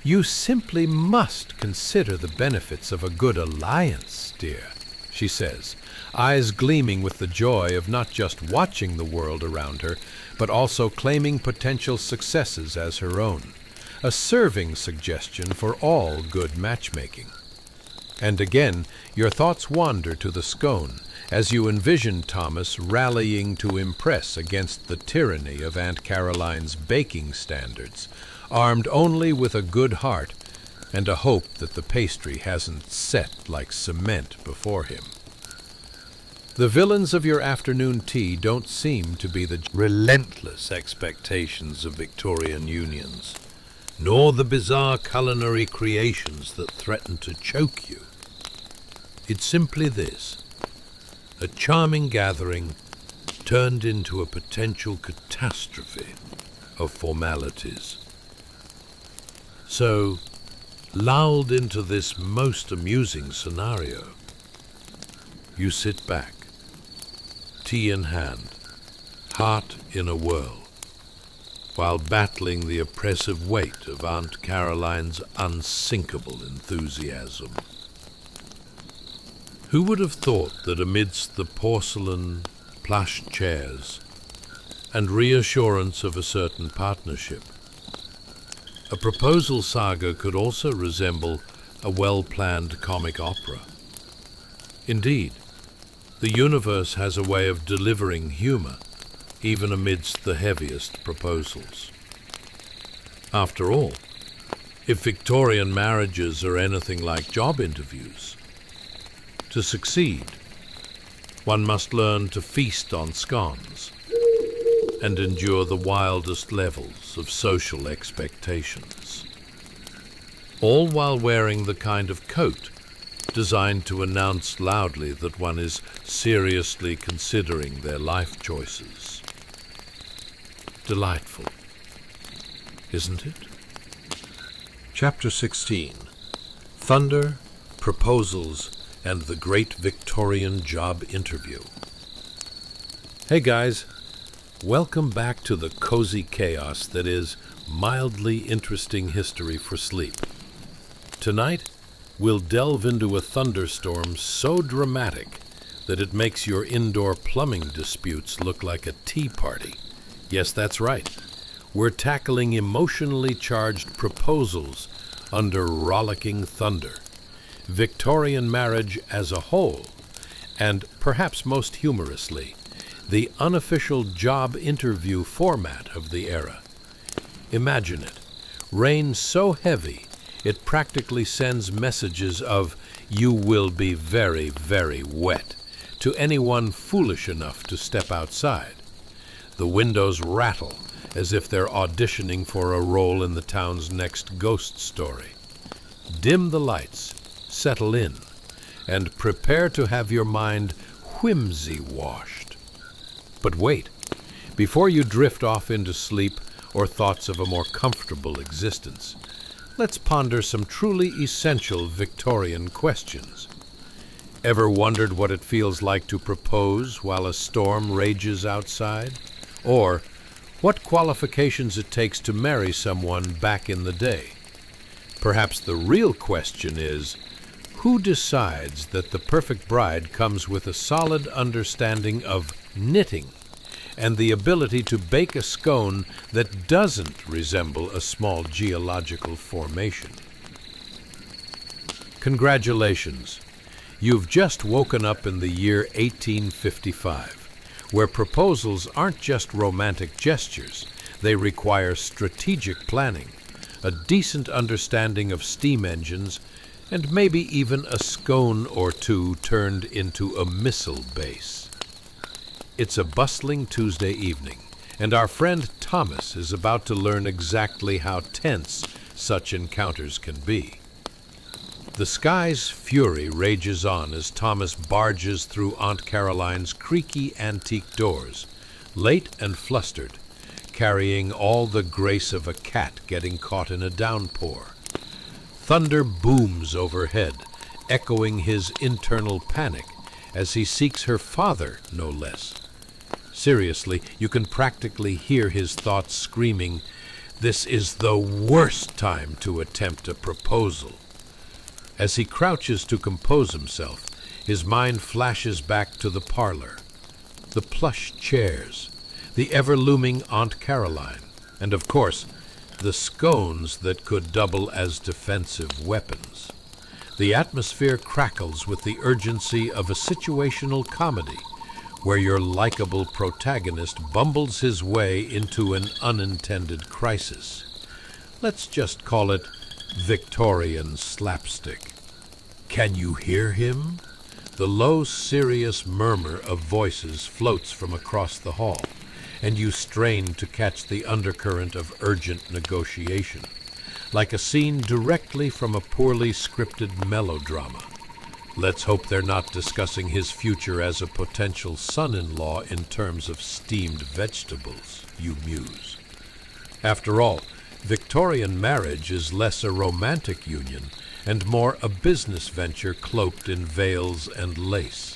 "You simply must consider the benefits of a good alliance, dear," she says, eyes gleaming with the joy of not just watching the world around her, but also claiming potential successes as her own, a serving suggestion for all good matchmaking. And again, your thoughts wander to the scone, as you envision Thomas rallying to impress against the tyranny of Aunt Caroline's baking standards, armed only with a good heart and a hope that the pastry hasn't set like cement before him. The villains of your afternoon tea don't seem to be the relentless expectations of Victorian unions, nor the bizarre culinary creations that threaten to choke you. It's simply this: a charming gathering turned into a potential catastrophe of formalities. So, lulled into this most amusing scenario, you sit back, tea in hand, heart in a whirl, while battling the oppressive weight of Aunt Caroline's unsinkable enthusiasm. Who would have thought that amidst the porcelain, plush chairs and reassurance of a certain partnership, a proposal saga could also resemble a well-planned comic opera? Indeed, the universe has a way of delivering humor even amidst the heaviest proposals. After all, if Victorian marriages are anything like job interviews, to succeed, one must learn to feast on scones and endure the wildest levels of social expectations, all while wearing the kind of coat designed to announce loudly that one is seriously considering their life choices. Delightful, isn't it? Chapter 16. Thunder, Proposals, and the Great Victorian Job Interview. Hey guys, welcome back to the cozy chaos that is mildly interesting history for sleep. Tonight, we'll delve into a thunderstorm so dramatic that it makes your indoor plumbing disputes look like a tea party. Yes, that's right. We're tackling emotionally charged proposals under rollicking thunder, Victorian marriage as a whole, and perhaps most humorously, the unofficial job interview format of the era. Imagine it. Rain so heavy it practically sends messages of "you will be very, very wet" to anyone foolish enough to step outside. The windows rattle as if they're auditioning for a role in the town's next ghost story. Dim the lights, settle in, and prepare to have your mind whimsy-washed. But wait, before you drift off into sleep or thoughts of a more comfortable existence, let's ponder some truly essential Victorian questions. Ever wondered what it feels like to propose while a storm rages outside? Or what qualifications it takes to marry someone back in the day? Perhaps the real question is, who decides that the perfect bride comes with a solid understanding of knitting and the ability to bake a scone that doesn't resemble a small geological formation? Congratulations! You've just woken up in the year 1855, where proposals aren't just romantic gestures. They require strategic planning, a decent understanding of steam engines, and maybe even a scone or two turned into a missile base. It's a bustling Tuesday evening, and our friend Thomas is about to learn exactly how tense such encounters can be. The sky's fury rages on as Thomas barges through Aunt Caroline's creaky antique doors, late and flustered, carrying all the grace of a cat getting caught in a downpour. Thunder booms overhead, echoing his internal panic as he seeks her father, no less. Seriously, you can practically hear his thoughts screaming, "This is the worst time to attempt a proposal." As he crouches to compose himself, his mind flashes back to the parlor, the plush chairs, the ever-looming Aunt Caroline, and of course, the scones that could double as defensive weapons. The atmosphere crackles with the urgency of a situational comedy, where your likable protagonist bumbles his way into an unintended crisis. Let's just call it Victorian slapstick. Can you hear him? The low, serious murmur of voices floats from across the hall, and you strain to catch the undercurrent of urgent negotiation, like a scene directly from a poorly scripted melodrama. Let's hope they're not discussing his future as a potential son-in-law in terms of steamed vegetables, you muse. After all, Victorian marriage is less a romantic union and more a business venture cloaked in veils and lace.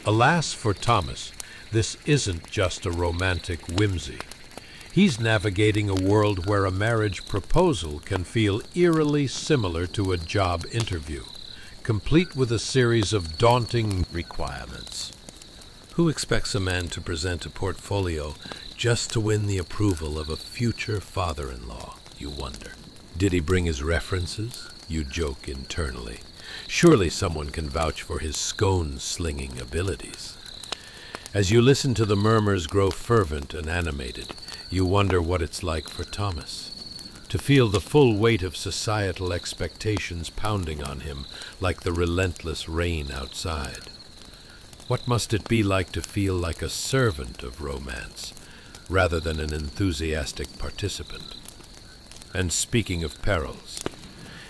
Alas for Thomas, this isn't just a romantic whimsy. He's navigating a world where a marriage proposal can feel eerily similar to a job interview, complete with a series of daunting requirements. Who expects a man to present a portfolio just to win the approval of a future father-in-law, you wonder? Did he bring his references? You joke internally. Surely someone can vouch for his scone-slinging abilities. As you listen to the murmurs grow fervent and animated, you wonder what it's like for Thomas, to feel the full weight of societal expectations pounding on him like the relentless rain outside. What must it be like to feel like a servant of romance, rather than an enthusiastic participant? And speaking of perils,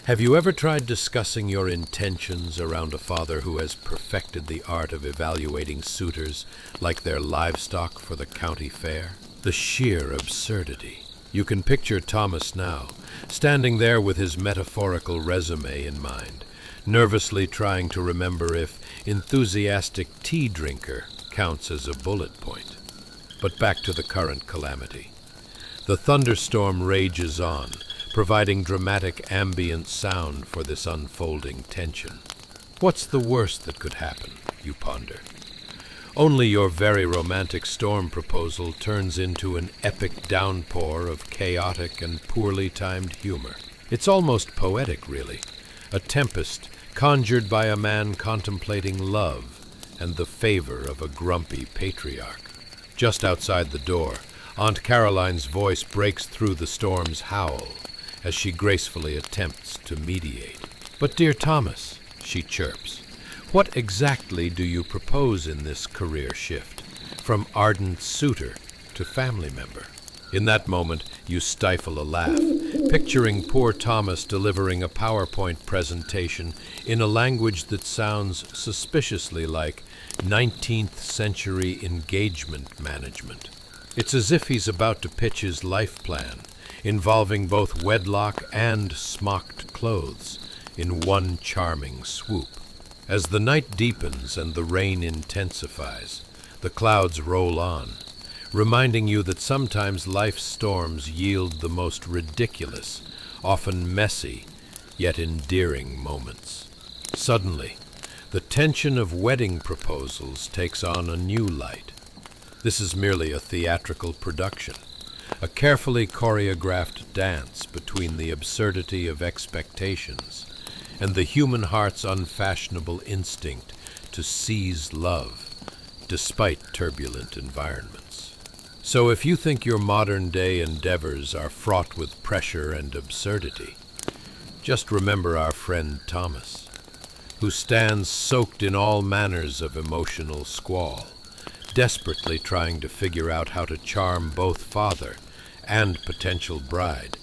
have you ever tried discussing your intentions around a father who has perfected the art of evaluating suitors like their livestock for the county fair? The sheer absurdity. You can picture Thomas now, standing there with his metaphorical resume in mind, nervously trying to remember if enthusiastic tea drinker counts as a bullet point. But back to the current calamity. The thunderstorm rages on, providing dramatic ambient sound for this unfolding tension. What's the worst that could happen, you ponder? Only your very romantic storm proposal turns into an epic downpour of chaotic and poorly timed humor. It's almost poetic, really. A tempest conjured by a man contemplating love and the favor of a grumpy patriarch. Just outside the door, Aunt Caroline's voice breaks through the storm's howl as she gracefully attempts to mediate. "But dear Thomas," she chirps, "what exactly do you propose in this career shift, from ardent suitor to family member?" In that moment, you stifle a laugh, picturing poor Thomas delivering a PowerPoint presentation in a language that sounds suspiciously like 19th century engagement management. It's as if he's about to pitch his life plan, involving both wedlock and smocked clothes in one charming swoop. As the night deepens and the rain intensifies, the clouds roll on, reminding you that sometimes life's storms yield the most ridiculous, often messy, yet endearing moments. Suddenly, the tension of wedding proposals takes on a new light. This is merely a theatrical production, a carefully choreographed dance between the absurdity of expectations and the human heart's unfashionable instinct to seize love, despite turbulent environments. So if you think your modern-day endeavors are fraught with pressure and absurdity, Just remember our friend Thomas, who stands soaked in all manners of emotional squall, desperately trying to figure out how to charm both father and potential bride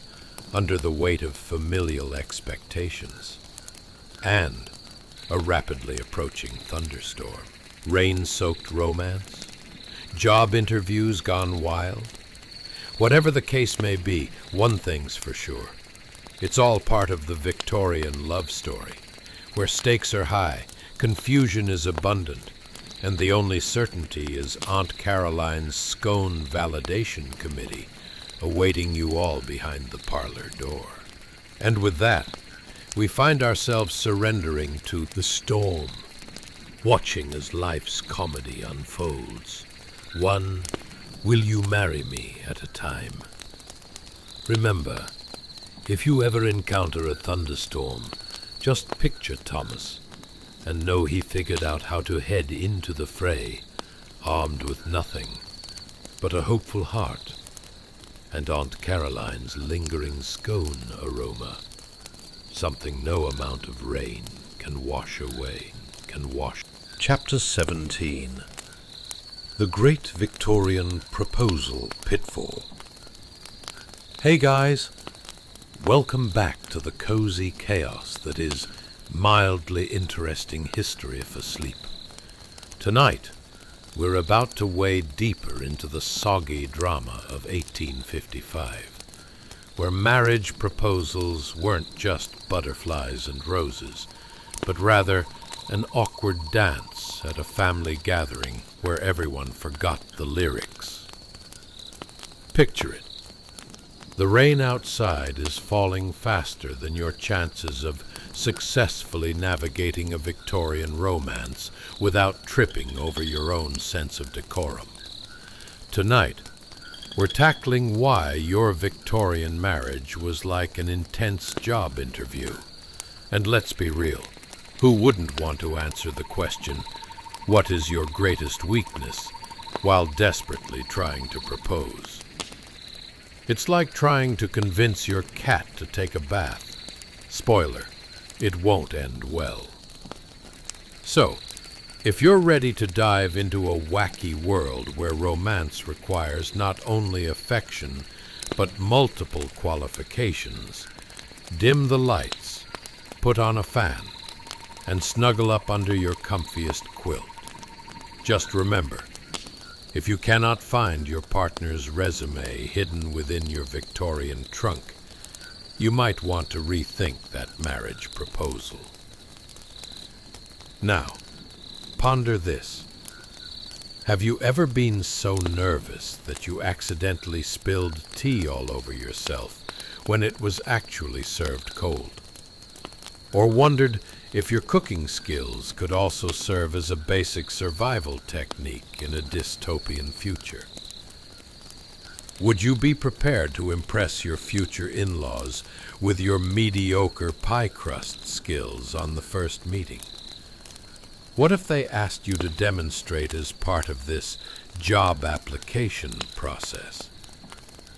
under the weight of familial expectations, and a rapidly approaching thunderstorm, rain-soaked romance, job interviews gone wild. Whatever the case may be, one thing's for sure. It's all part of the Victorian love story, where stakes are high, confusion is abundant, and the only certainty is Aunt Caroline's scone validation committee awaiting you all behind the parlor door. And with that, we find ourselves surrendering to the storm, watching as life's comedy unfolds, one "will you marry me" at a time. Remember, if you ever encounter a thunderstorm, just picture Thomas and know he figured out how to head into the fray, armed with nothing but a hopeful heart and Aunt Caroline's lingering scone aroma, something no amount of rain can wash away, Chapter 17. The Great Victorian Proposal Pitfall. Hey guys, welcome back to the cozy chaos that is mildly interesting history for sleep. Tonight, we're about to wade deeper into the soggy drama of 1855, where marriage proposals weren't just butterflies and roses, but rather an awkward dance at a family gathering where everyone forgot the lyrics. Picture it. The rain outside is falling faster than your chances of successfully navigating a Victorian romance without tripping over your own sense of decorum. Tonight, we're tackling why your Victorian marriage was like an intense job interview. And let's be real, who wouldn't want to answer the question, "What is your greatest weakness?" while desperately trying to propose? It's like trying to convince your cat to take a bath. Spoiler, it won't end well. So, if you're ready to dive into a wacky world where romance requires not only affection, but multiple qualifications, dim the lights, put on a fan, and snuggle up under your comfiest quilt. Just remember, if you cannot find your partner's resume hidden within your Victorian trunk, you might want to rethink that marriage proposal. Now, ponder this. Have you ever been so nervous that you accidentally spilled tea all over yourself when it was actually served cold? Or wondered if your cooking skills could also serve as a basic survival technique in a dystopian future? Would you be prepared to impress your future in-laws with your mediocre pie crust skills on the first meeting? What if they asked you to demonstrate as part of this job application process?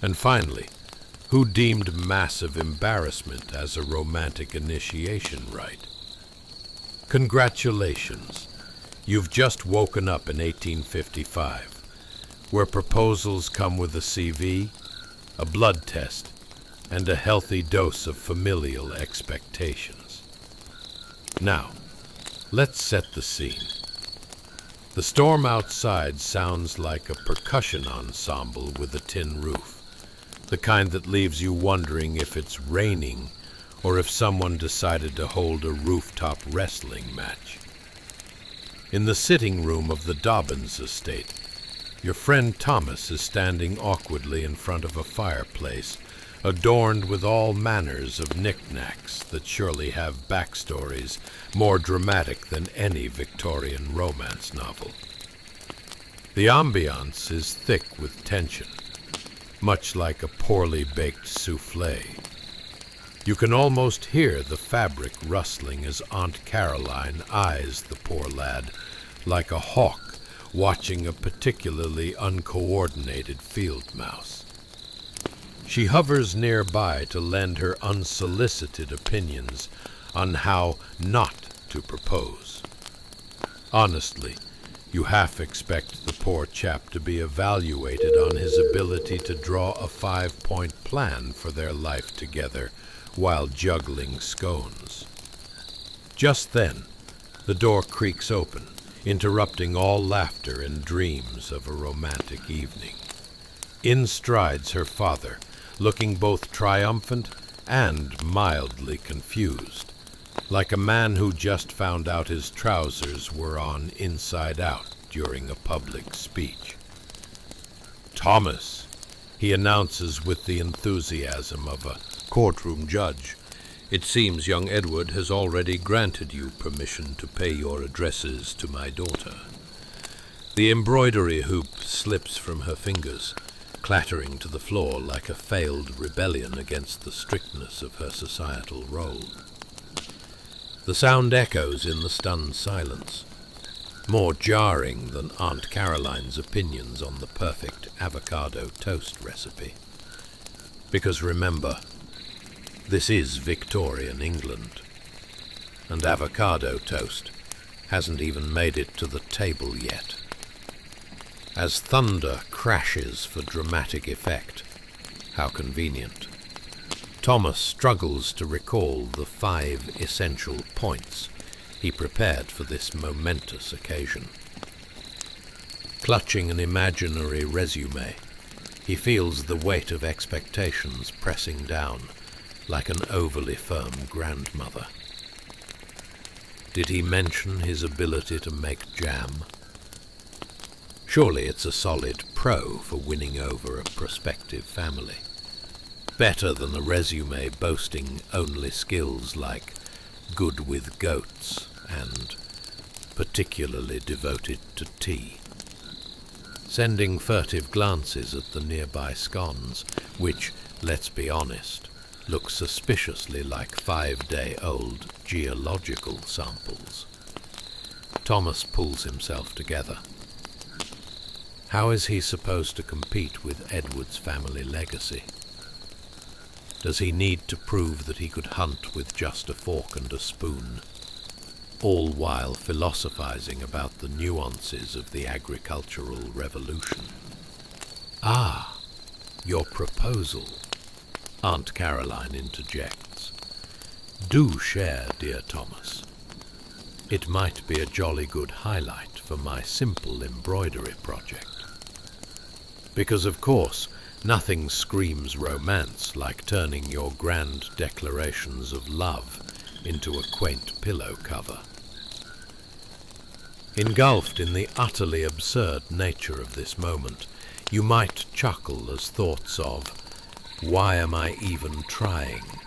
And finally, who deemed massive embarrassment as a romantic initiation rite? Congratulations, you've just woken up in 1855, where proposals come with a CV, a blood test, and a healthy dose of familial expectations. Now, let's set the scene. The storm outside sounds like a percussion ensemble with a tin roof, the kind that leaves you wondering if it's raining or if someone decided to hold a rooftop wrestling match. In the sitting room of the Dobbins estate, your friend Thomas is standing awkwardly in front of a fireplace, adorned with all manners of knickknacks that surely have backstories more dramatic than any Victorian romance novel. The ambiance is thick with tension, much like a poorly baked soufflé. You can almost hear the fabric rustling as Aunt Caroline eyes the poor lad like a hawk watching a particularly uncoordinated field mouse. She hovers nearby to lend her unsolicited opinions on how not to propose. Honestly, you half expect the poor chap to be evaluated on his ability to draw a 5-point plan for their life together while juggling scones. Just then, the door creaks open, interrupting all laughter and dreams of a romantic evening. In strides her father, looking both triumphant and mildly confused, like a man who just found out his trousers were on inside out during a public speech. "Thomas," he announces with the enthusiasm of a courtroom judge, "it seems young Edward has already granted you permission to pay your addresses to my daughter." The embroidery hoop slips from her fingers, clattering to the floor like a failed rebellion against the strictness of her societal role. The sound echoes in the stunned silence, more jarring than Aunt Caroline's opinions on the perfect avocado toast recipe. Because remember, this is Victorian England, and avocado toast hasn't even made it to the table yet. As thunder crashes for dramatic effect, how convenient, Thomas struggles to recall the 5 essential points he prepared for this momentous occasion. Clutching an imaginary resume, he feels the weight of expectations pressing down like an overly firm grandmother. Did he mention his ability to make jam? Surely it's a solid pro for winning over a prospective family. Better than a resume boasting only skills like good with goats and particularly devoted to tea. Sending furtive glances at the nearby scones, which, let's be honest, look suspiciously like 5-day-old geological samples, Thomas pulls himself together. How is he supposed to compete with Edward's family legacy? Does he need to prove that he could hunt with just a fork and a spoon, all while philosophizing about the nuances of the agricultural revolution? "Ah, your proposal," Aunt Caroline interjects. "Do share, dear Thomas. It might be a jolly good highlight for my simple embroidery project. Because, of course, nothing screams romance like turning your grand declarations of love into a quaint pillow cover." Engulfed in the utterly absurd nature of this moment, you might chuckle as thoughts of, "Why am I even trying?"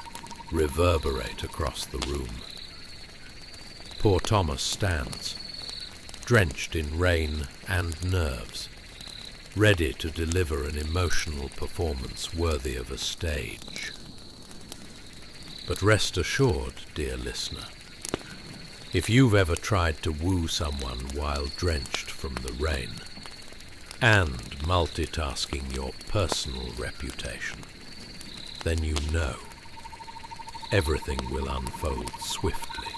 reverberate across the room. Poor Thomas stands, drenched in rain and nerves, ready to deliver an emotional performance worthy of a stage. But rest assured, dear listener, if you've ever tried to woo someone while drenched from the rain, and multitasking your personal reputation, then you know everything will unfold swiftly,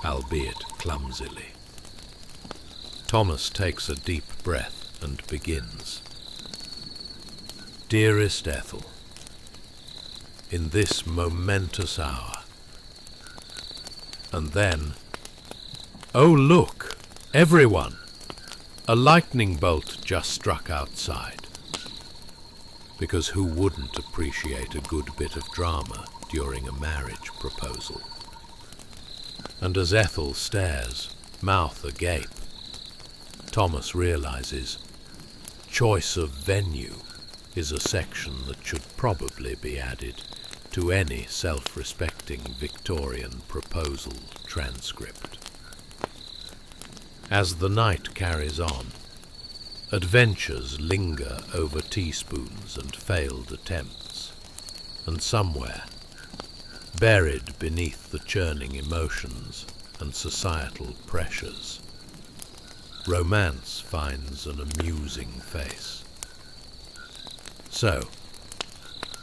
albeit clumsily. Thomas takes a deep breath and begins. "Dearest Ethel, in this momentous hour," and then, "Oh look, everyone! A lightning bolt just struck outside." Because who wouldn't appreciate a good bit of drama during a marriage proposal? And as Ethel stares, mouth agape, Thomas realizes choice of venue is a section that should probably be added to any self-respecting Victorian proposal transcript. As the night carries on, adventures linger over teaspoons and failed attempts, and somewhere, buried beneath the churning emotions and societal pressures, romance finds an amusing face. So,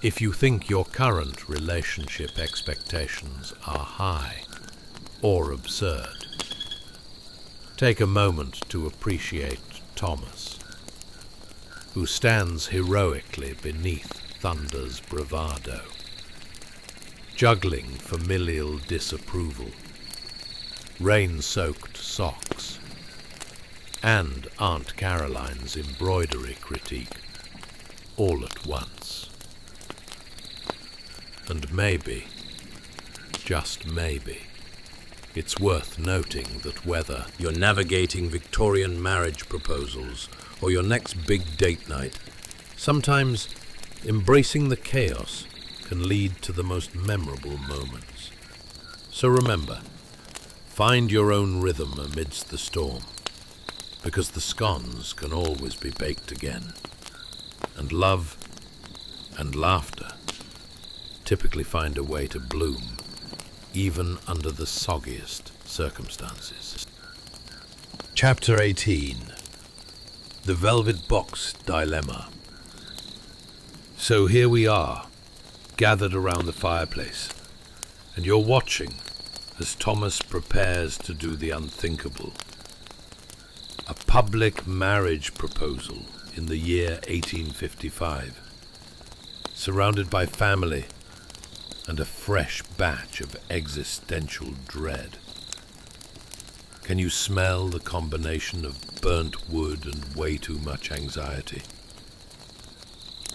If you think your current relationship expectations are high or absurd, take a moment to appreciate Thomas, who stands heroically beneath thunder's bravado, juggling familial disapproval, rain-soaked socks, and Aunt Caroline's embroidery critique all at once. And maybe, just maybe, it's worth noting that whether you're navigating Victorian marriage proposals or your next big date night, sometimes embracing the chaos can lead to the most memorable moments. So remember, find your own rhythm amidst the storm, because the scones can always be baked again, and love and laughter typically find a way to bloom, even under the soggiest circumstances. Chapter 18. The Velvet Box Dilemma. So here we are, gathered around the fireplace, and you're watching as Thomas prepares to do the unthinkable. A public marriage proposal in the year 1855, surrounded by family and a fresh batch of existential dread. Can you smell the combination of burnt wood and way too much anxiety?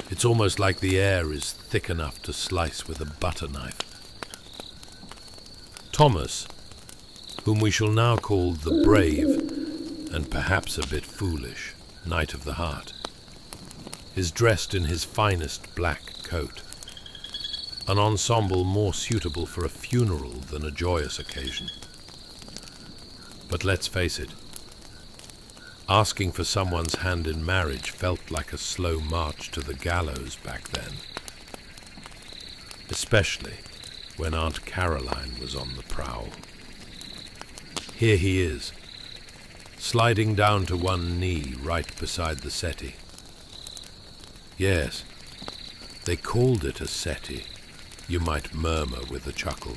It's almost like the air is thick enough to slice with a butter knife. Thomas, whom we shall now call the brave and perhaps a bit foolish Knight of the Heart, is dressed in his finest black coat, an ensemble more suitable for a funeral than a joyous occasion. But let's face it, asking for someone's hand in marriage felt like a slow march to the gallows back then, especially when Aunt Caroline was on the prowl. Here he is, sliding down to one knee right beside the settee. Yes, they called it a settee, you might murmur with a chuckle,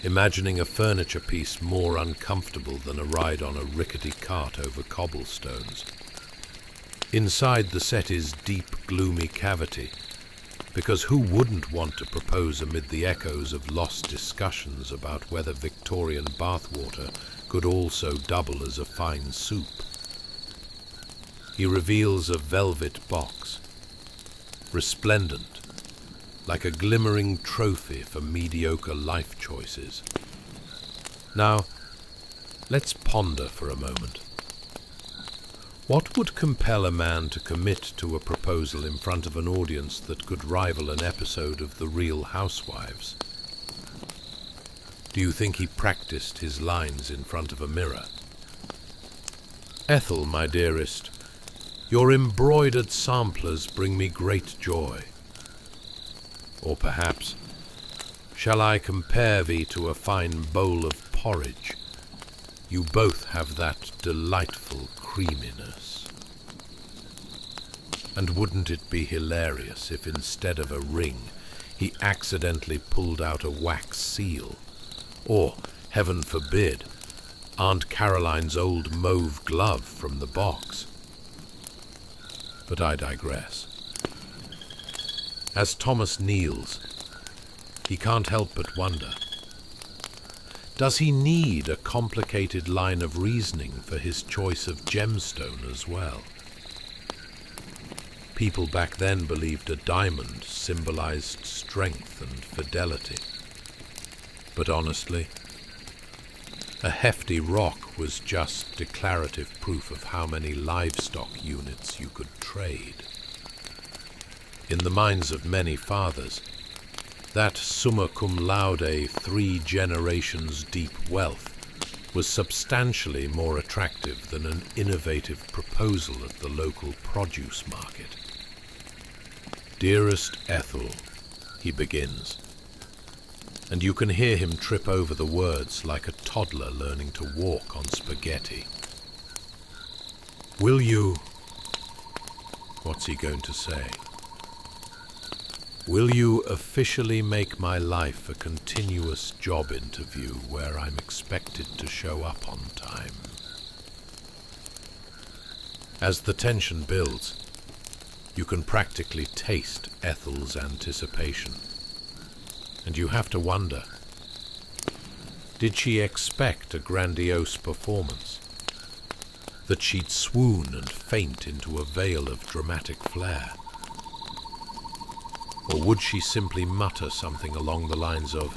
imagining a furniture piece more uncomfortable than a ride on a rickety cart over cobblestones. Inside the settee's deep, gloomy cavity, because who wouldn't want to propose amid the echoes of lost discussions about whether Victorian bathwater could also double as a fine soup? He reveals a velvet box, resplendent, like a glimmering trophy for mediocre life choices. Now, let's ponder for a moment. What would compel a man to commit to a proposal in front of an audience that could rival an episode of The Real Housewives? Do you think he practiced his lines in front of a mirror? Ethel, my dearest, your embroidered samplers bring me great joy. Or perhaps, shall I compare thee to a fine bowl of porridge? You both have that delightful creaminess. And wouldn't it be hilarious if instead of a ring, he accidentally pulled out a wax seal? Or, heaven forbid, Aunt Caroline's old mauve glove from the box? But I digress. As Thomas kneels, he can't help but wonder, does he need a complicated line of reasoning for his choice of gemstone as well? People back then believed a diamond symbolized strength and fidelity. But honestly, a hefty rock was just declarative proof of how many livestock units you could trade. In the minds of many fathers, that summa cum laude 3 generations deep wealth was substantially more attractive than an innovative proposal at the local produce market. Dearest Ethel, he begins, and you can hear him trip over the words like a toddler learning to walk on spaghetti. Will you... What's he going to say? Will you officially make my life a continuous job interview where I'm expected to show up on time? As the tension builds, you can practically taste Ethel's anticipation. And you have to wonder, did she expect a grandiose performance? That she'd swoon and faint into a veil of dramatic flair? Or would she simply mutter something along the lines of,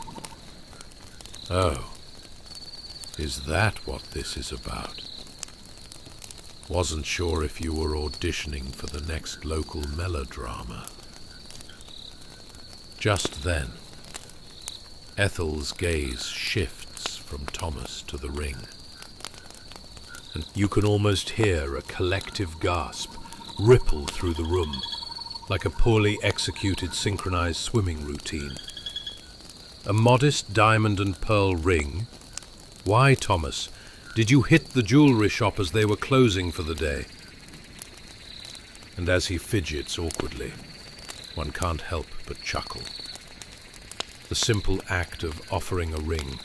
"Oh, is that what this is about? Wasn't sure if you were auditioning for the next local melodrama." Just then, Ethel's gaze shifts from Thomas to the ring, and you can almost hear a collective gasp ripple through the room, like a poorly executed synchronized swimming routine. A modest diamond and pearl ring? Why, Thomas, did you hit the jewelry shop as they were closing for the day? And as he fidgets awkwardly, one can't help but chuckle. The simple act of offering a ring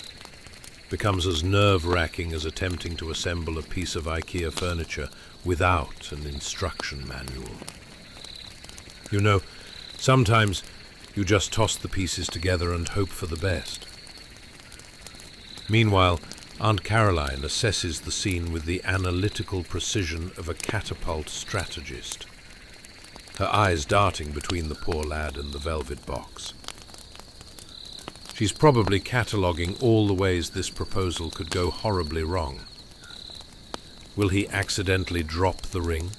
becomes as nerve-wracking as attempting to assemble a piece of IKEA furniture without an instruction manual. You know, sometimes you just toss the pieces together and hope for the best. Meanwhile, Aunt Caroline assesses the scene with the analytical precision of a catapult strategist, her eyes darting between the poor lad and the velvet box. She's probably cataloguing all the ways this proposal could go horribly wrong. Will he accidentally drop the ring?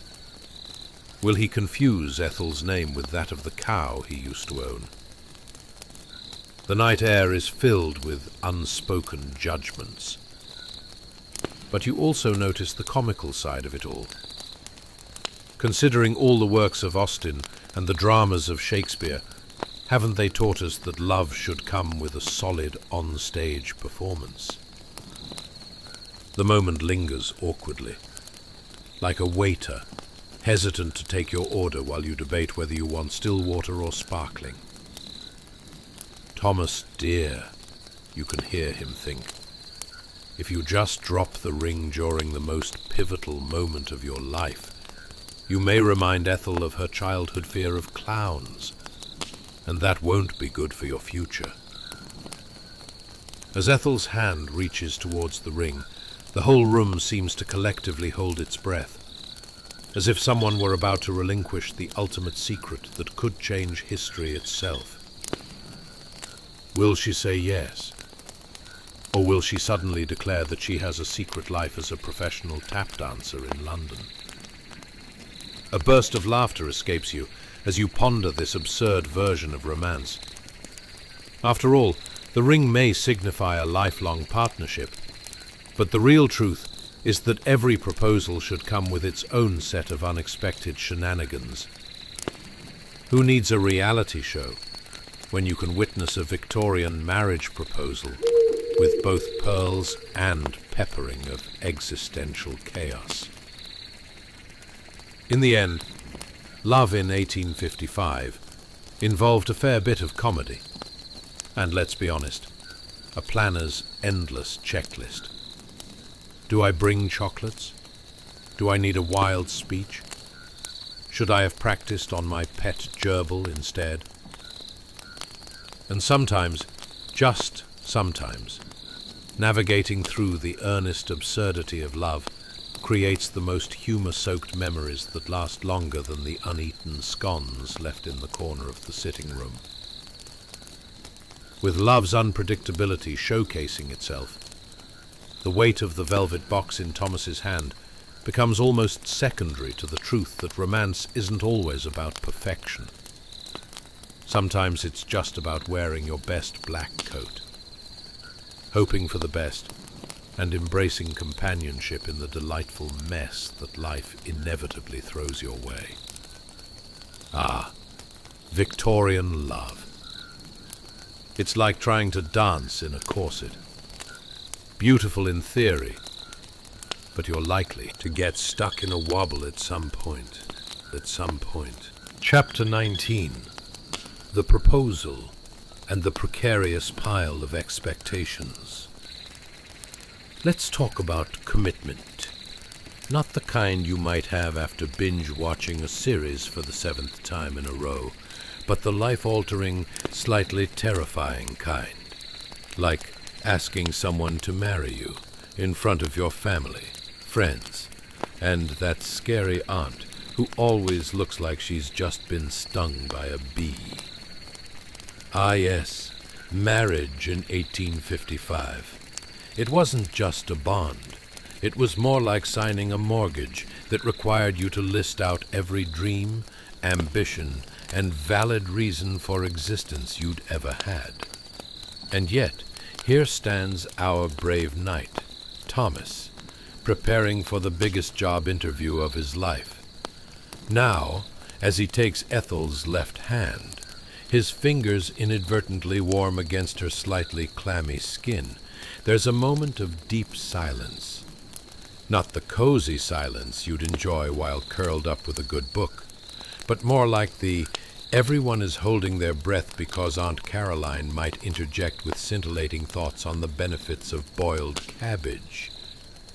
Will he confuse Ethel's name with that of the cow he used to own? The night air is filled with unspoken judgments. But you also notice the comical side of it all. Considering all the works of Austen and the dramas of Shakespeare, haven't they taught us that love should come with a solid on-stage performance? The moment lingers awkwardly, like a waiter hesitant to take your order while you debate whether you want still water or sparkling. Thomas, dear, you can hear him think. If you just drop the ring during the most pivotal moment of your life, you may remind Ethel of her childhood fear of clowns, and that won't be good for your future. As Ethel's hand reaches towards the ring, the whole room seems to collectively hold its breath, as if someone were about to relinquish the ultimate secret that could change history itself. Will she say yes? Or will she suddenly declare that she has a secret life as a professional tap dancer in London? A burst of laughter escapes you as you ponder this absurd version of romance. After all, the ring may signify a lifelong partnership, but the real truth is that every proposal should come with its own set of unexpected shenanigans. Who needs a reality show when you can witness a Victorian marriage proposal with both pearls and peppering of existential chaos? In the end, love in 1855 involved a fair bit of comedy, and let's be honest, a planner's endless checklist. Do I bring chocolates? Do I need a wild speech? Should I have practiced on my pet gerbil instead? And sometimes, just sometimes, navigating through the earnest absurdity of love creates the most humour-soaked memories that last longer than the uneaten scones left in the corner of the sitting room. With love's unpredictability showcasing itself, the weight of the velvet box in Thomas's hand becomes almost secondary to the truth that romance isn't always about perfection. Sometimes it's just about wearing your best black coat, hoping for the best, and embracing companionship in the delightful mess that life inevitably throws your way. Ah, Victorian love. It's like trying to dance in a corset. Beautiful in theory, but you're likely to get stuck in a wobble at some point. Chapter 19. the proposal, and the precarious pile of expectations. Let's talk about commitment. Not the kind you might have after binge-watching a series for the 7th time in a row, but the life-altering, slightly terrifying kind. Like asking someone to marry you in front of your family, friends, and that scary aunt who always looks like she's just been stung by a bee. Ah yes, marriage in 1855. It wasn't just a bond. It was more like signing a mortgage that required you to list out every dream, ambition, and valid reason for existence you'd ever had. And yet, here stands our brave knight, Thomas, preparing for the biggest job interview of his life. Now, as he takes Ethel's left hand, his fingers inadvertently warm against her slightly clammy skin, there's a moment of deep silence. Not the cozy silence you'd enjoy while curled up with a good book, but more like the everyone is holding their breath because Aunt Caroline might interject with scintillating thoughts on the benefits of boiled cabbage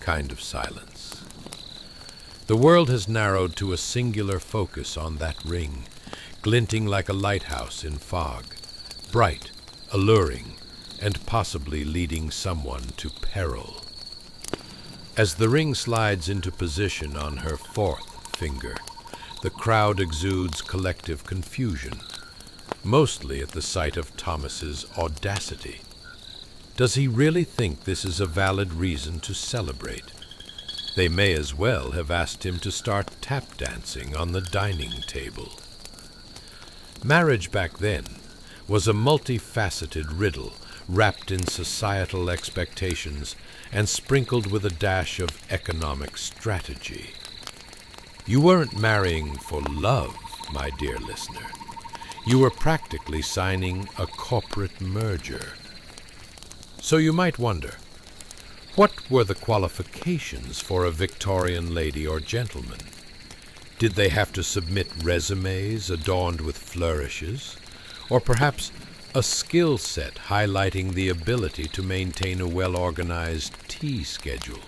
kind of silence. The world has narrowed to a singular focus on that ring, glinting like a lighthouse in fog, bright, alluring, and possibly leading someone to peril. As the ring slides into position on her 4th finger, the crowd exudes collective confusion, mostly at the sight of Thomas's audacity. Does he really think this is a valid reason to celebrate? They may as well have asked him to start tap dancing on the dining table. Marriage back then was a multifaceted riddle wrapped in societal expectations and sprinkled with a dash of economic strategy. You weren't marrying for love, my dear listener. You were practically signing a corporate merger. So you might wonder, what were the qualifications for a Victorian lady or gentleman? Did they have to submit resumes adorned with flourishes, or perhaps a skill set highlighting the ability to maintain a well-organized tea schedule?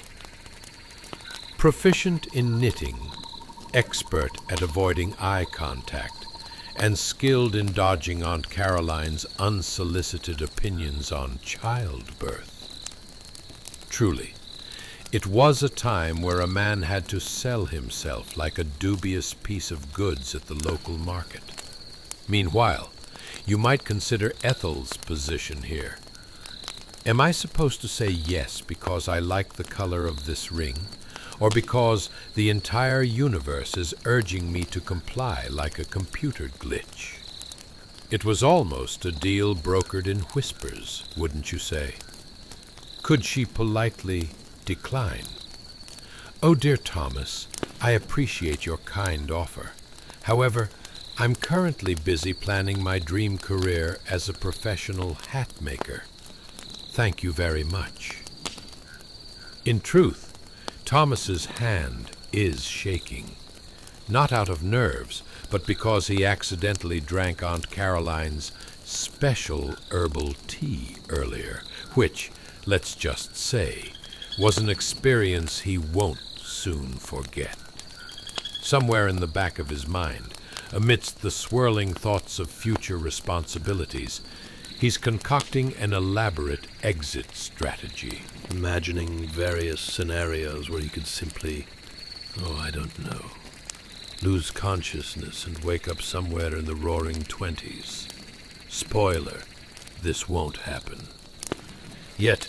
Proficient in knitting, expert at avoiding eye contact, and skilled in dodging Aunt Caroline's unsolicited opinions on childbirth. Truly, it was a time where a man had to sell himself like a dubious piece of goods at the local market. Meanwhile, you might consider Ethel's position here. Am I supposed to say yes because I like the color of this ring, or because the entire universe is urging me to comply like a computer glitch? It was almost a deal brokered in whispers, wouldn't you say? Could she politely decline? Oh, dear Thomas, I appreciate your kind offer. However, I'm currently busy planning my dream career as a professional hat maker. Thank you very much. In truth, Thomas's hand is shaking, not out of nerves, but because he accidentally drank Aunt Caroline's special herbal tea earlier, which, let's just say, was an experience he won't soon forget. Somewhere in the back of his mind, amidst the swirling thoughts of future responsibilities, he's concocting an elaborate exit strategy. Imagining various scenarios where he could simply, lose consciousness and wake up somewhere in the roaring 20s. Spoiler, this won't happen. Yet,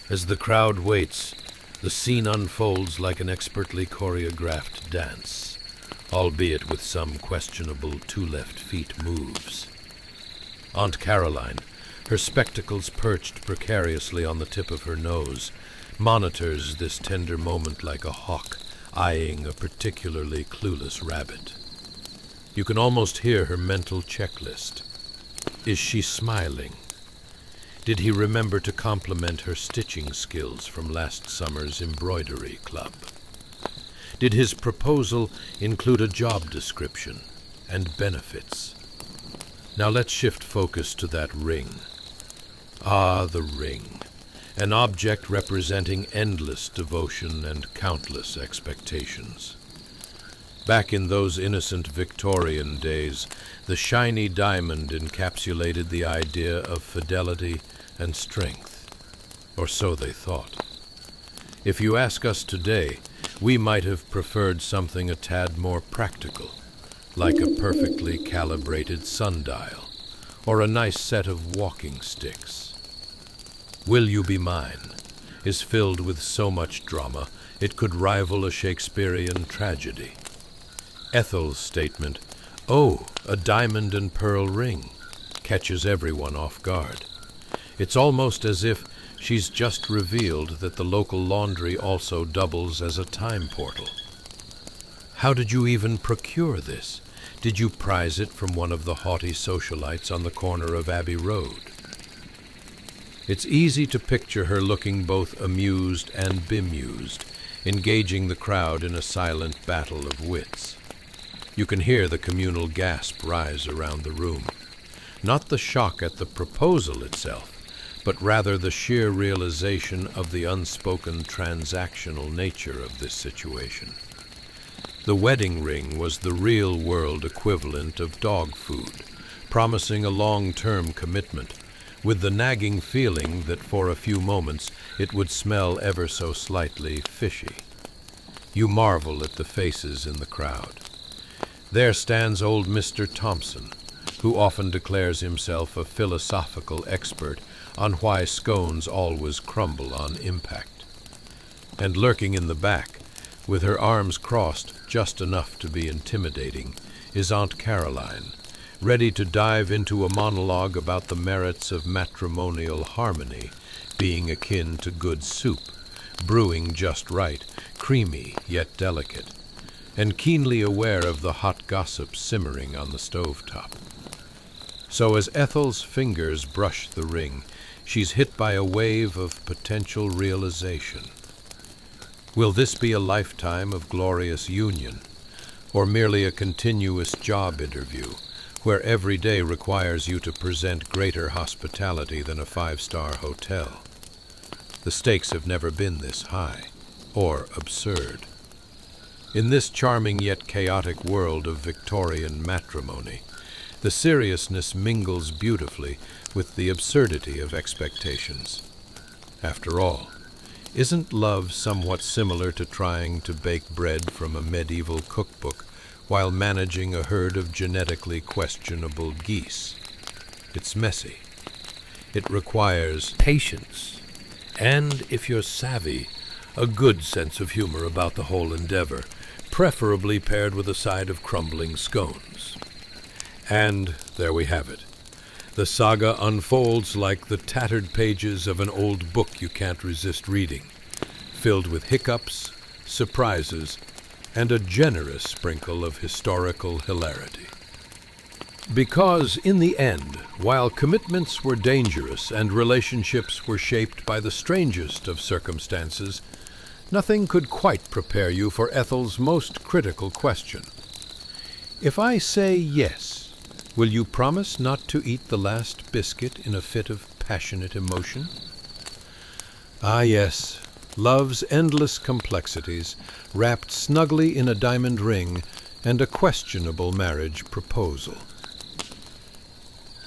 as the crowd waits, the scene unfolds like an expertly choreographed dance, albeit with some questionable two-left-feet moves. Aunt Caroline, her spectacles perched precariously on the tip of her nose, monitors this tender moment like a hawk eyeing a particularly clueless rabbit. You can almost hear her mental checklist. Is she smiling? Did he remember to compliment her stitching skills from last summer's embroidery club? Did his proposal include a job description and benefits? Now let's shift focus to that ring. Ah, the ring. An object representing endless devotion and countless expectations. Back in those innocent Victorian days, the shiny diamond encapsulated the idea of fidelity and strength. Or so they thought. If you ask us today, we might have preferred something a tad more practical, like a perfectly calibrated sundial, or a nice set of walking sticks. Will You Be Mine is filled with so much drama, it could rival a Shakespearean tragedy. Ethel's statement, "Oh, a diamond and pearl ring," catches everyone off guard. It's almost as if she's just revealed that the local laundry also doubles as a time portal. How did you even procure this? Did you prize it from one of the haughty socialites on the corner of Abbey Road? It's easy to picture her looking both amused and bemused, engaging the crowd in a silent battle of wits. You can hear the communal gasp rise around the room. Not the shock at the proposal itself, but rather the sheer realization of the unspoken transactional nature of this situation. The wedding ring was the real-world equivalent of dog food, promising a long-term commitment, with the nagging feeling that for a few moments it would smell ever so slightly fishy. You marvel at the faces in the crowd. There stands old Mr. Thompson, who often declares himself a philosophical expert on why scones always crumble on impact. And lurking in the back, with her arms crossed just enough to be intimidating, is Aunt Caroline, ready to dive into a monologue about the merits of matrimonial harmony being akin to good soup, brewing just right, creamy yet delicate, and keenly aware of the hot gossip simmering on the stovetop. So as Ethel's fingers brush the ring, she's hit by a wave of potential realization. Will this be a lifetime of glorious union, or merely a continuous job interview, where every day requires you to present greater hospitality than a five-star hotel? The stakes have never been this high, or absurd. In this charming yet chaotic world of Victorian matrimony, the seriousness mingles beautifully with the absurdity of expectations. After all, isn't love somewhat similar to trying to bake bread from a medieval cookbook while managing a herd of genetically questionable geese? It's messy. It requires patience, and, if you're savvy, a good sense of humor about the whole endeavor, preferably paired with a side of crumbling scones. And there we have it. The saga unfolds like the tattered pages of an old book you can't resist reading, filled with hiccups, surprises, and a generous sprinkle of historical hilarity. Because, in the end, while commitments were dangerous and relationships were shaped by the strangest of circumstances, nothing could quite prepare you for Ethel's most critical question. If I say yes, will you promise not to eat the last biscuit in a fit of passionate emotion? Ah, yes, love's endless complexities, wrapped snugly in a diamond ring and a questionable marriage proposal.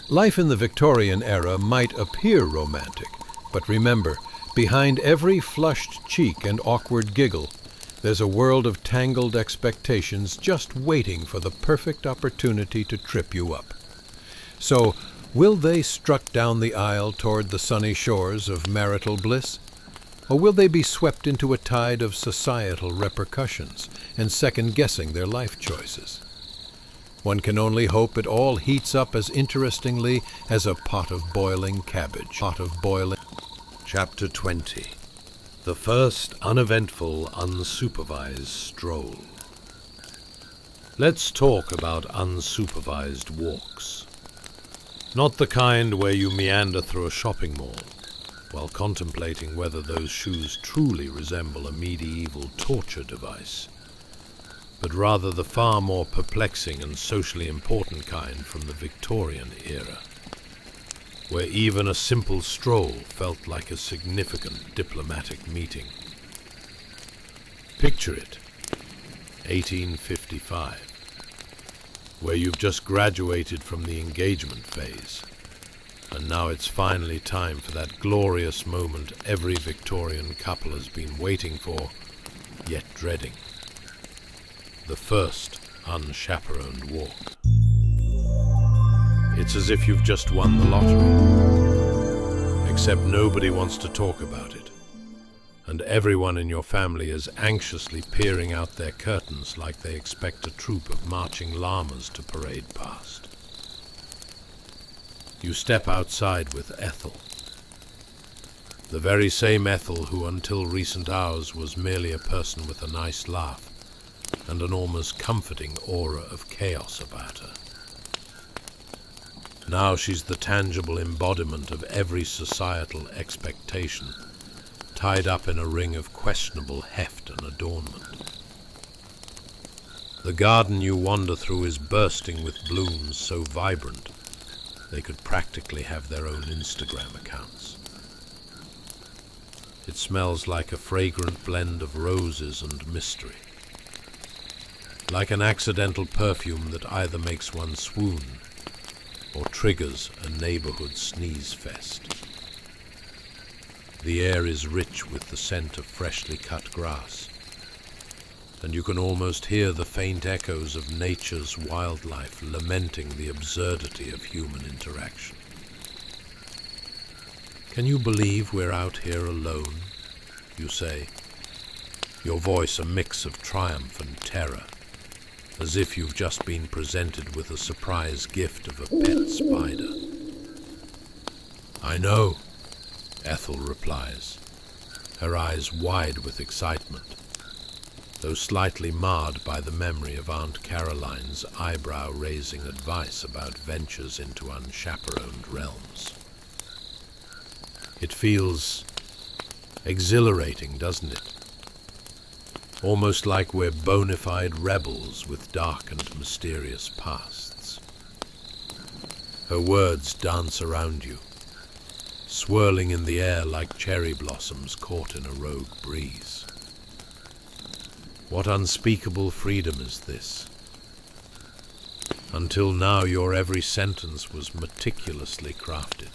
Life in the Victorian era might appear romantic, but remember, behind every flushed cheek and awkward giggle, there's a world of tangled expectations just waiting for the perfect opportunity to trip you up. So, will they strut down the aisle toward the sunny shores of marital bliss? Or will they be swept into a tide of societal repercussions and second-guessing their life choices? One can only hope it all heats up as interestingly as a pot of boiling cabbage. Chapter 20. The first uneventful, unsupervised stroll. Let's talk about unsupervised walks. Not the kind where you meander through a shopping mall, while contemplating whether those shoes truly resemble a medieval torture device. but rather the far more perplexing and socially important kind from the Victorian era, where even a simple stroll felt like a significant diplomatic meeting. Picture it, 1855, where you've just graduated from the engagement phase, and now it's finally time for that glorious moment every Victorian couple has been waiting for, yet dreading. The first unchaperoned walk. It's as if you've just won the lottery, except nobody wants to talk about it, and everyone in your family is anxiously peering out their curtains like they expect a troop of marching llamas to parade past. You step outside with Ethel, the very same Ethel who until recent hours was merely a person with a nice laugh and an almost comforting aura of chaos about her. Now she's the tangible embodiment of every societal expectation, tied up in a ring of questionable heft and adornment. The garden you wander through is bursting with blooms so vibrant they could practically have their own Instagram accounts. It smells like a fragrant blend of roses and mystery, like an accidental perfume that either makes one swoon or triggers a neighborhood sneeze fest. The air is rich with the scent of freshly cut grass, and you can almost hear the faint echoes of nature's wildlife lamenting the absurdity of human interaction. "Can you believe we're out here alone?" you say, your voice a mix of triumph and terror, as if you've just been presented with a surprise gift of a pet spider. "I know," Ethel replies, her eyes wide with excitement, though slightly marred by the memory of Aunt Caroline's eyebrow-raising advice about ventures into unchaperoned realms. It feels exhilarating, doesn't it? Almost like we're bona fide rebels with dark and mysterious pasts. Her words dance around you, swirling in the air like cherry blossoms caught in a rogue breeze. What unspeakable freedom is this? Until now, your every sentence was meticulously crafted,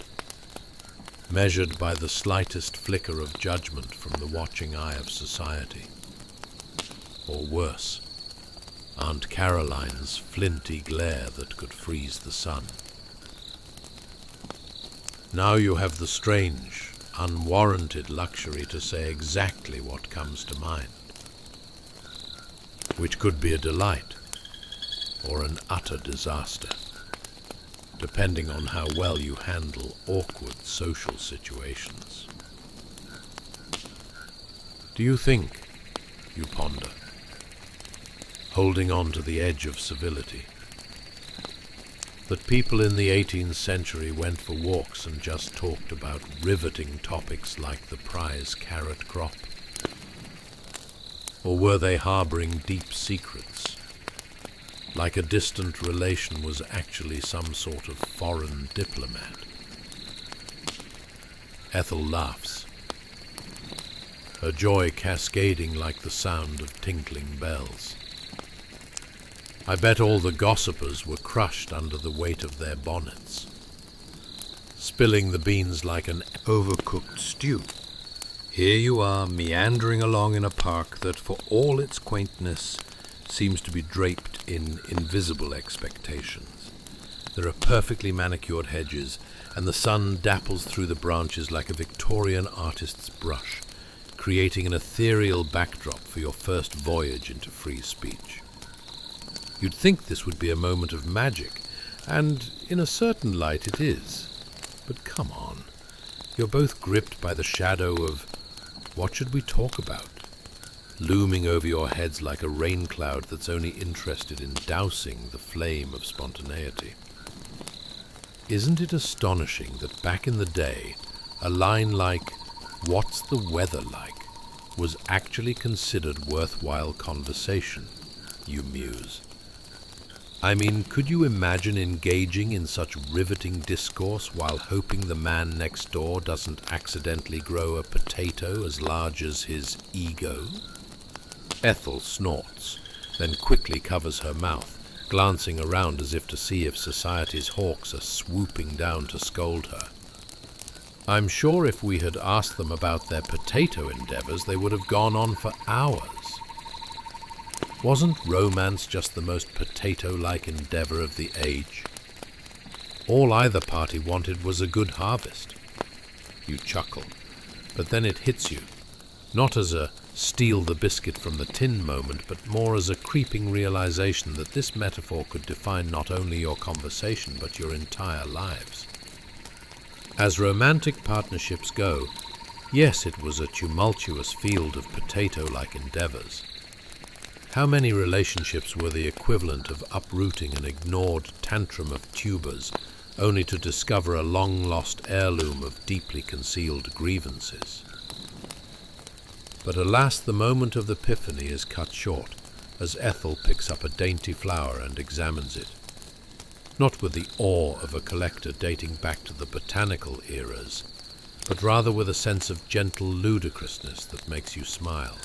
measured by the slightest flicker of judgment from the watching eye of society. Or worse, Aunt Caroline's flinty glare that could freeze the sun. Now you have the strange, unwarranted luxury to say exactly what comes to mind, which could be a delight or an utter disaster, depending on how well you handle awkward social situations. Do you think, you ponder, holding on to the edge of civility, that people in the 18th century went for walks and just talked about riveting topics like the prize carrot crop? Or were they harboring deep secrets, like a distant relation was actually some sort of foreign diplomat? Ethel laughs, her joy cascading like the sound of tinkling bells. I bet all the gossipers were crushed under the weight of their bonnets, spilling the beans like an overcooked stew. Here you are, meandering along in a park that, for all its quaintness, seems to be draped in invisible expectations. There are perfectly manicured hedges, and the sun dapples through the branches like a Victorian artist's brush, creating an ethereal backdrop for your first voyage into free speech. You'd think this would be a moment of magic, and in a certain light it is. But come on, you're both gripped by the shadow of "what should we talk about?" looming over your heads like a rain cloud that's only interested in dousing the flame of spontaneity. Isn't it astonishing that back in the day, a line like "what's the weather like?" was actually considered worthwhile conversation, you muse. I mean, could you imagine engaging in such riveting discourse while hoping the man next door doesn't accidentally grow a potato as large as his ego? Ethel snorts, then quickly covers her mouth, glancing around as if to see if society's hawks are swooping down to scold her. I'm sure if we had asked them about their potato endeavors, they would have gone on for hours. Wasn't romance just the most potato-like endeavor of the age? All either party wanted was a good harvest. You chuckle, but then it hits you, not as a steal the biscuit from the tin moment, but more as a creeping realization that this metaphor could define not only your conversation, but your entire lives. As romantic partnerships go, yes, it was a tumultuous field of potato-like endeavors. How many relationships were the equivalent of uprooting an ignored tantrum of tubers, only to discover a long-lost heirloom of deeply concealed grievances? But alas, the moment of epiphany is cut short, as Ethel picks up a dainty flower and examines it. Not with the awe of a collector dating back to the botanical eras, but rather with a sense of gentle ludicrousness that makes you smile.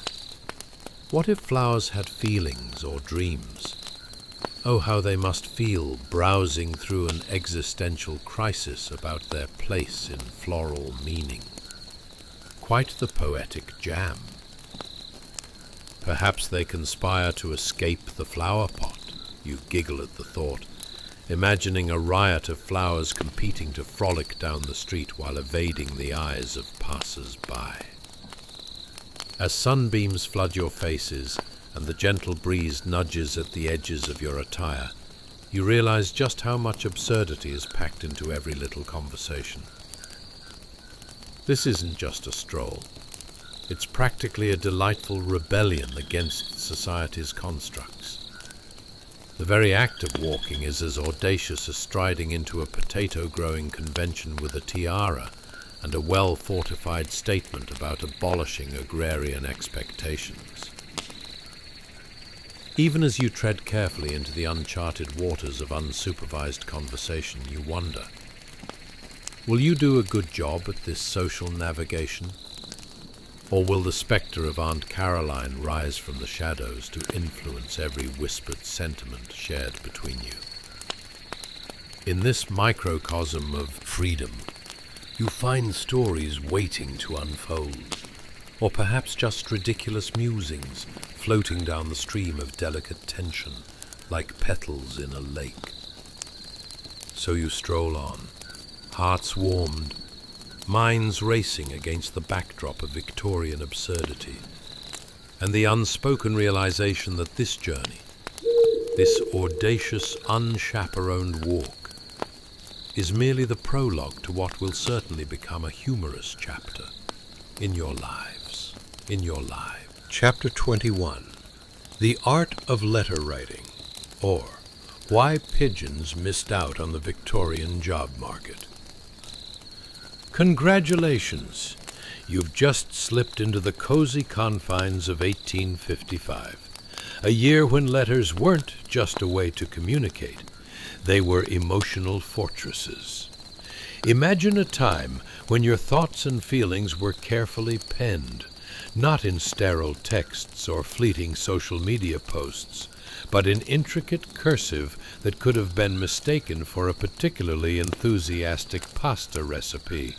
What if flowers had feelings or dreams? Oh, how they must feel browsing through an existential crisis about their place in floral meaning. Quite the poetic jam. Perhaps they conspire to escape the flower pot. You giggle at the thought, imagining a riot of flowers competing to frolic down the street while evading the eyes of passers-by. As sunbeams flood your faces and the gentle breeze nudges at the edges of your attire, you realize just how much absurdity is packed into every little conversation. This isn't just a stroll. It's practically a delightful rebellion against society's constructs. The very act of walking is as audacious as striding into a potato-growing convention with a tiara and a well-fortified statement about abolishing agrarian expectations. Even as you tread carefully into the uncharted waters of unsupervised conversation, you wonder, will you do a good job at this social navigation? Or will the spectre of Aunt Caroline rise from the shadows to influence every whispered sentiment shared between you? In this microcosm of freedom, you find stories waiting to unfold, or perhaps just ridiculous musings floating down the stream of delicate tension like petals in a lake. So you stroll on, hearts warmed, minds racing against the backdrop of Victorian absurdity, and the unspoken realization that this journey, this audacious, unchaperoned walk, is merely the prologue to what will certainly become a humorous chapter in your lives. Chapter 21. The Art of Letter Writing, or Why Pigeons Missed Out on the Victorian Job Market. Congratulations! You've just slipped into the cozy confines of 1855, a year when letters weren't just a way to communicate. They were emotional fortresses. Imagine a time when your thoughts and feelings were carefully penned, not in sterile texts or fleeting social media posts, but in intricate cursive that could have been mistaken for a particularly enthusiastic pasta recipe.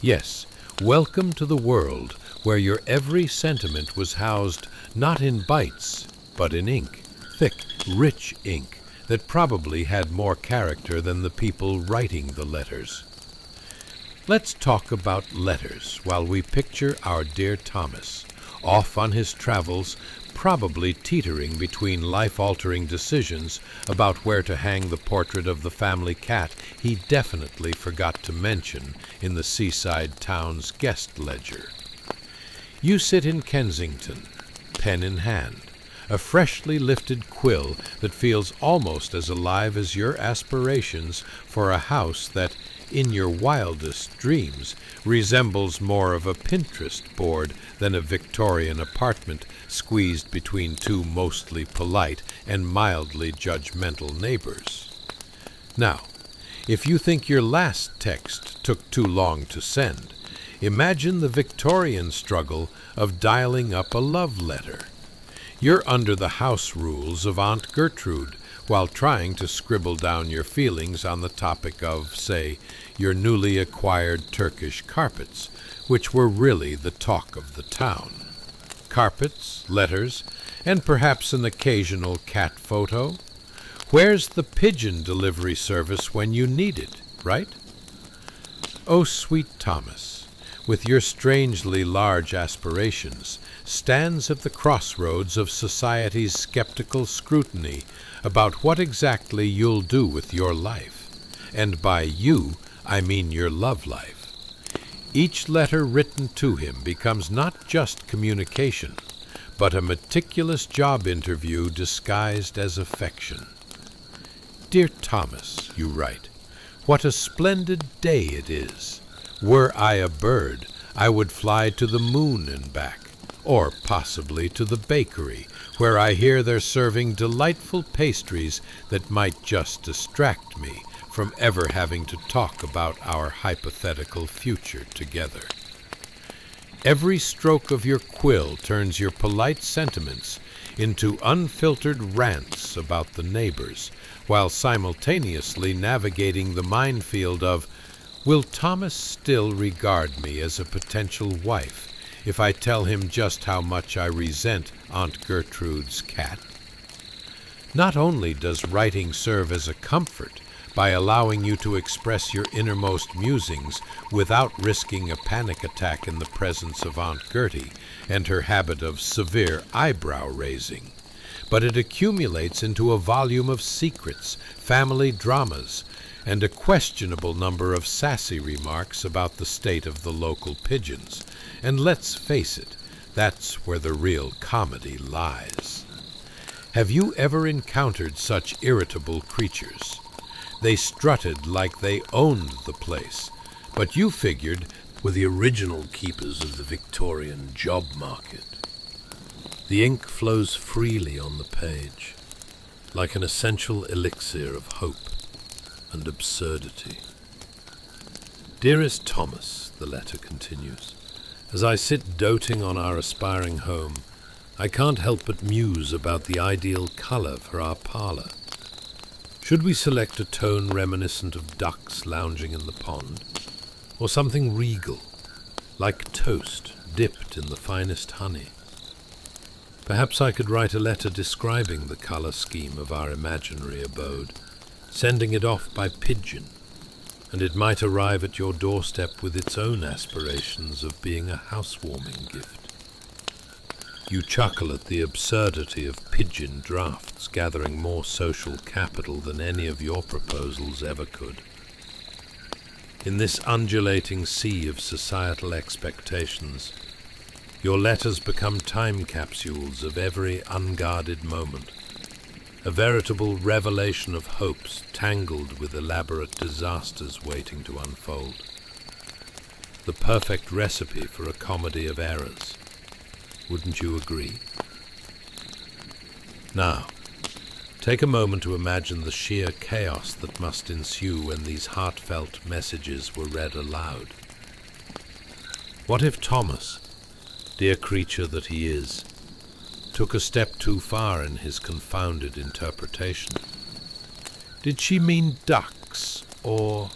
Yes, welcome to the world where your every sentiment was housed not in bytes, but in ink, thick, rich ink, that probably had more character than the people writing the letters. Let's talk about letters while we picture our dear Thomas, off on his travels, probably teetering between life-altering decisions about where to hang the portrait of the family cat he definitely forgot to mention in the seaside town's guest ledger. You sit in Kensington, pen in hand, a freshly lifted quill that feels almost as alive as your aspirations for a house that, in your wildest dreams, resembles more of a Pinterest board than a Victorian apartment squeezed between two mostly polite and mildly judgmental neighbors. Now, if you think your last text took too long to send, imagine the Victorian struggle of dialing up a love letter. You're under the house rules of Aunt Gertrude while trying to scribble down your feelings on the topic of, say, your newly acquired Turkish carpets, which were really the talk of the town. Carpets, letters, and perhaps an occasional cat photo. Where's the pigeon delivery service when you need it, right? Oh, sweet Thomas, with your strangely large aspirations, stands at the crossroads of society's skeptical scrutiny about what exactly you'll do with your life. And by you, I mean your love life. Each letter written to him becomes not just communication, but a meticulous job interview disguised as affection. Dear Thomas, you write, what a splendid day it is. Were I a bird, I would fly to the moon and back, or possibly to the bakery, where I hear they're serving delightful pastries that might just distract me from ever having to talk about our hypothetical future together. Every stroke of your quill turns your polite sentiments into unfiltered rants about the neighbors, while simultaneously navigating the minefield of, will Thomas still regard me as a potential wife if I tell him just how much I resent Aunt Gertrude's cat? Not only does writing serve as a comfort by allowing you to express your innermost musings without risking a panic attack in the presence of Aunt Gertie and her habit of severe eyebrow-raising, but it accumulates into a volume of secrets, family dramas, and a questionable number of sassy remarks about the state of the local pigeons. And let's face it, that's where the real comedy lies. Have you ever encountered such irritable creatures? They strutted like they owned the place, but you figured were the original keepers of the Victorian job market. The ink flows freely on the page, like an essential elixir of hope and absurdity. Dearest Thomas, the letter continues, as I sit doting on our aspiring home, I can't help but muse about the ideal color for our parlor. Should we select a tone reminiscent of ducks lounging in the pond, or something regal, like toast dipped in the finest honey? Perhaps I could write a letter describing the color scheme of our imaginary abode, sending it off by pigeon, and it might arrive at your doorstep with its own aspirations of being a housewarming gift. You chuckle at the absurdity of pigeon drafts gathering more social capital than any of your proposals ever could. In this undulating sea of societal expectations, your letters become time capsules of every unguarded moment, a veritable revelation of hopes tangled with elaborate disasters waiting to unfold. The perfect recipe for a comedy of errors. Wouldn't you agree? Now, take a moment to imagine the sheer chaos that must ensue when these heartfelt messages were read aloud. What if Thomas, dear creature that he is, took a step too far in his confounded interpretation? Did she mean ducks, or...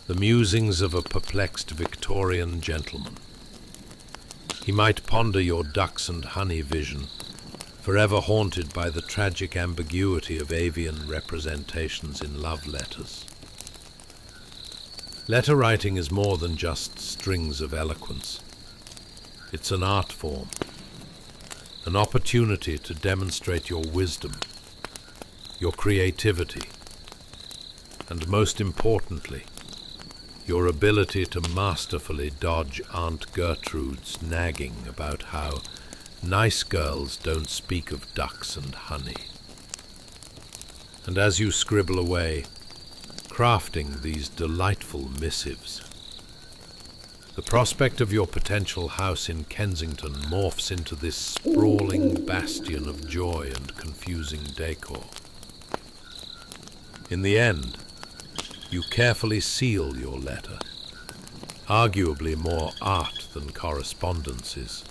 the musings of a perplexed Victorian gentleman. He might ponder your ducks and honey vision, forever haunted by the tragic ambiguity of avian representations in love letters. Letter writing is more than just strings of eloquence. It's an art form, an opportunity to demonstrate your wisdom, your creativity, and most importantly, your ability to masterfully dodge Aunt Gertrude's nagging about how nice girls don't speak of ducks and honey. And as you scribble away, crafting these delightful missives. The prospect of your potential house in Kensington morphs into this sprawling bastion of joy and confusing decor. In the end, you carefully seal your letter, arguably more art than correspondence is,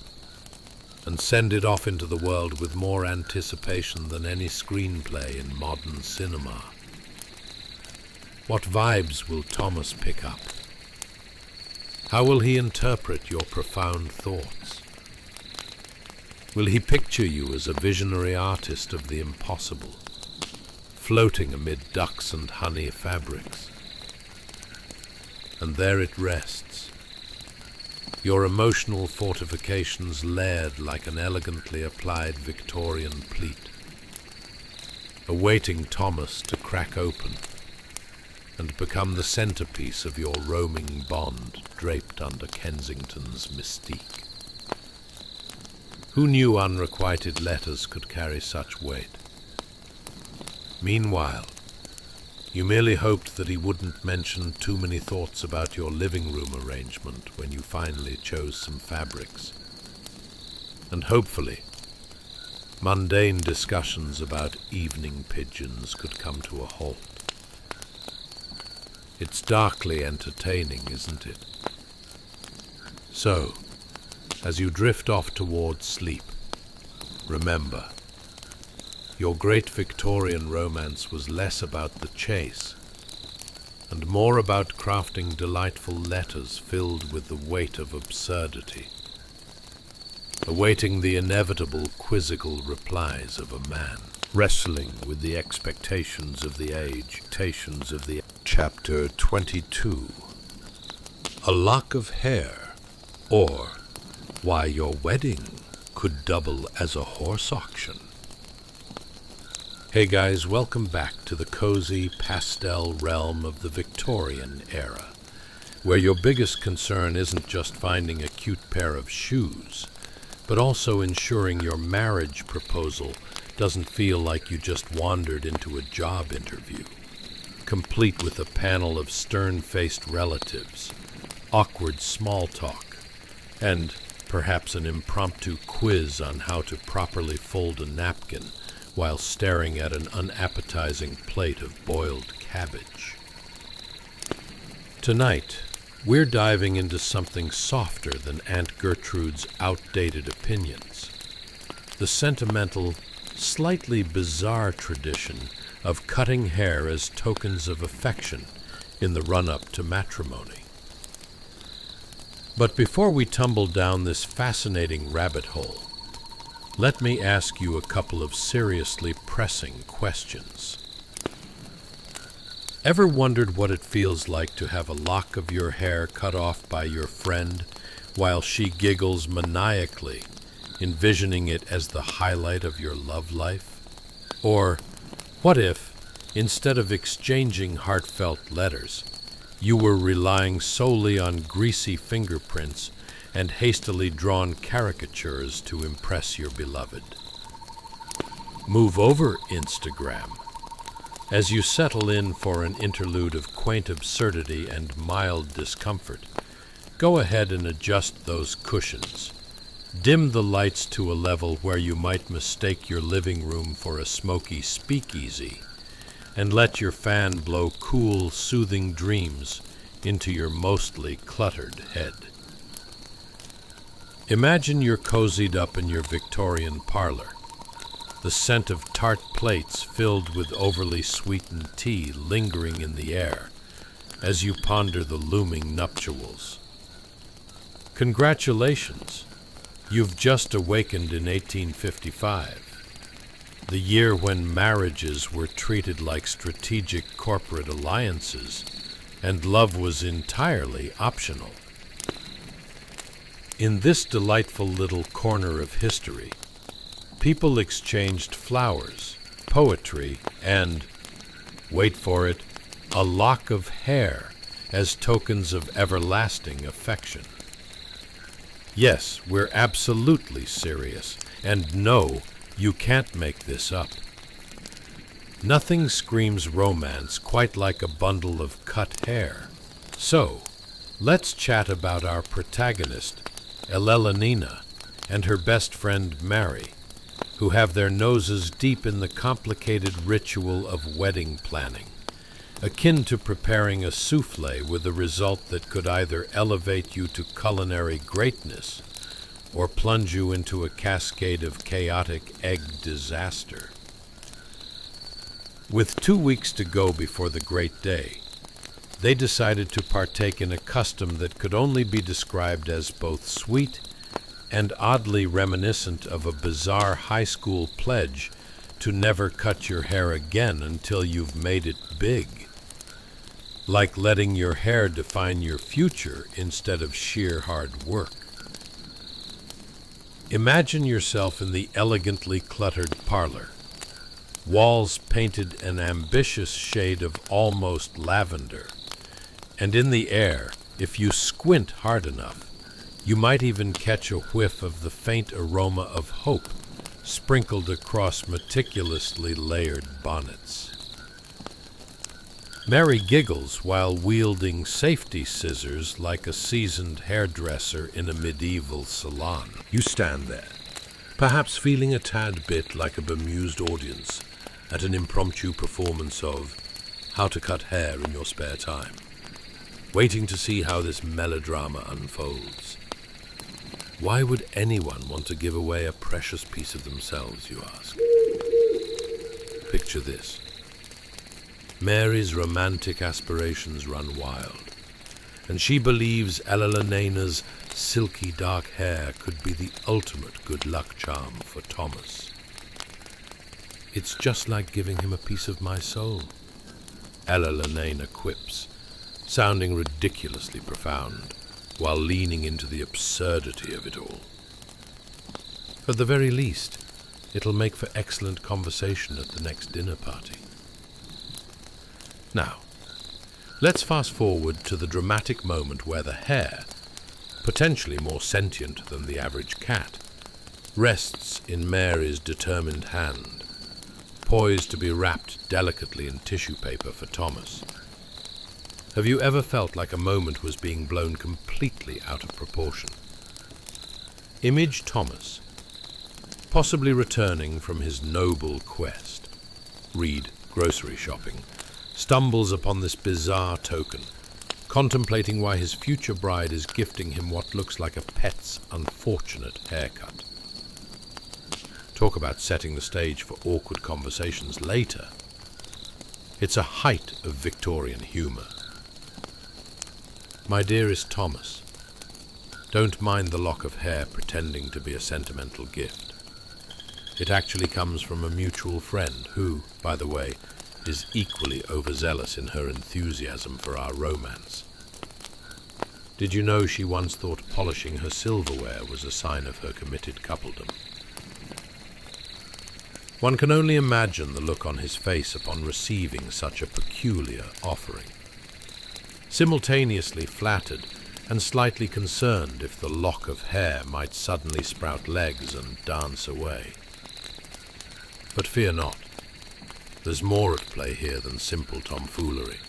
and send it off into the world with more anticipation than any screenplay in modern cinema. What vibes will Thomas pick up? How will he interpret your profound thoughts? Will he picture you as a visionary artist of the impossible, floating amid ducks and honey fabrics? And there it rests, your emotional fortifications layered like an elegantly applied Victorian pleat, awaiting Thomas to crack open and become the centerpiece of your roaming bond draped under Kensington's mystique. Who knew unrequited letters could carry such weight? Meanwhile, you merely hoped that he wouldn't mention too many thoughts about your living room arrangement when you finally chose some fabrics. And hopefully, mundane discussions about evening pigeons could come to a halt. It's darkly entertaining, isn't it? So, as you drift off towards sleep, remember, your great Victorian romance was less about the chase and more about crafting delightful letters filled with the weight of absurdity, awaiting the inevitable quizzical replies of a man, wrestling with the expectations of the age, Chapter 22. A lock of hair, or why your wedding could double as a horse auction. Hey guys, welcome back to the cozy pastel realm of the Victorian era, where your biggest concern isn't just finding a cute pair of shoes, but also ensuring your marriage proposal doesn't feel like you just wandered into a job interview, complete with a panel of stern-faced relatives, awkward small talk, and perhaps an impromptu quiz on how to properly fold a napkin while staring at an unappetizing plate of boiled cabbage. Tonight, we're diving into something softer than Aunt Gertrude's outdated opinions, the sentimental, slightly bizarre tradition of cutting hair as tokens of affection in the run-up to matrimony. But before we tumble down this fascinating rabbit hole, let me ask you a couple of seriously pressing questions. Ever wondered what it feels like to have a lock of your hair cut off by your friend while she giggles maniacally, envisioning it as the highlight of your love life? Or what if, instead of exchanging heartfelt letters, you were relying solely on greasy fingerprints and hastily drawn caricatures to impress your beloved? Move over, Instagram. As you settle in for an interlude of quaint absurdity and mild discomfort, go ahead and adjust those cushions. Dim the lights to a level where you might mistake your living room for a smoky speakeasy, and let your fan blow cool, soothing dreams into your mostly cluttered head. Imagine you're cozied up in your Victorian parlor, the scent of tart plates filled with overly sweetened tea lingering in the air as you ponder the looming nuptials. Congratulations! You've just awakened in 1855, the year when marriages were treated like strategic corporate alliances and love was entirely optional. In this delightful little corner of history, people exchanged flowers, poetry, and, wait for it, a lock of hair as tokens of everlasting affection. Yes, we're absolutely serious, and no, you can't make this up. Nothing screams romance quite like a bundle of cut hair. So, let's chat about our protagonist, Elelonina, and her best friend Mary, who have their noses deep in the complicated ritual of wedding planning, akin to preparing a souffle with a result that could either elevate you to culinary greatness or plunge you into a cascade of chaotic egg disaster. With 2 weeks to go before the great day, they decided to partake in a custom that could only be described as both sweet and oddly reminiscent of a bizarre high school pledge to never cut your hair again until you've made it big. Like letting your hair define your future instead of sheer hard work. Imagine yourself in the elegantly cluttered parlor. Walls painted an ambitious shade of almost lavender. And in the air, if you squint hard enough, you might even catch a whiff of the faint aroma of hope sprinkled across meticulously layered bonnets. Mary giggles while wielding safety scissors like a seasoned hairdresser in a medieval salon. You stand there, perhaps feeling a tad bit like a bemused audience at an impromptu performance of How to Cut Hair in Your Spare Time, waiting to see how this melodrama unfolds. Why would anyone want to give away a precious piece of themselves, you ask? Picture this. Mary's romantic aspirations run wild, and she believes Elelonina's silky dark hair could be the ultimate good luck charm for Thomas. It's just like giving him a piece of my soul, Elelonina quips, sounding ridiculously profound, while leaning into the absurdity of it all. At the very least, it'll make for excellent conversation at the next dinner party. Now, let's fast forward to the dramatic moment where the hare, potentially more sentient than the average cat, rests in Mary's determined hand, poised to be wrapped delicately in tissue paper for Thomas. Have you ever felt like a moment was being blown completely out of proportion? Image Thomas, possibly returning from his noble quest, read grocery shopping, stumbles upon this bizarre token, contemplating why his future bride is gifting him what looks like a pet's unfortunate haircut. Talk about setting the stage for awkward conversations later. It's a height of Victorian humor. My dearest Thomas, don't mind the lock of hair pretending to be a sentimental gift. It actually comes from a mutual friend who, by the way, is equally overzealous in her enthusiasm for our romance. Did you know she once thought polishing her silverware was a sign of her committed coupledom? One can only imagine the look on his face upon receiving such a peculiar offering. Simultaneously flattered and slightly concerned if the lock of hair might suddenly sprout legs and dance away. But fear not. There's more at play here than simple tomfoolery.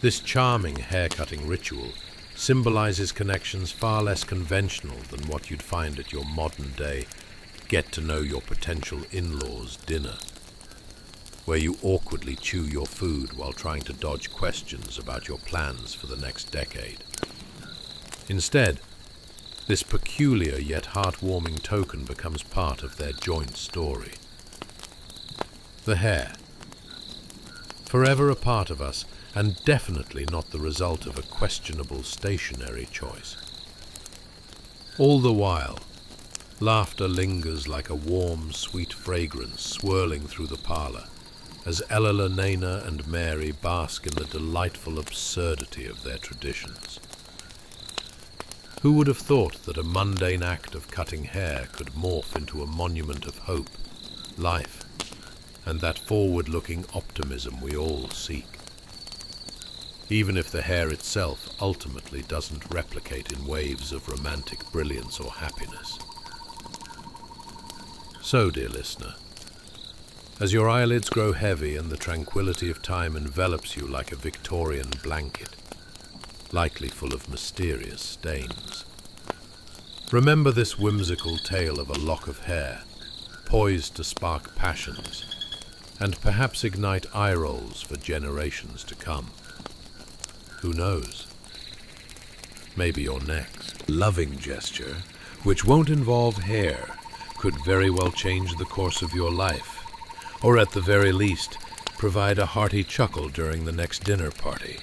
This charming hair-cutting ritual symbolizes connections far less conventional than what you'd find at your modern-day get-to-know-your-potential in-laws dinner, where you awkwardly chew your food while trying to dodge questions about your plans for the next decade. Instead, this peculiar yet heartwarming token becomes part of their joint story. The hair. Forever a part of us, and definitely not the result of a questionable stationary choice. All the while, laughter lingers like a warm, sweet fragrance swirling through the parlor, as Elelonina and Mary bask in the delightful absurdity of their traditions. Who would have thought that a mundane act of cutting hair could morph into a monument of hope, life, and that forward-looking optimism we all seek, even if the hair itself ultimately doesn't replicate in waves of romantic brilliance or happiness. So, dear listener, As your eyelids grow heavy and the tranquility of time envelops you like a Victorian blanket, likely full of mysterious stains. Remember this whimsical tale of a lock of hair, poised to spark passions, and perhaps ignite eye rolls for generations to come. Who knows? Maybe your next loving gesture, which won't involve hair, could very well change the course of your life, or at the very least, provide a hearty chuckle during the next dinner party.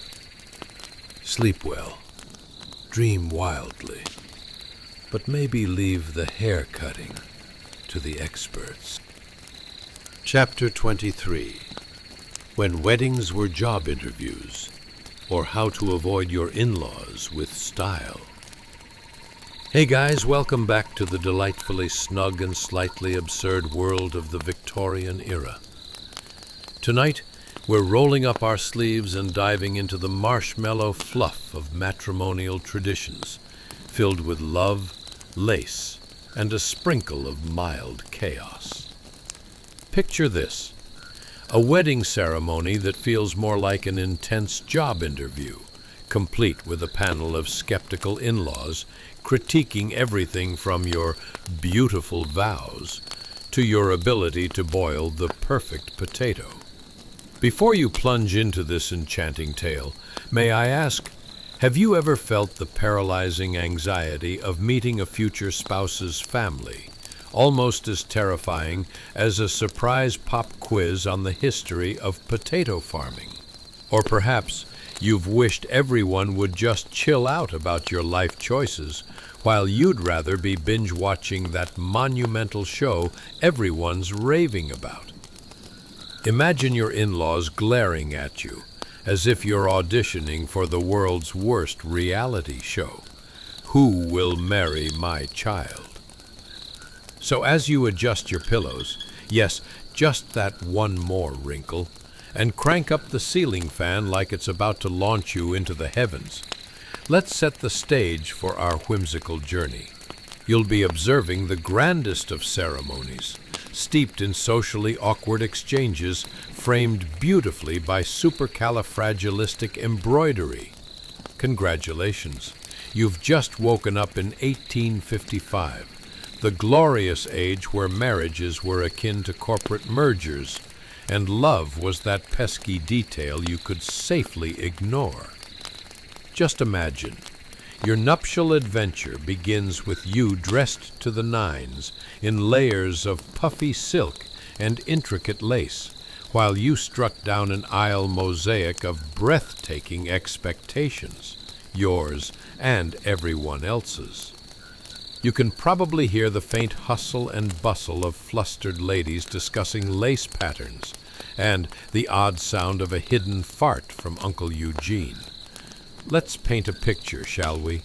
Sleep well, dream wildly, but maybe leave the hair cutting to the experts. Chapter 23. When weddings were job interviews, or how to avoid your in-laws with style. Hey guys, welcome back to the delightfully snug and slightly absurd world of the Victorian era. Tonight, we're rolling up our sleeves and diving into the marshmallow fluff of matrimonial traditions, filled with love, lace, and a sprinkle of mild chaos. Picture this: a wedding ceremony that feels more like an intense job interview, complete with a panel of skeptical in-laws critiquing everything from your beautiful vows to your ability to boil the perfect potato. Before you plunge into this enchanting tale, may I ask, have you ever felt the paralyzing anxiety of meeting a future spouse's family, almost as terrifying as a surprise pop quiz on the history of potato farming? Or perhaps you've wished everyone would just chill out about your life choices, while you'd rather be binge-watching that monumental show everyone's raving about. Imagine your in-laws glaring at you, as if you're auditioning for the world's worst reality show. Who will marry my child? So as you adjust your pillows, yes, just that one more wrinkle, and crank up the ceiling fan like it's about to launch you into the heavens, let's set the stage for our whimsical journey. You'll be observing the grandest of ceremonies, steeped in socially awkward exchanges, framed beautifully by supercalifragilistic embroidery. Congratulations, you've just woken up in 1855, the glorious age where marriages were akin to corporate mergers, and love was that pesky detail you could safely ignore. Just imagine, your nuptial adventure begins with you dressed to the nines in layers of puffy silk and intricate lace, while you struck down an aisle mosaic of breathtaking expectations, yours and everyone else's. You can probably hear the faint hustle and bustle of flustered ladies discussing lace patterns, and the odd sound of a hidden fart from Uncle Eugene. Let's paint a picture, shall we?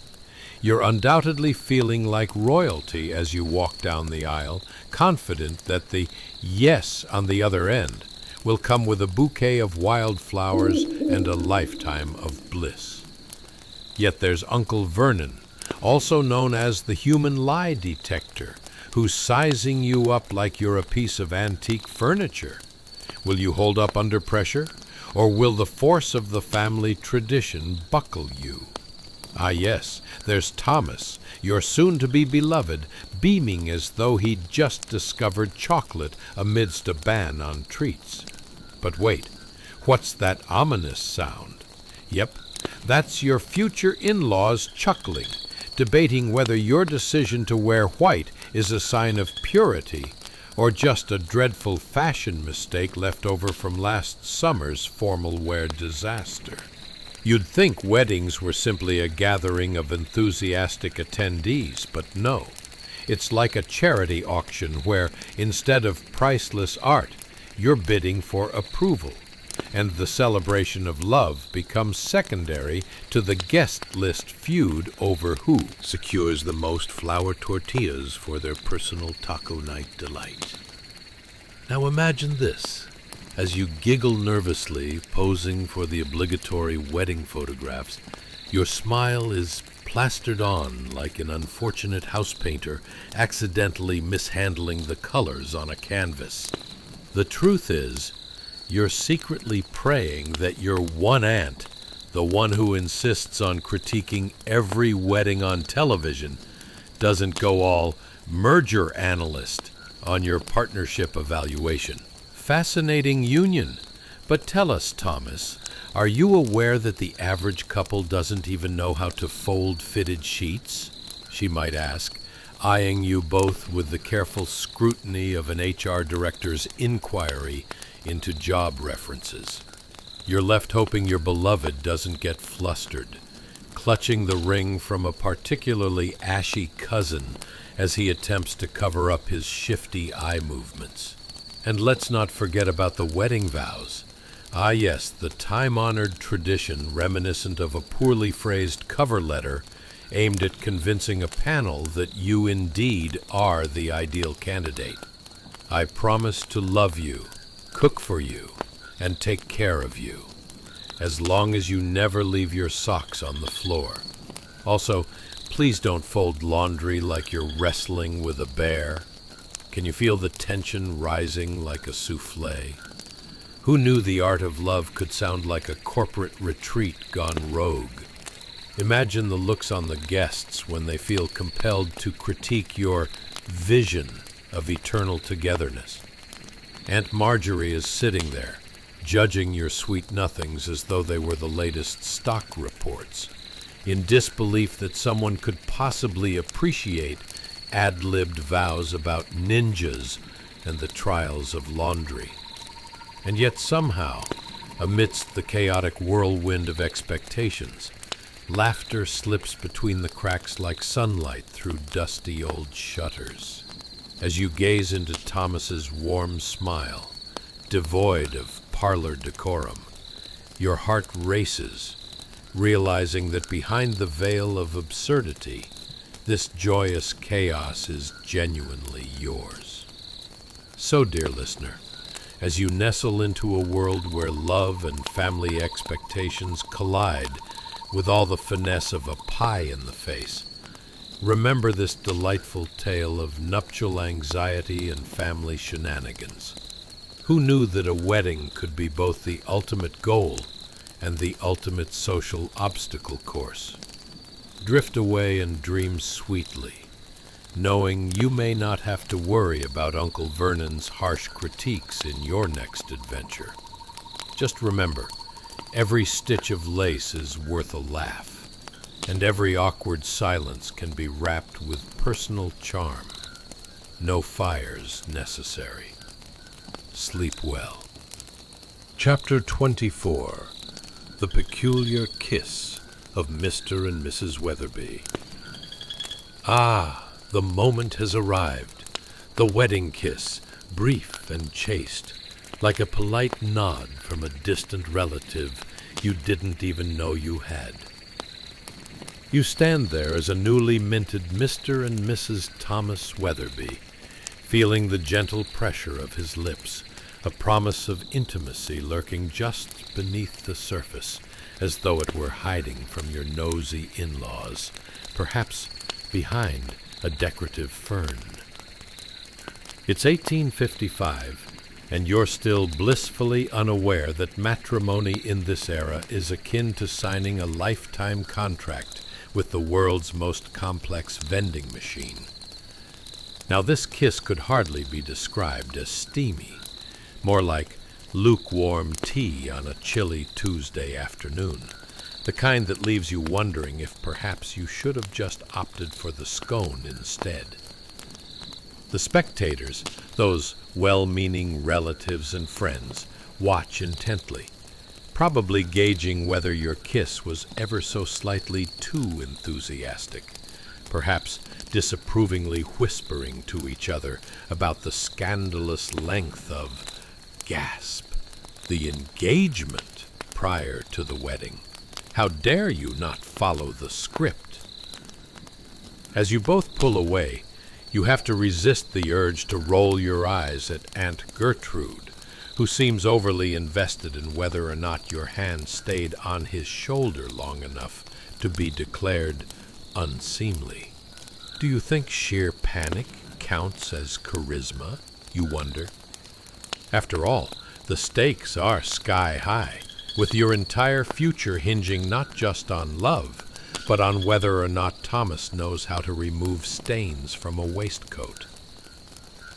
You're undoubtedly feeling like royalty as you walk down the aisle, confident that the yes on the other end will come with a bouquet of wildflowers and a lifetime of bliss. Yet there's Uncle Vernon, also known as the human lie detector, who's sizing you up like you're a piece of antique furniture. Will you hold up under pressure, or will the force of the family tradition buckle you? Ah yes, there's Thomas, your soon-to-be beloved, beaming as though he'd just discovered chocolate amidst a ban on treats. But wait, what's that ominous sound? Yep, that's your future in-laws chuckling, debating whether your decision to wear white is a sign of purity or just a dreadful fashion mistake left over from last summer's formal wear disaster. You'd think weddings were simply a gathering of enthusiastic attendees, but no. It's like a charity auction where, instead of priceless art, you're bidding for approval, and the celebration of love becomes secondary to the guest list feud over who secures the most flour tortillas for their personal taco night delight. Now imagine this, as you giggle nervously, posing for the obligatory wedding photographs, your smile is plastered on like an unfortunate house painter accidentally mishandling the colors on a canvas. The truth is, you're secretly praying that your one aunt, the one who insists on critiquing every wedding on television, doesn't go all merger analyst on your partnership evaluation. Fascinating union. But tell us, Thomas, are you aware that the average couple doesn't even know how to fold fitted sheets? She might ask, eyeing you both with the careful scrutiny of an HR director's inquiry into job references. You're left hoping your beloved doesn't get flustered, clutching the ring from a particularly ashy cousin as he attempts to cover up his shifty eye movements. And let's not forget about the wedding vows. Ah yes, the time-honored tradition reminiscent of a poorly phrased cover letter aimed at convincing a panel that you indeed are the ideal candidate. I promise to love you, cook for you, and take care of you, as long as you never leave your socks on the floor. Also, please don't fold laundry like you're wrestling with a bear. Can you feel the tension rising like a souffle? Who knew the art of love could sound like a corporate retreat gone rogue? Imagine the looks on the guests when they feel compelled to critique your vision of eternal togetherness. Aunt Marjorie is sitting there, judging your sweet nothings as though they were the latest stock reports, in disbelief that someone could possibly appreciate ad-libbed vows about ninjas and the trials of laundry. And yet somehow, amidst the chaotic whirlwind of expectations, laughter slips between the cracks like sunlight through dusty old shutters. As you gaze into Thomas's warm smile, devoid of parlor decorum, your heart races, realizing that behind the veil of absurdity, this joyous chaos is genuinely yours. So, dear listener, as you nestle into a world where love and family expectations collide with all the finesse of a pie in the face, remember this delightful tale of nuptial anxiety and family shenanigans. Who knew that a wedding could be both the ultimate goal and the ultimate social obstacle course? Drift away and dream sweetly, knowing you may not have to worry about Uncle Vernon's harsh critiques in your next adventure. Just remember, every stitch of lace is worth a laugh, and every awkward silence can be wrapped with personal charm. No fires necessary. Sleep well. Chapter 24. The Peculiar Kiss of Mr. and Mrs. Weatherby. Ah, the moment has arrived. The wedding kiss, brief and chaste, like a polite nod from a distant relative you didn't even know you had. You stand there as a newly minted Mr. and Mrs. Thomas Weatherby, feeling the gentle pressure of his lips, a promise of intimacy lurking just beneath the surface, as though it were hiding from your nosy in-laws, perhaps behind a decorative fern. It's 1855, and you're still blissfully unaware that matrimony in this era is akin to signing a lifetime contract with the world's most complex vending machine. Now, this kiss could hardly be described as steamy, more like lukewarm tea on a chilly Tuesday afternoon, the kind that leaves you wondering if perhaps you should have just opted for the scone instead. The spectators, those well-meaning relatives and friends, watch intently, probably gauging whether your kiss was ever so slightly too enthusiastic, perhaps disapprovingly whispering to each other about the scandalous length of, gasp, the engagement prior to the wedding. How dare you not follow the script? As you both pull away, you have to resist the urge to roll your eyes at Aunt Gertrude, who seems overly invested in whether or not your hand stayed on his shoulder long enough to be declared unseemly. Do you think sheer panic counts as charisma, you wonder? After all, the stakes are sky high, with your entire future hinging not just on love, but on whether or not Thomas knows how to remove stains from a waistcoat.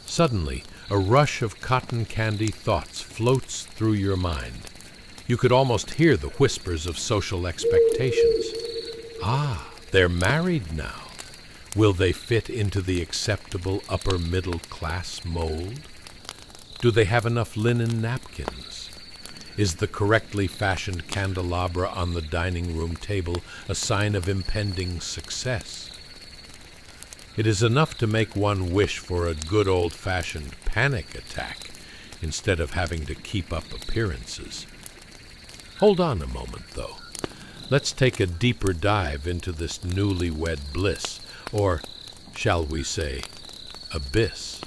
Suddenly, a rush of cotton candy thoughts floats through your mind. You could almost hear the whispers of social expectations. Ah, they're married now. Will they fit into the acceptable upper middle class mold? Do they have enough linen napkins? Is the correctly fashioned candelabra on the dining room table a sign of impending success? It is enough to make one wish for a good old-fashioned panic attack instead of having to keep up appearances. Hold on a moment, though. Let's take a deeper dive into this newlywed bliss, or, shall we say, abyss.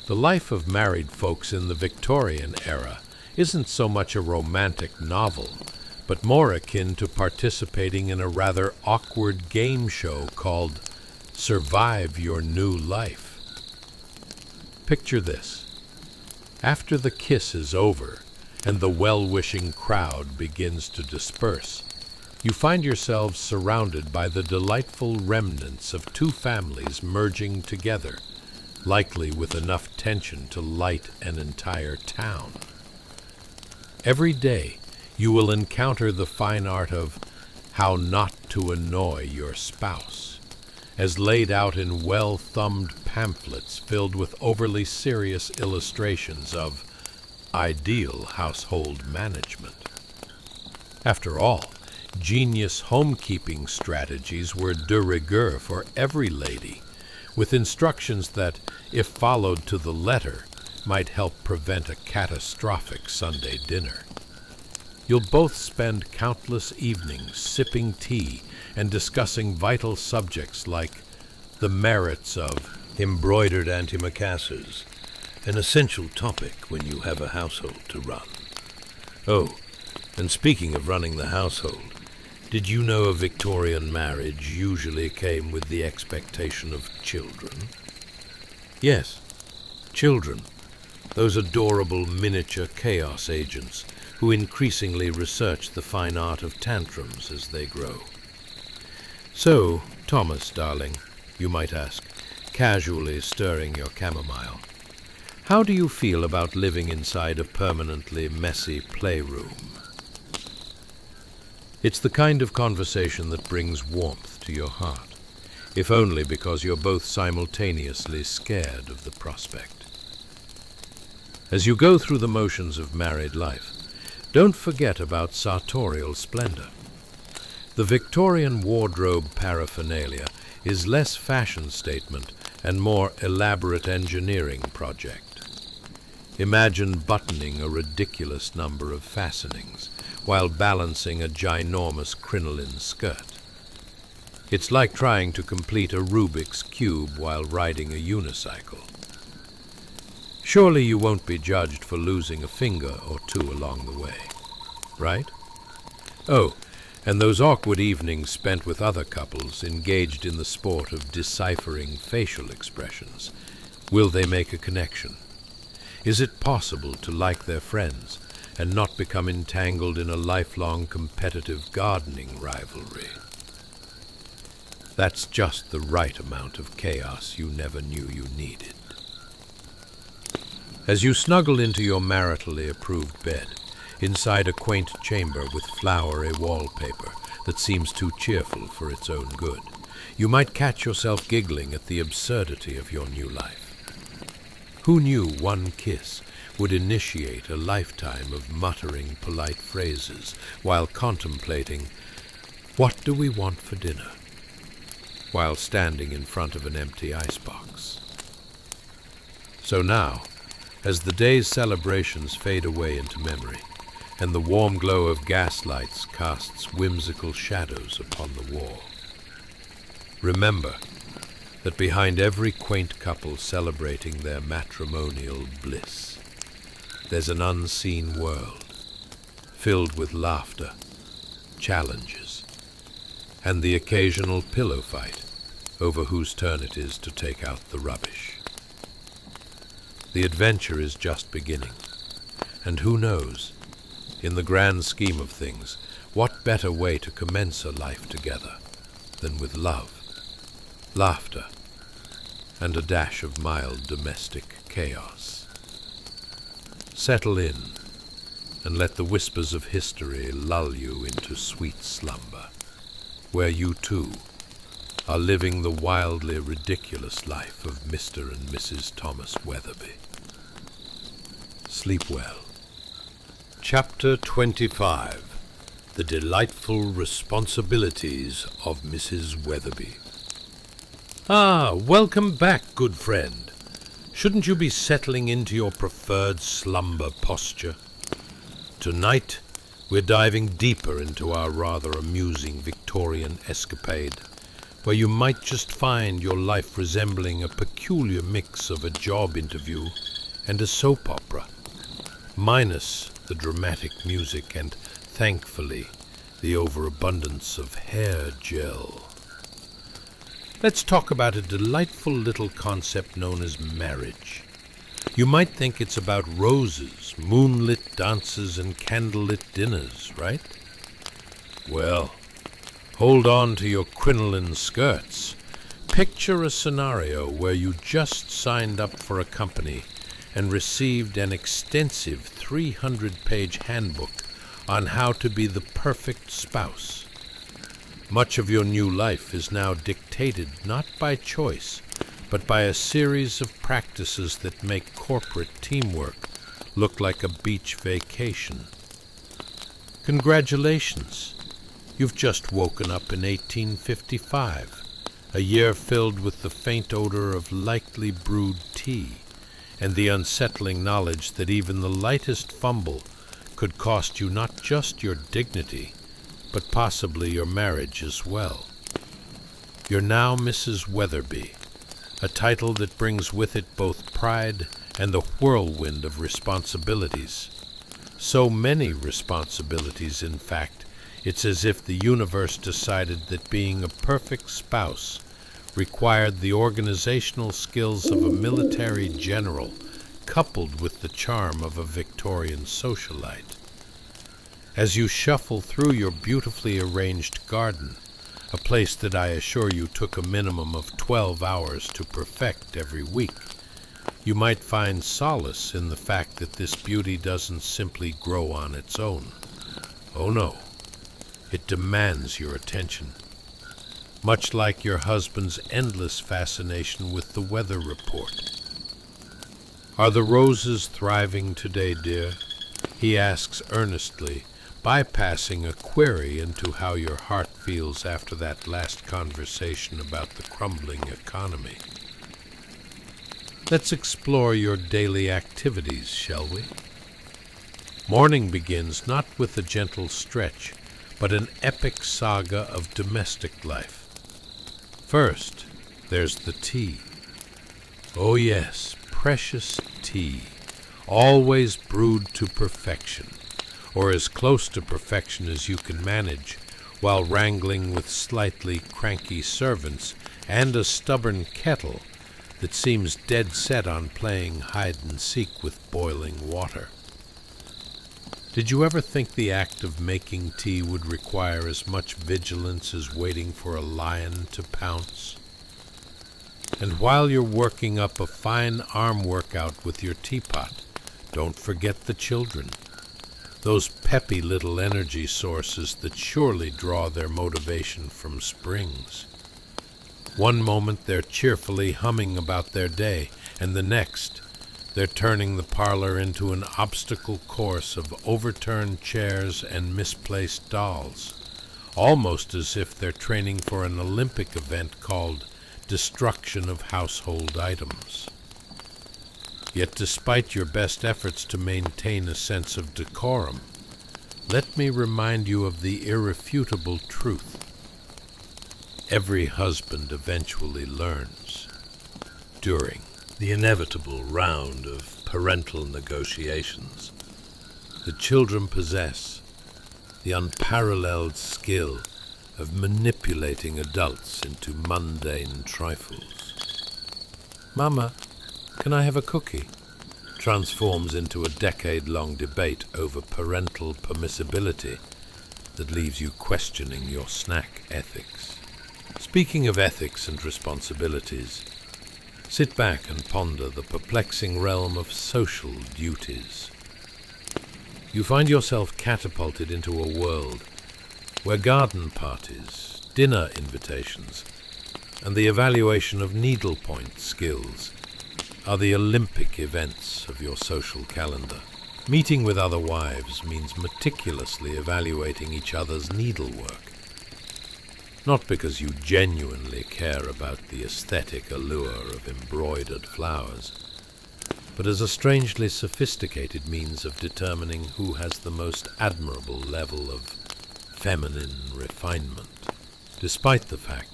The life of married folks in the Victorian era isn't so much a romantic novel, but more akin to participating in a rather awkward game show called Survive Your New Life. Picture this. After the kiss is over and the well-wishing crowd begins to disperse, you find yourselves surrounded by the delightful remnants of two families merging together, likely with enough tension to light an entire town. Every day, you will encounter the fine art of how not to annoy your spouse, as laid out in well-thumbed pamphlets filled with overly serious illustrations of ideal household management. After all, genius homekeeping strategies were de rigueur for every lady, with instructions that, if followed to the letter, might help prevent a catastrophic Sunday dinner. You'll both spend countless evenings sipping tea and discussing vital subjects like the merits of embroidered antimacassars, an essential topic when you have a household to run. Oh, and speaking of running the household, did you know a Victorian marriage usually came with the expectation of children? Yes, children, those adorable miniature chaos agents who increasingly research the fine art of tantrums as they grow. So, Thomas, darling, you might ask, casually stirring your chamomile, how do you feel about living inside a permanently messy playroom? It's the kind of conversation that brings warmth to your heart, if only because you're both simultaneously scared of the prospect. As you go through the motions of married life, don't forget about sartorial splendor. The Victorian wardrobe paraphernalia is less fashion statement and more elaborate engineering project. Imagine buttoning a ridiculous number of fastenings while balancing a ginormous crinoline skirt. It's like trying to complete a Rubik's Cube while riding a unicycle. Surely you won't be judged for losing a finger or two along the way, right? Oh, and those awkward evenings spent with other couples engaged in the sport of deciphering facial expressions. Will they make a connection? Is it possible to like their friends and not become entangled in a lifelong competitive gardening rivalry? That's just the right amount of chaos you never knew you needed. As you snuggle into your maritally approved bed, inside a quaint chamber with flowery wallpaper that seems too cheerful for its own good, you might catch yourself giggling at the absurdity of your new life. Who knew one kiss would initiate a lifetime of muttering polite phrases while contemplating, "What do we want for dinner?" while standing in front of an empty icebox. So now, as the day's celebrations fade away into memory, and the warm glow of gaslights casts whimsical shadows upon the wall, remember that behind every quaint couple celebrating their matrimonial bliss, there's an unseen world filled with laughter, challenges, and the occasional pillow fight over whose turn it is to take out the rubbish. The adventure is just beginning. And who knows, in the grand scheme of things, what better way to commence a life together than with love, laughter, and a dash of mild domestic chaos. Settle in and let the whispers of history lull you into sweet slumber, where you too are living the wildly ridiculous life of Mr. and Mrs. Thomas Weatherby. Sleep well. Chapter 25. The Delightful Responsibilities of Mrs. Weatherby. Ah, welcome back, good friend. Shouldn't you be settling into your preferred slumber posture? Tonight, we're diving deeper into our rather amusing Victorian escapade, where you might just find your life resembling a peculiar mix of a job interview and a soap opera, minus the dramatic music and, thankfully, the overabundance of hair gel. Let's talk about a delightful little concept known as marriage. You might think it's about roses, moonlit dances, and candlelit dinners, right? Well, hold on to your crinoline skirts. Picture a scenario where you just signed up for a company and received an extensive 300-page handbook on how to be the perfect spouse. Much of your new life is now dictated not by choice, but by a series of practices that make corporate teamwork look like a beach vacation. Congratulations! You've just woken up in 1855, a year filled with the faint odor of lightly brewed tea and the unsettling knowledge that even the lightest fumble could cost you not just your dignity, but possibly your marriage as well. You're now Mrs. Weatherby, a title that brings with it both pride and the whirlwind of responsibilities. So many responsibilities, in fact, it's as if the universe decided that being a perfect spouse required the organizational skills of a military general coupled with the charm of a Victorian socialite. As you shuffle through your beautifully arranged garden, a place that I assure you took a minimum of 12 hours to perfect every week, you might find solace in the fact that this beauty doesn't simply grow on its own. Oh no, it demands your attention. Much like your husband's endless fascination with the weather report. Are the roses thriving today, dear? He asks earnestly, bypassing a query into how your heart feels after that last conversation about the crumbling economy. Let's explore your daily activities, shall we? Morning begins not with a gentle stretch, but an epic saga of domestic life. First, there's the tea. Oh yes, precious tea, always brewed to perfection, or as close to perfection as you can manage, while wrangling with slightly cranky servants and a stubborn kettle that seems dead set on playing hide-and-seek with boiling water. Did you ever think the act of making tea would require as much vigilance as waiting for a lion to pounce? And while you're working up a fine arm workout with your teapot, don't forget the children. Those peppy little energy sources that surely draw their motivation from springs. One moment they're cheerfully humming about their day, and the next they're turning the parlor into an obstacle course of overturned chairs and misplaced dolls, almost as if they're training for an Olympic event called destruction of household items. Yet despite your best efforts to maintain a sense of decorum, let me remind you of the irrefutable truth. Every husband eventually learns during the inevitable round of parental negotiations. The children possess the unparalleled skill of manipulating adults into mundane trifles. Mama, can I have a cookie? transforms into a decade-long debate over parental permissibility that leaves you questioning your snack ethics. Speaking of ethics and responsibilities, sit back and ponder the perplexing realm of social duties. You find yourself catapulted into a world where garden parties, dinner invitations, and the evaluation of needlepoint skills are the Olympic events of your social calendar. Meeting with other wives means meticulously evaluating each other's needlework. Not because you genuinely care about the aesthetic allure of embroidered flowers, but as a strangely sophisticated means of determining who has the most admirable level of feminine refinement, despite the fact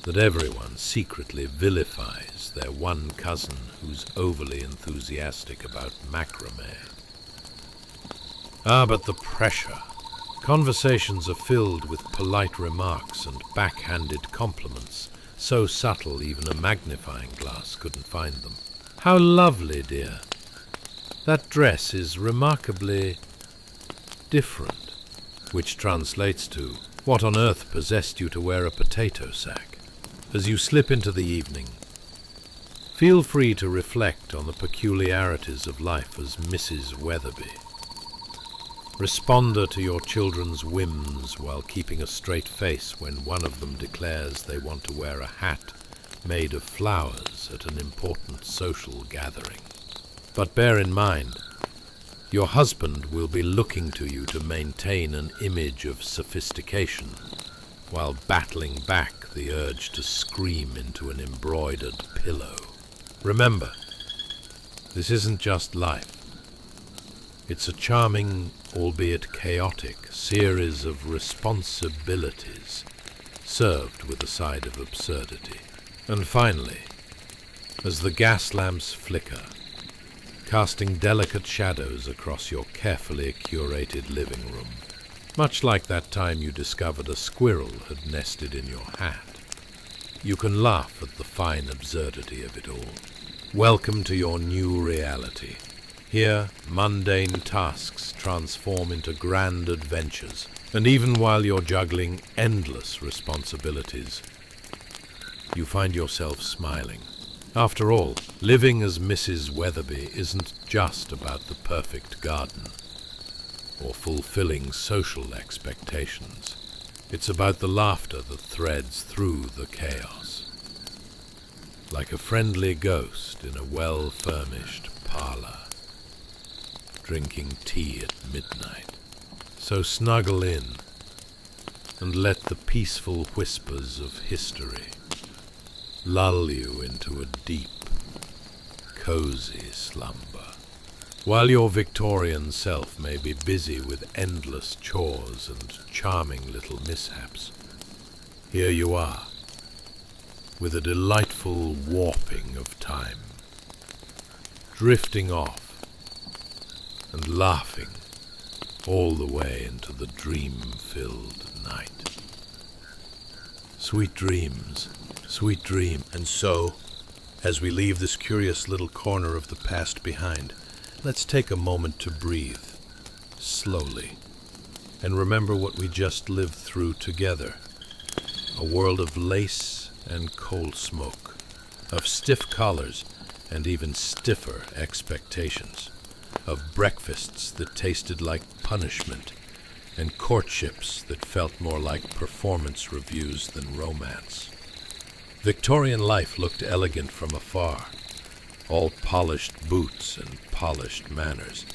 that everyone secretly vilifies their one cousin who's overly enthusiastic about macrame. But the pressure. Conversations are filled with polite remarks and backhanded compliments, so subtle even a magnifying glass couldn't find them. How lovely, dear. That dress is remarkably different, which translates to, what on earth possessed you to wear a potato sack? As you slip into the evening, feel free to reflect on the peculiarities of life as Mrs. Weatherby. Responder to your children's whims while keeping a straight face when one of them declares they want to wear a hat made of flowers at an important social gathering. But bear in mind, your husband will be looking to you to maintain an image of sophistication while battling back the urge to scream into an embroidered pillow. Remember, this isn't just life. It's a charming, albeit chaotic, series of responsibilities served with a side of absurdity. And finally, as the gas lamps flicker, casting delicate shadows across your carefully curated living room, much like that time you discovered a squirrel had nested in your hat, you can laugh at the fine absurdity of it all. Welcome to your new reality. Here, mundane tasks transform into grand adventures, and even while you're juggling endless responsibilities, you find yourself smiling. After all, living as Mrs. Weatherby isn't just about the perfect garden or fulfilling social expectations. It's about the laughter that threads through the chaos. Like a friendly ghost in a well-furnished parlor, drinking tea at midnight. So snuggle in and let the peaceful whispers of history lull you into a deep, cozy slumber. While your Victorian self may be busy with endless chores and charming little mishaps, here you are, with a delightful warping of time, drifting off and laughing all the way into the dream-filled night. Sweet dreams, sweet dream. And so, as we leave this curious little corner of the past behind, let's take a moment to breathe, slowly, and remember what we just lived through together. A world of lace and coal smoke, of stiff collars and even stiffer expectations, of breakfasts that tasted like punishment, and courtships that felt more like performance reviews than romance. Victorian life looked elegant from afar, all polished boots and polished manners.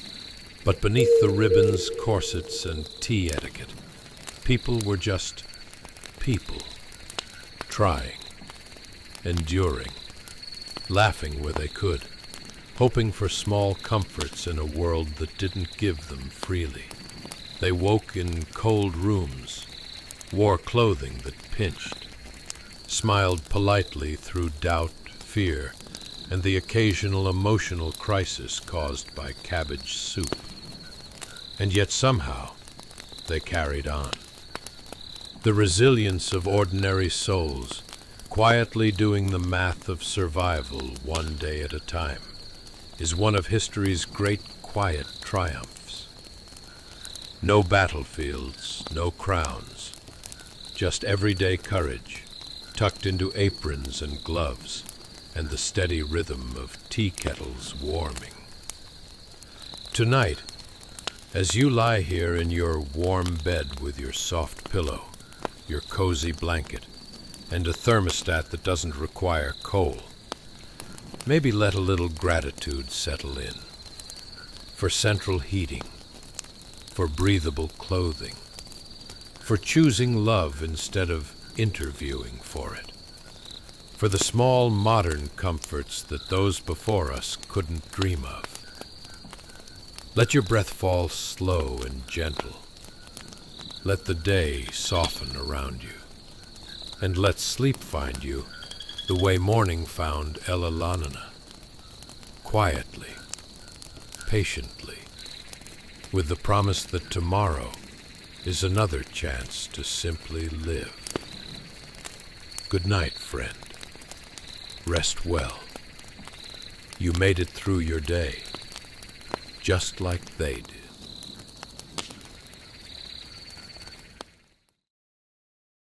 But beneath the ribbons, corsets, and tea etiquette, people were just people, trying, enduring, laughing where they could, hoping for small comforts in a world that didn't give them freely. They woke in cold rooms, wore clothing that pinched, smiled politely through doubt, fear, and the occasional emotional crisis caused by cabbage soup. And yet somehow they carried on. The resilience of ordinary souls, quietly doing the math of survival one day at a time. is one of history's great quiet triumphs. No battlefields, no crowns, just everyday courage, tucked into aprons and gloves, and the steady rhythm of tea kettles warming. Tonight, as you lie here in your warm bed with your soft pillow, your cozy blanket, and a thermostat that doesn't require coal, maybe let a little gratitude settle in. For central heating, for breathable clothing, for choosing love instead of interviewing for it, for the small modern comforts that those before us couldn't dream of. Let your breath fall slow and gentle. Let the day soften around you, and let sleep find you the way morning found Ella Lanana, quietly, patiently, with the promise that tomorrow is another chance to simply live. Good night, friend. Rest well. You made it through your day, just like they did.